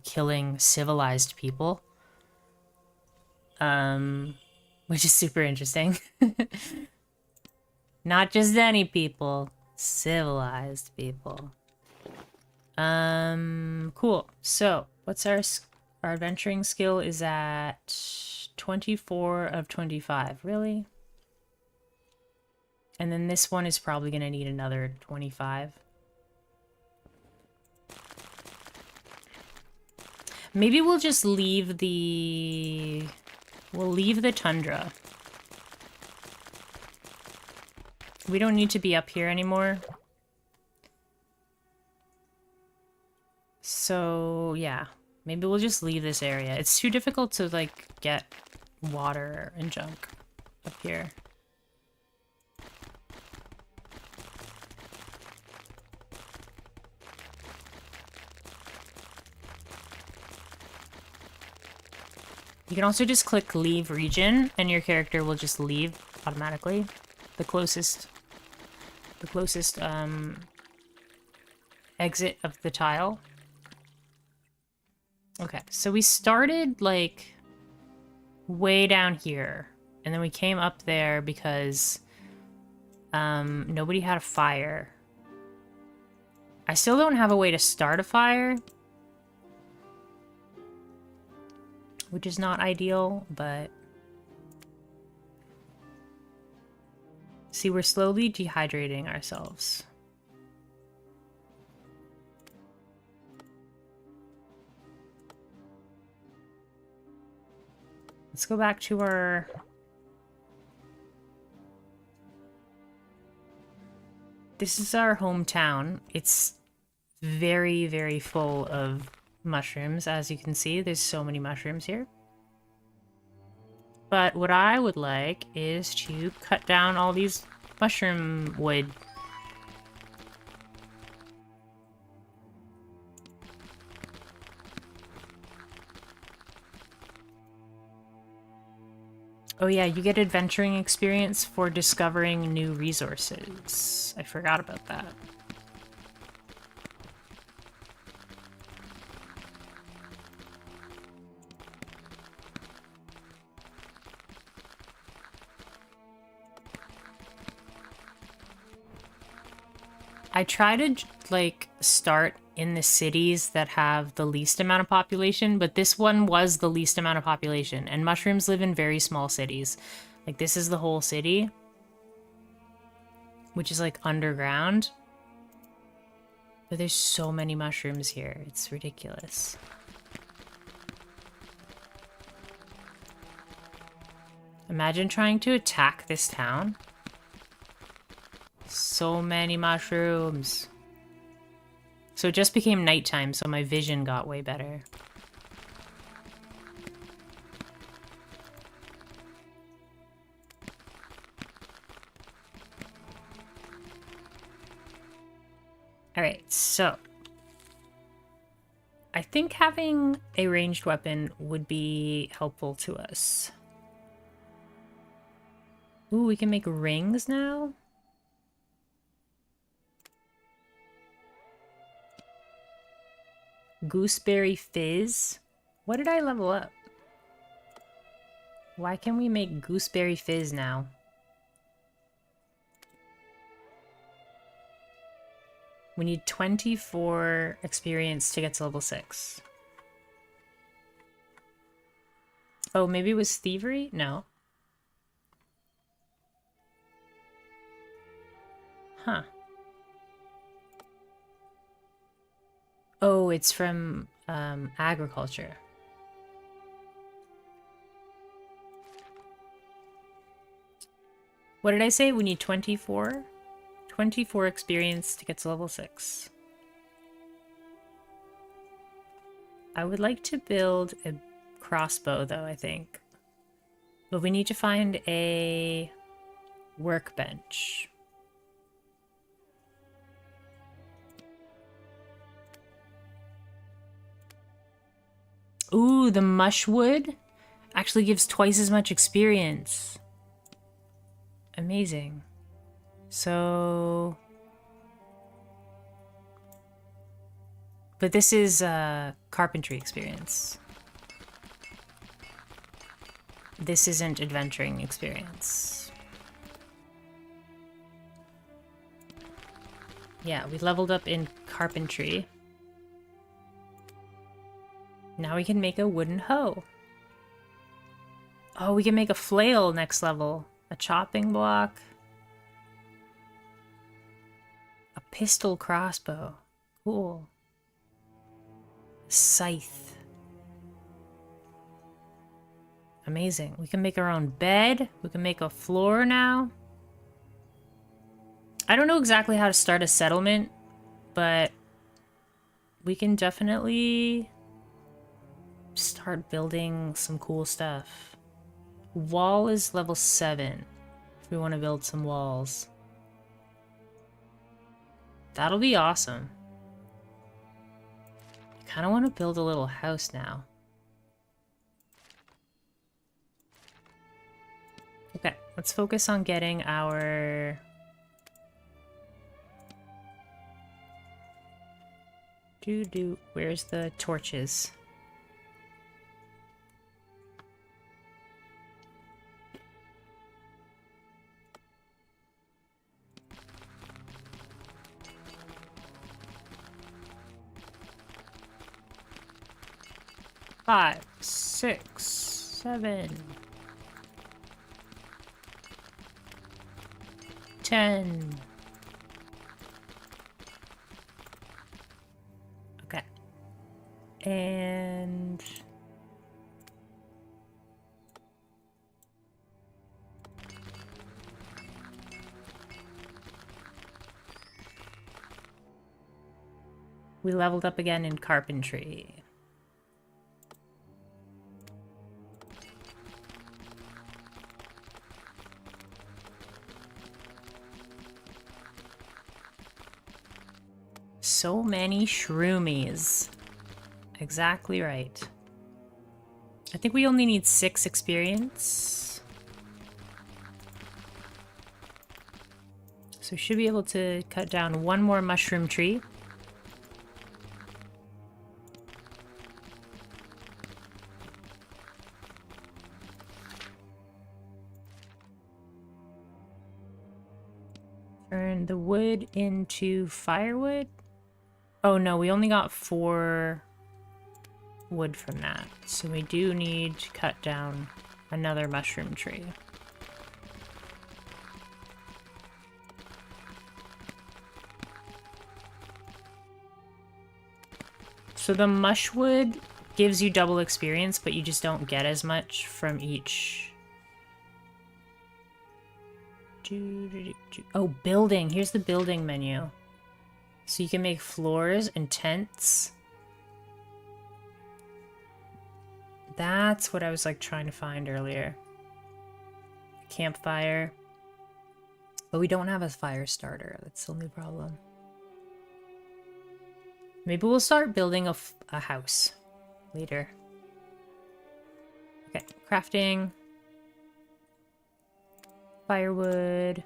killing civilized people, which is super interesting. Not just any people, civilized people. Cool. So what's our adventuring skill is at 24 of 25. Really? And then this one is probably going to need another 25. Maybe we'll just leave the... We'll leave the tundra. We don't need to be up here anymore. So, yeah. Maybe we'll just leave this area. It's too difficult to, like, get water and junk up here. You can also just click leave region and your character will just leave automatically. The closest exit of the tile. Okay, so we started like way down here and then we came up there because nobody had a fire. I still don't have a way to start a fire, which is not ideal, but... See, we're slowly dehydrating ourselves. Let's go back to our... This is our hometown. It's very, very full of mushrooms, as you can see. There's so many mushrooms here. But what I would like is to cut down all these mushroom wood. Oh yeah, you get adventuring experience for discovering new resources. I forgot about that. I try to, like, start in the cities that have the least amount of population, but this one was the least amount of population, and mushrooms live in very small cities. Like, this is the whole city, which is, like, underground. But there's so many mushrooms here. It's ridiculous. Imagine trying to attack this town. So many mushrooms. So it just became nighttime, so my vision got way better. Alright, so... I think having a ranged weapon would be helpful to us. Ooh, we can make rings now? Gooseberry Fizz? What did I level up? Why can we make Gooseberry Fizz now? We need 24 experience to get to level 6. Oh, maybe it was Thievery? No. Huh. Oh, it's from agriculture. What did I say? We need 24? 24 experience to get to level 6. I would like to build a crossbow, though, I think. But we need to find a workbench. Ooh, the mushwood actually gives twice as much experience. Amazing. So... But this is carpentry experience. This isn't adventuring experience. Yeah, we leveled up in carpentry. Now we can make a wooden hoe. Oh, we can make a flail next level. A chopping block. A pistol crossbow. Cool. Scythe. Amazing. We can make our own bed. We can make a floor now. I don't know exactly how to start a settlement, but we can definitely start building some cool stuff. Wall is level 7 if we want to build some walls. That'll be awesome. I kind of want to build a little house now. Okay, let's focus on getting our... Where's the torches? 5, 6, 7, 10. Okay. And we leveled up again in carpentry. So many shroomies. Exactly right. I think we only need 6 experience. So we should be able to cut down 1 more mushroom tree. Turn the wood into firewood. Oh no, we only got 4 wood from that. So we do need to cut down another mushroom tree. So the mushwood gives you double experience, but you just don't get as much from each. Oh, building. Here's the building menu. So you can make floors and tents. That's what I was like trying to find earlier. Campfire. But we don't have a fire starter. That's the only problem. Maybe we'll start building a house later. Okay, crafting. Firewood.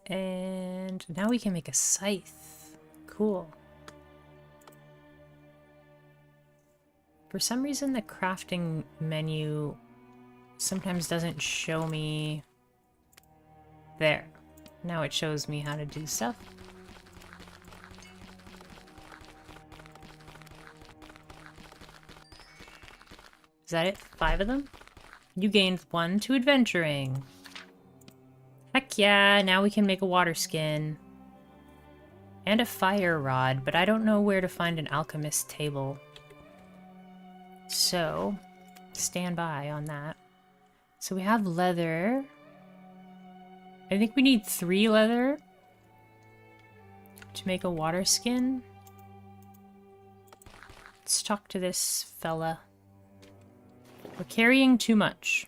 And now we can make a scythe. Cool. For some reason, the crafting menu sometimes doesn't show me there. Now it shows me how to do stuff. Is that it? 5 of them? You gained 1 to adventuring. Heck yeah, now we can make a water skin. And a fire rod, but I don't know where to find an alchemist table. So, stand by on that. So we have leather. I think we need 3 leather to make a water skin. Let's talk to this fella. We're carrying too much.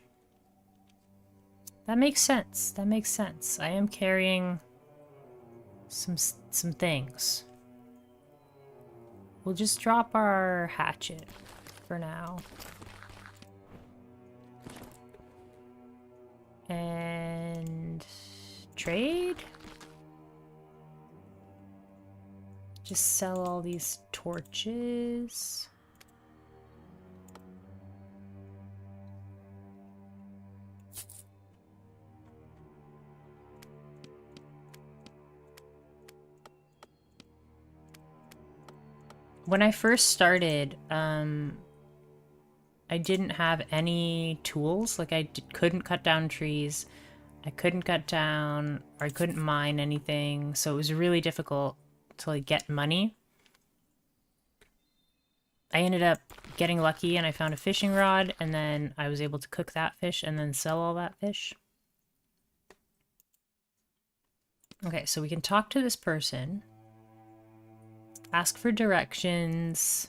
That makes sense. That makes sense. I am carrying some things. We'll just drop our hatchet for now. And trade? Just sell all these torches. When I first started, I didn't have any tools. Like, couldn't cut down trees. I couldn't cut down, or I couldn't mine anything. So it was really difficult to, like, get money. I ended up getting lucky and I found a fishing rod, and then I was able to cook that fish and then sell all that fish. Okay, so we can talk to this person. Ask for directions.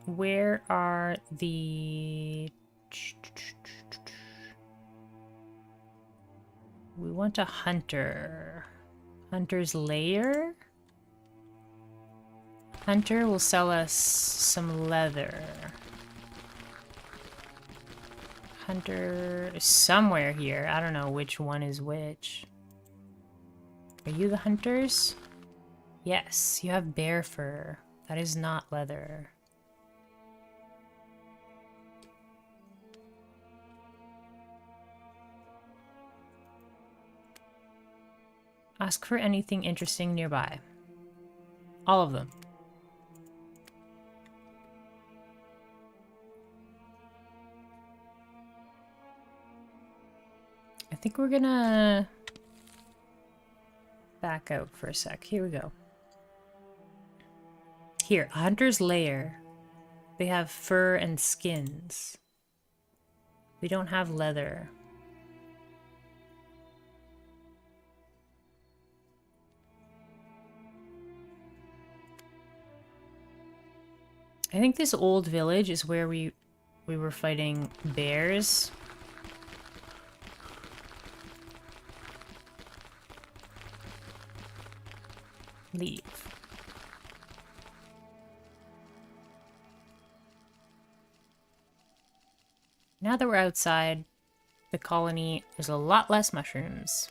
Where are the... We want a hunter. Hunter's lair? Hunter will sell us some leather. Hunter is somewhere here. I don't know which one is which. Are you the hunters? Yes, you have bear fur. That is not leather. Ask for anything interesting nearby. All of them. I think we're gonna back out for a sec. Here we go. Here, a hunter's lair. They have fur and skins. We don't have leather. I think this old village is where we were fighting bears. Leave. Now that we're outside the colony, there's a lot less mushrooms.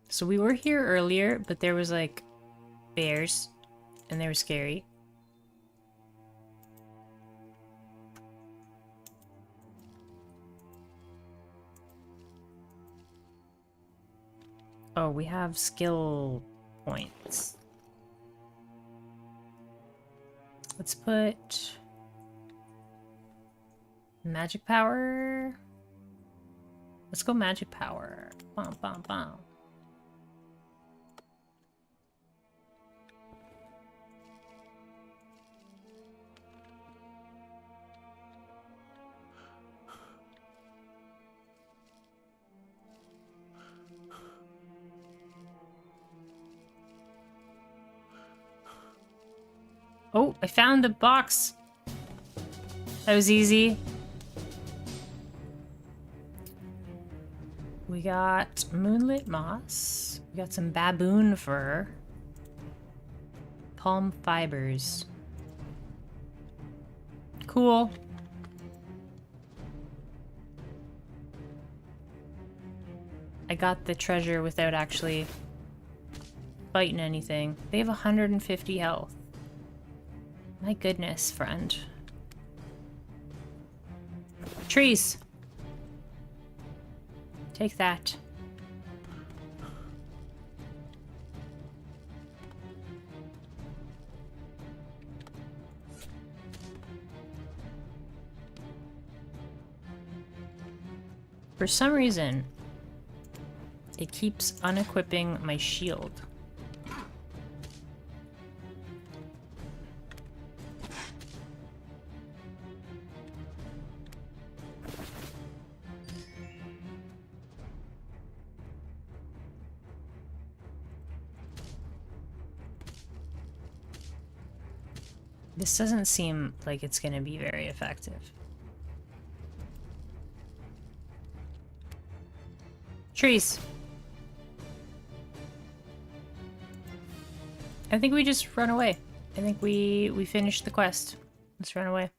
So we were here earlier, but there was like bears and they were scary. Oh, we have skill points. Let's put magic power. Let's go magic power. Bum, bum, bum. Oh, I found the box. That was easy. We got moonlit moss. We got some baboon fur. Palm fibers. Cool. I got the treasure without actually fighting anything. They have 150 health. My goodness, friend. Trees! Take that. For some reason, it keeps unequipping my shield. This doesn't seem like it's going to be very effective. Trees. I think we just run away. I think we finished the quest. Let's run away.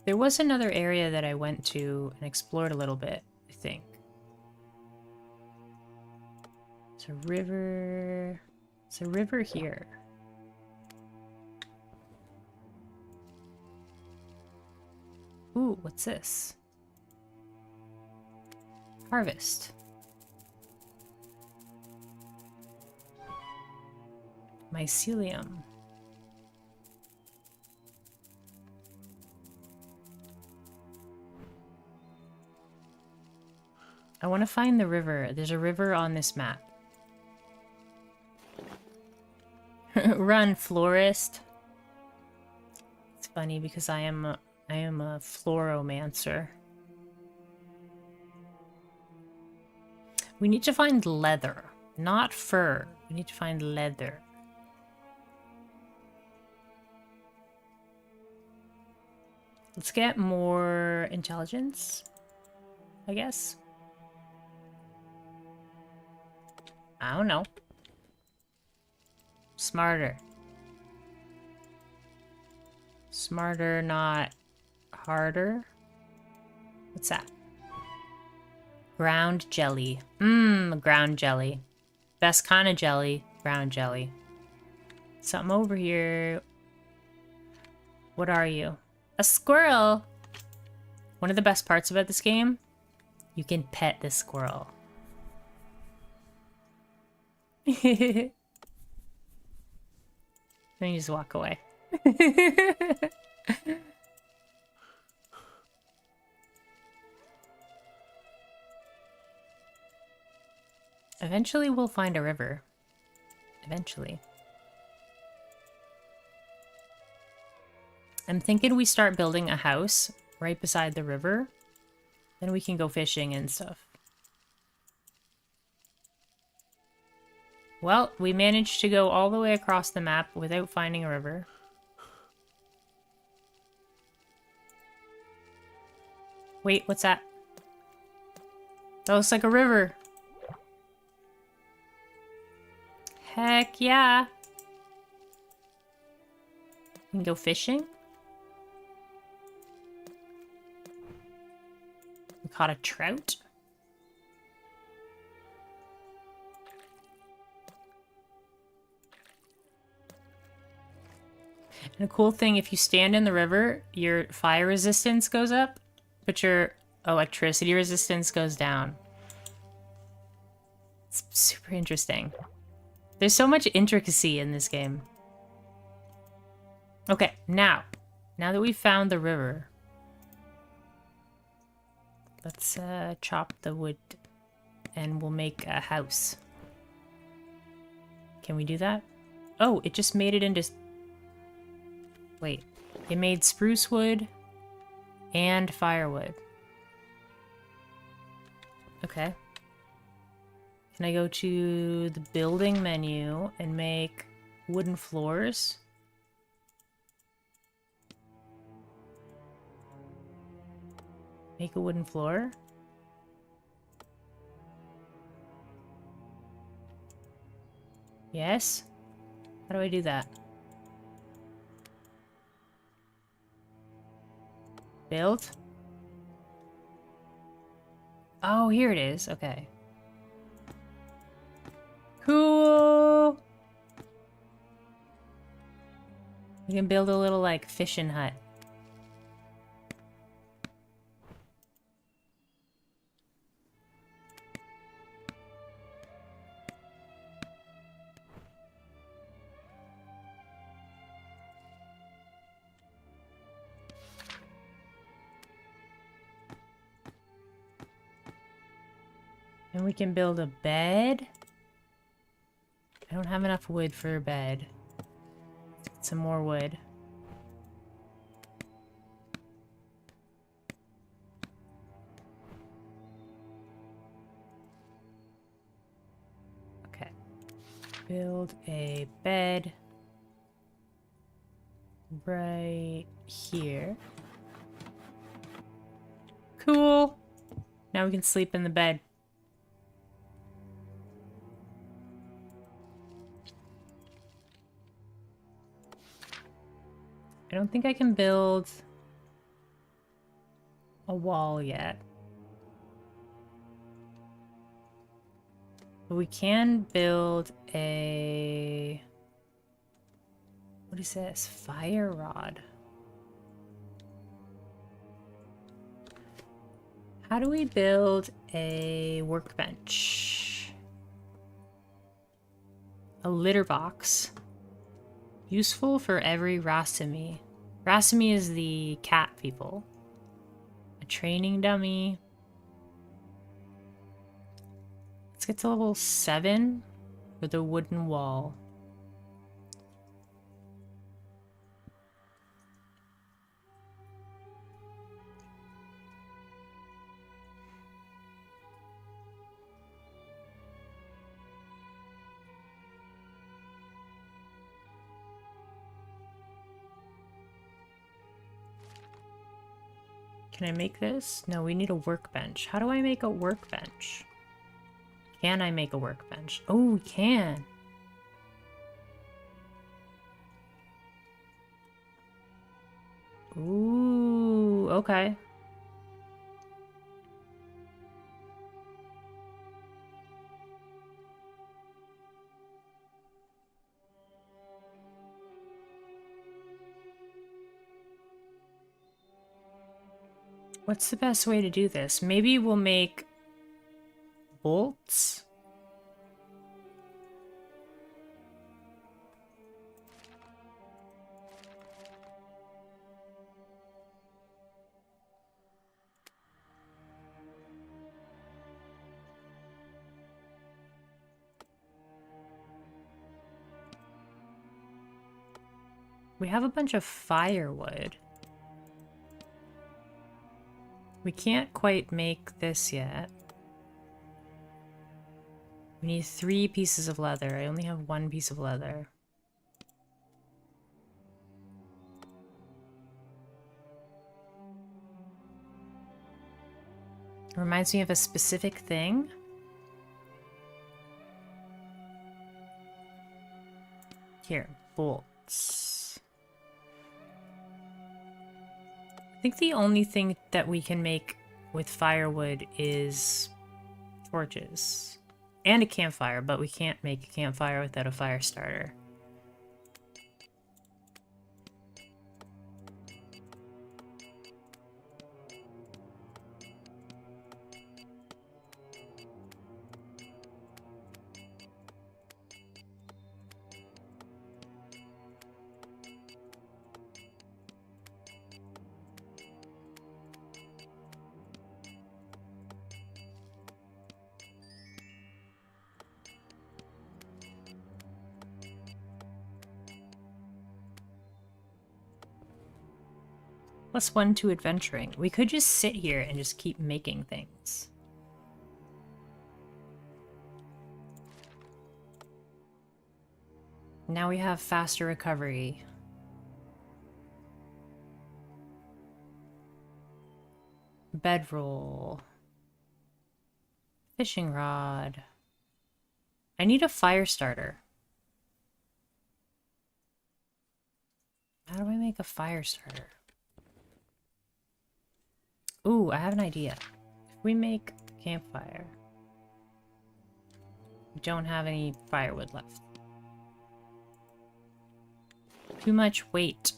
There was another area that I went to and explored a little bit, I think. It's a river. It's a river here. Ooh, what's this? Harvest. Mycelium. I want to find the river. There's a river on this map. Run, florist. It's funny because I am a floromancer. We need to find leather, not fur. We need to find leather. Let's get more intelligence, I guess. I don't know. Smarter. Smarter, not harder. What's that? Ground jelly. Mmm, ground jelly. Best kind of jelly. Brown jelly. Something over here. What are you? A squirrel! One of the best parts about this game, you can pet the squirrel. Then you just walk away. Eventually we'll find a river. Eventually. I'm thinking we start building a house right beside the river. Then we can go fishing and stuff. Well, we managed to go all the way across the map without finding a river. Wait, what's that? That looks like a river. Heck yeah. We can go fishing. We caught a trout. And a cool thing, if you stand in the river, your fire resistance goes up, but your electricity resistance goes down. It's super interesting. There's so much intricacy in this game. Okay, now that we've found the river, let's chop the wood and we'll make a house. Can we do that? Oh, it just made it into... Wait, it made spruce wood and firewood. Okay. Can I go to the building menu and make wooden floors? Make a wooden floor? Yes? How do I do that? Build? Oh, here it is. Okay. Cool! We can build a little, like, fishing hut. And we can build a bed. I don't have enough wood for a bed. Let's get some more wood. Okay. Build a bed right here. Cool. Now we can sleep in the bed. I don't think I can build a wall yet. But we can build a... What is this? Fire rod. How do we build a workbench? A litter box. Useful for every Rasami. Rasami is the cat people. A training dummy. Let's get to level 7 with a wooden wall. Can I make this? No, we need a workbench. How do I make a workbench? Can I make a workbench? Oh, we can. Ooh, okay. What's the best way to do this? Maybe we'll make bolts? We have a bunch of firewood. We can't quite make this yet. We need 3 pieces of leather. I only have 1 piece of leather. It reminds me of a specific thing. Here, bolts. I think the only thing that we can make with firewood is torches. And a campfire, but we can't make a campfire without a fire starter. +1 to adventuring. We could just sit here and just keep making things. Now we have faster recovery. Bedroll. Fishing rod. I need a fire starter. How do I make a fire starter? Ooh, I have an idea. If we make campfire, we don't have any firewood left. Too much weight.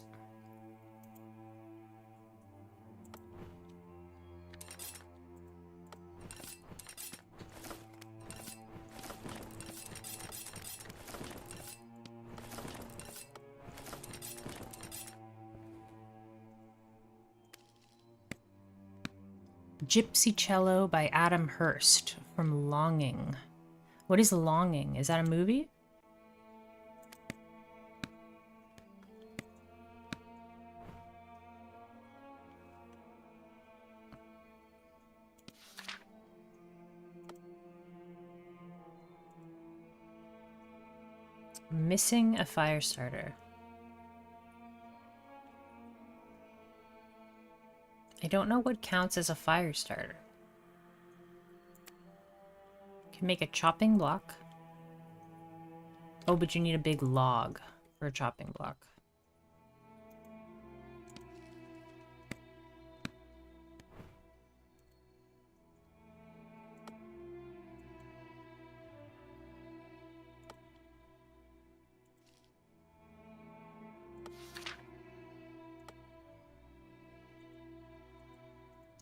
Gypsy Cello by Adam Hurst from Longing. What is Longing? Is that a movie? Missing a fire starter. I don't know what counts as a fire starter. Can make a chopping block. Oh, but you need a big log for a chopping block.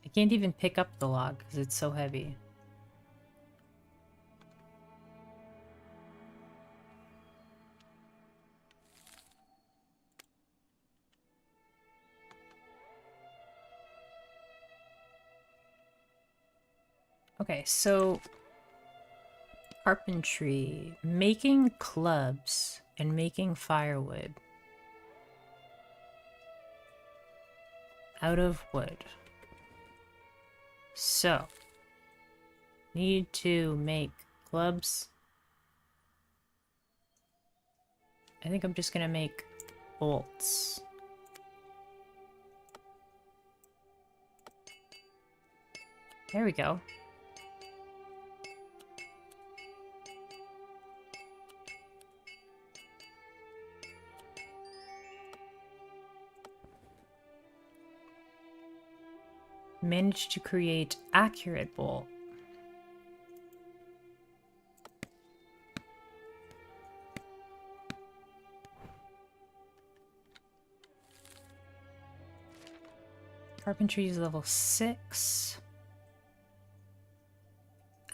I can't even pick up the log because it's so heavy. Okay, so carpentry, making clubs and making firewood out of wood. So, need to make clubs. I think I'm just gonna make bolts. There we go. Managed to create accurate bolt. Carpentry is level 6.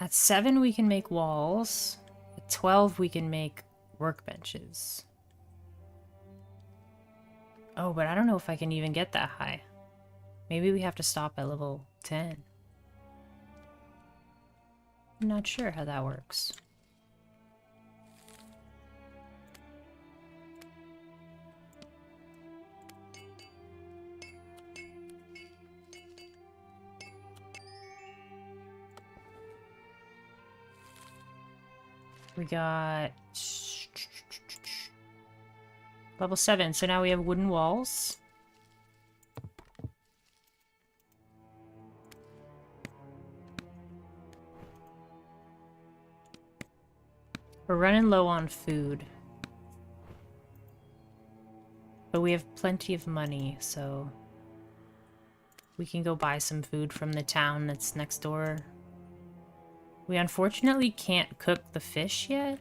At 7 we can make walls. At 12 we can make workbenches. Oh, but I don't know if I can even get that high. Maybe we have to stop at level 10. I'm not sure how that works. We got level 7, so now we have wooden walls. We're running low on food. But we have plenty of money, so we can go buy some food from the town that's next door. We unfortunately can't cook the fish yet,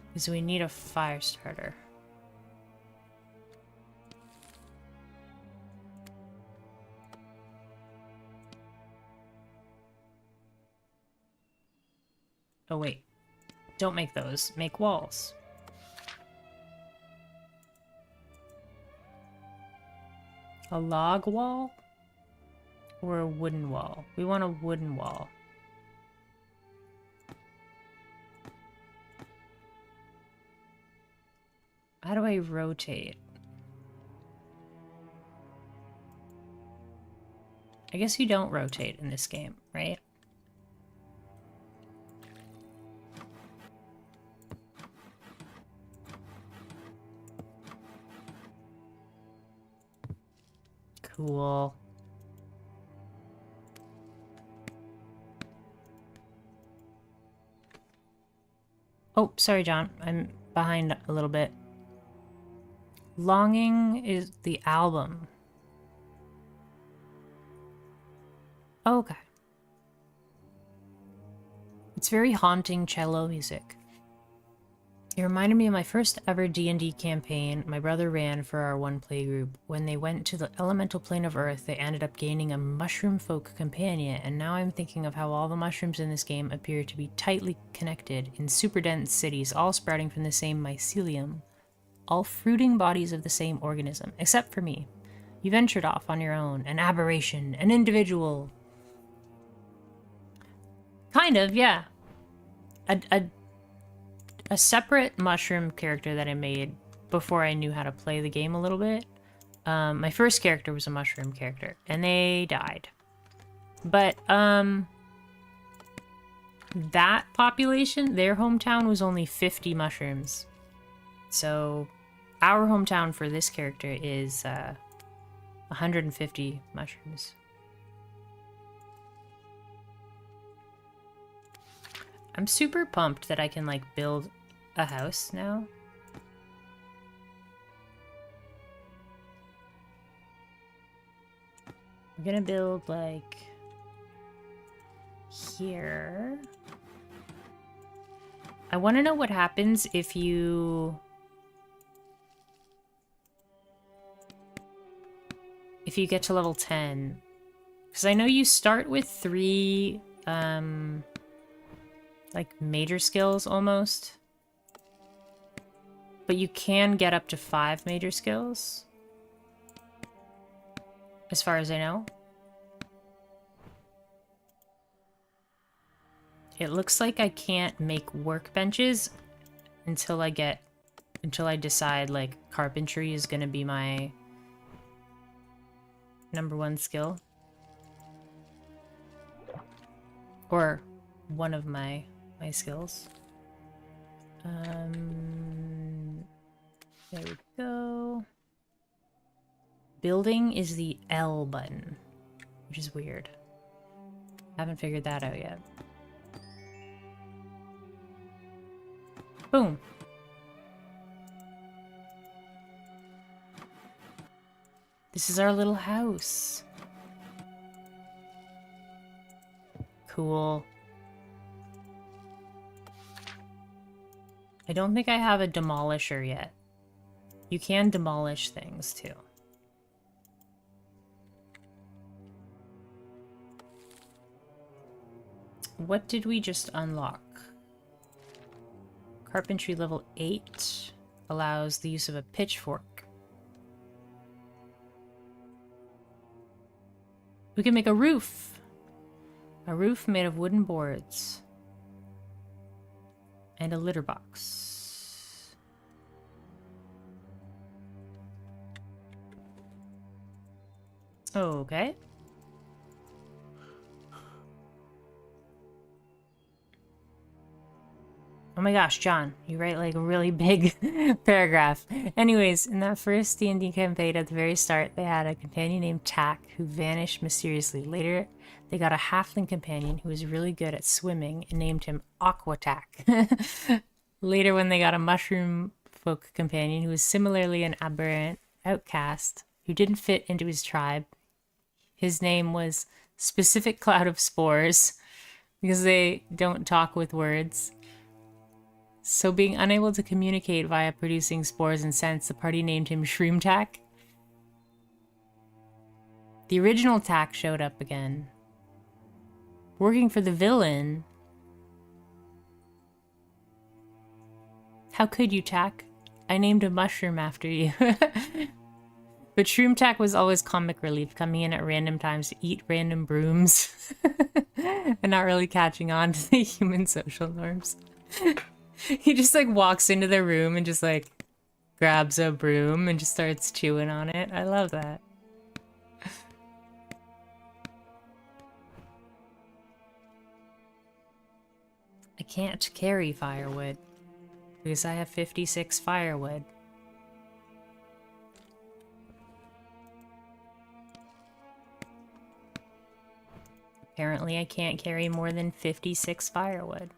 because we need a fire starter. Oh wait, don't make those, make walls. A log wall or a wooden wall? We want a wooden wall. How do I rotate? I guess you don't rotate in this game, right? Cool. Oh, sorry, John. I'm behind a little bit. Longing is the album. Okay. It's very haunting cello music. It reminded me of my first ever D&D campaign my brother ran for our one playgroup. When they went to the elemental plane of Earth, they ended up gaining a mushroom folk companion, and now I'm thinking of how all the mushrooms in this game appear to be tightly connected in super dense cities, all sprouting from the same mycelium. All fruiting bodies of the same organism, except for me. You ventured off on your own, an aberration, an individual. Kind of, yeah. A separate mushroom character that I made before I knew how to play the game a little bit. My first character was a mushroom character, and they died. But, that population, their hometown was only 50 mushrooms. So, our hometown for this character is, 150 mushrooms. I'm super pumped that I can, like, build a house now. I'm gonna build, like, here. I want to know what happens if you... get to level 10. Because I know you start with 3, like, major skills, almost. But you can get up to 5 major skills. As far as I know. It looks like I can't make workbenches until I decide, like, carpentry is gonna be my #1 skill. Or one of my skills. There we go. Building is the L button, which is weird. Haven't figured that out yet. Boom. This is our little house. Cool. I don't think I have a demolisher yet. You can demolish things too. What did we just unlock? Carpentry level 8 allows the use of a pitchfork. We can make a roof. A roof made of wooden boards. And a litter box. Okay. Oh my gosh, John, you write like a really big paragraph. Anyways, in that first D&D campaign at the very start, they had a companion named Tack who vanished mysteriously. Later, they got a halfling companion who was really good at swimming and named him Aquatack. Later, when they got a mushroom folk companion who was similarly an aberrant outcast who didn't fit into his tribe, his name was Specific Cloud of Spores because they don't talk with words. So being unable to communicate via producing spores and scents, the party named him Shroomtack. The original Tack showed up again. Working for the villain. How could you, Tack? I named a mushroom after you. But Shroomtack was always comic relief, coming in at random times to eat random brooms. And not really catching on to the human social norms. He just like walks into the room and just like grabs a broom and just starts chewing on it. I love that. I can't carry firewood because I have 56 firewood. Apparently I can't carry more than 56 firewood.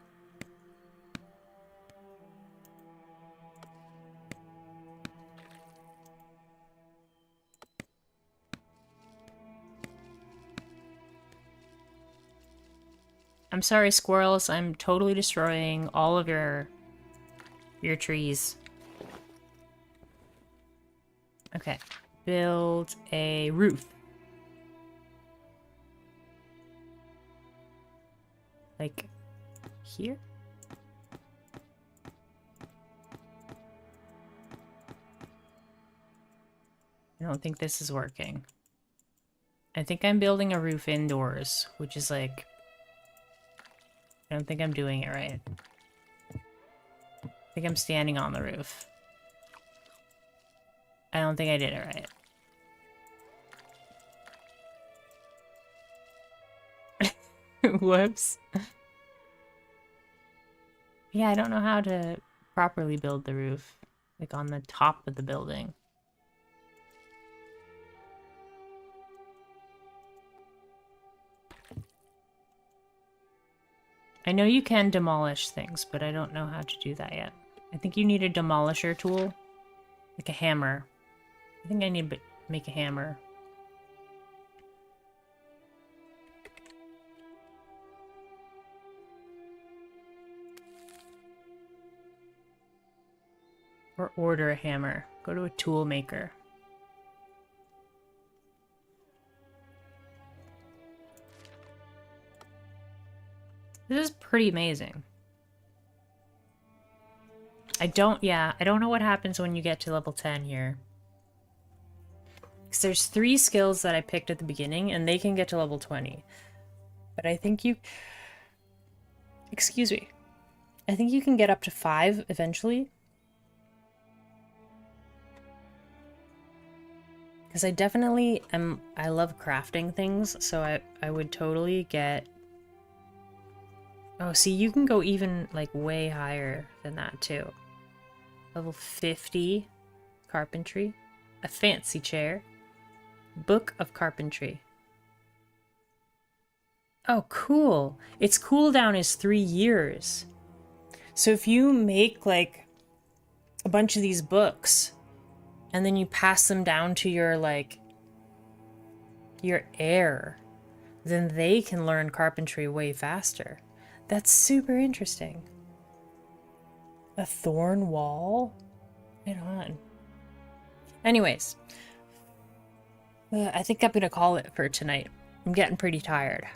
I'm sorry, squirrels. I'm totally destroying all of your trees. Okay. Build a roof. Like here? I don't think this is working. I think I'm building a roof indoors, which is like... I don't think I'm doing it right. I think I'm standing on the roof. I don't think I did it right. Whoops. Yeah, I don't know how to properly build the roof. Like on the top of the building. I know you can demolish things, but I don't know how to do that yet. I think you need a demolisher tool. Like a hammer. I think I need to make a hammer. Or order a hammer. Go to a tool maker. This is pretty amazing. I don't know what happens when you get to level 10 here. Because there's 3 skills that I picked at the beginning, and they can get to level 20. But I think you... Excuse me. I think you can get up to 5 eventually. Because I definitely am... I love crafting things, so I would totally get... Oh, see, you can go even, like, way higher than that, too. Level 50. Carpentry. A fancy chair. Book of Carpentry. Oh, cool. Its cooldown is 3 years. So if you make, like, a bunch of these books, and then you pass them down to your, like, your heir, then they can learn carpentry way faster. That's super interesting. A thorn wall? Right on. Anyways. I think I'm gonna call it for tonight. I'm getting pretty tired.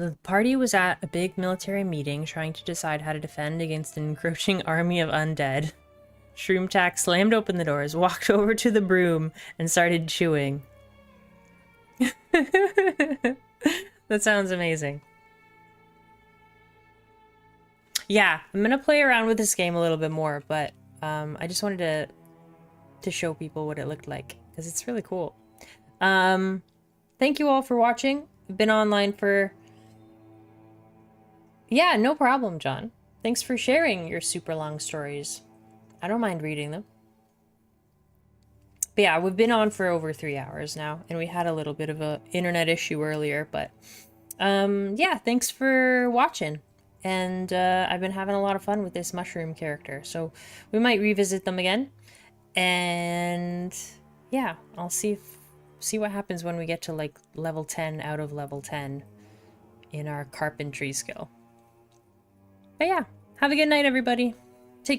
The party was at a big military meeting trying to decide how to defend against an encroaching army of undead. Shroomtack slammed open the doors, walked over to the broom, and started chewing. That sounds amazing. Yeah, I'm gonna play around with this game a little bit more, but I just wanted to show people what it looked like, because it's really cool. Thank you all for watching. I've been online for... Yeah, no problem, John. Thanks for sharing your super long stories. I don't mind reading them. But yeah, we've been on for over 3 hours now, and we had a little bit of an internet issue earlier, but yeah, thanks for watching. And I've been having a lot of fun with this mushroom character, so we might revisit them again. And yeah, I'll see what happens when we get to like level 10 out of level 10 in our carpentry skill. But yeah, have a good night, everybody.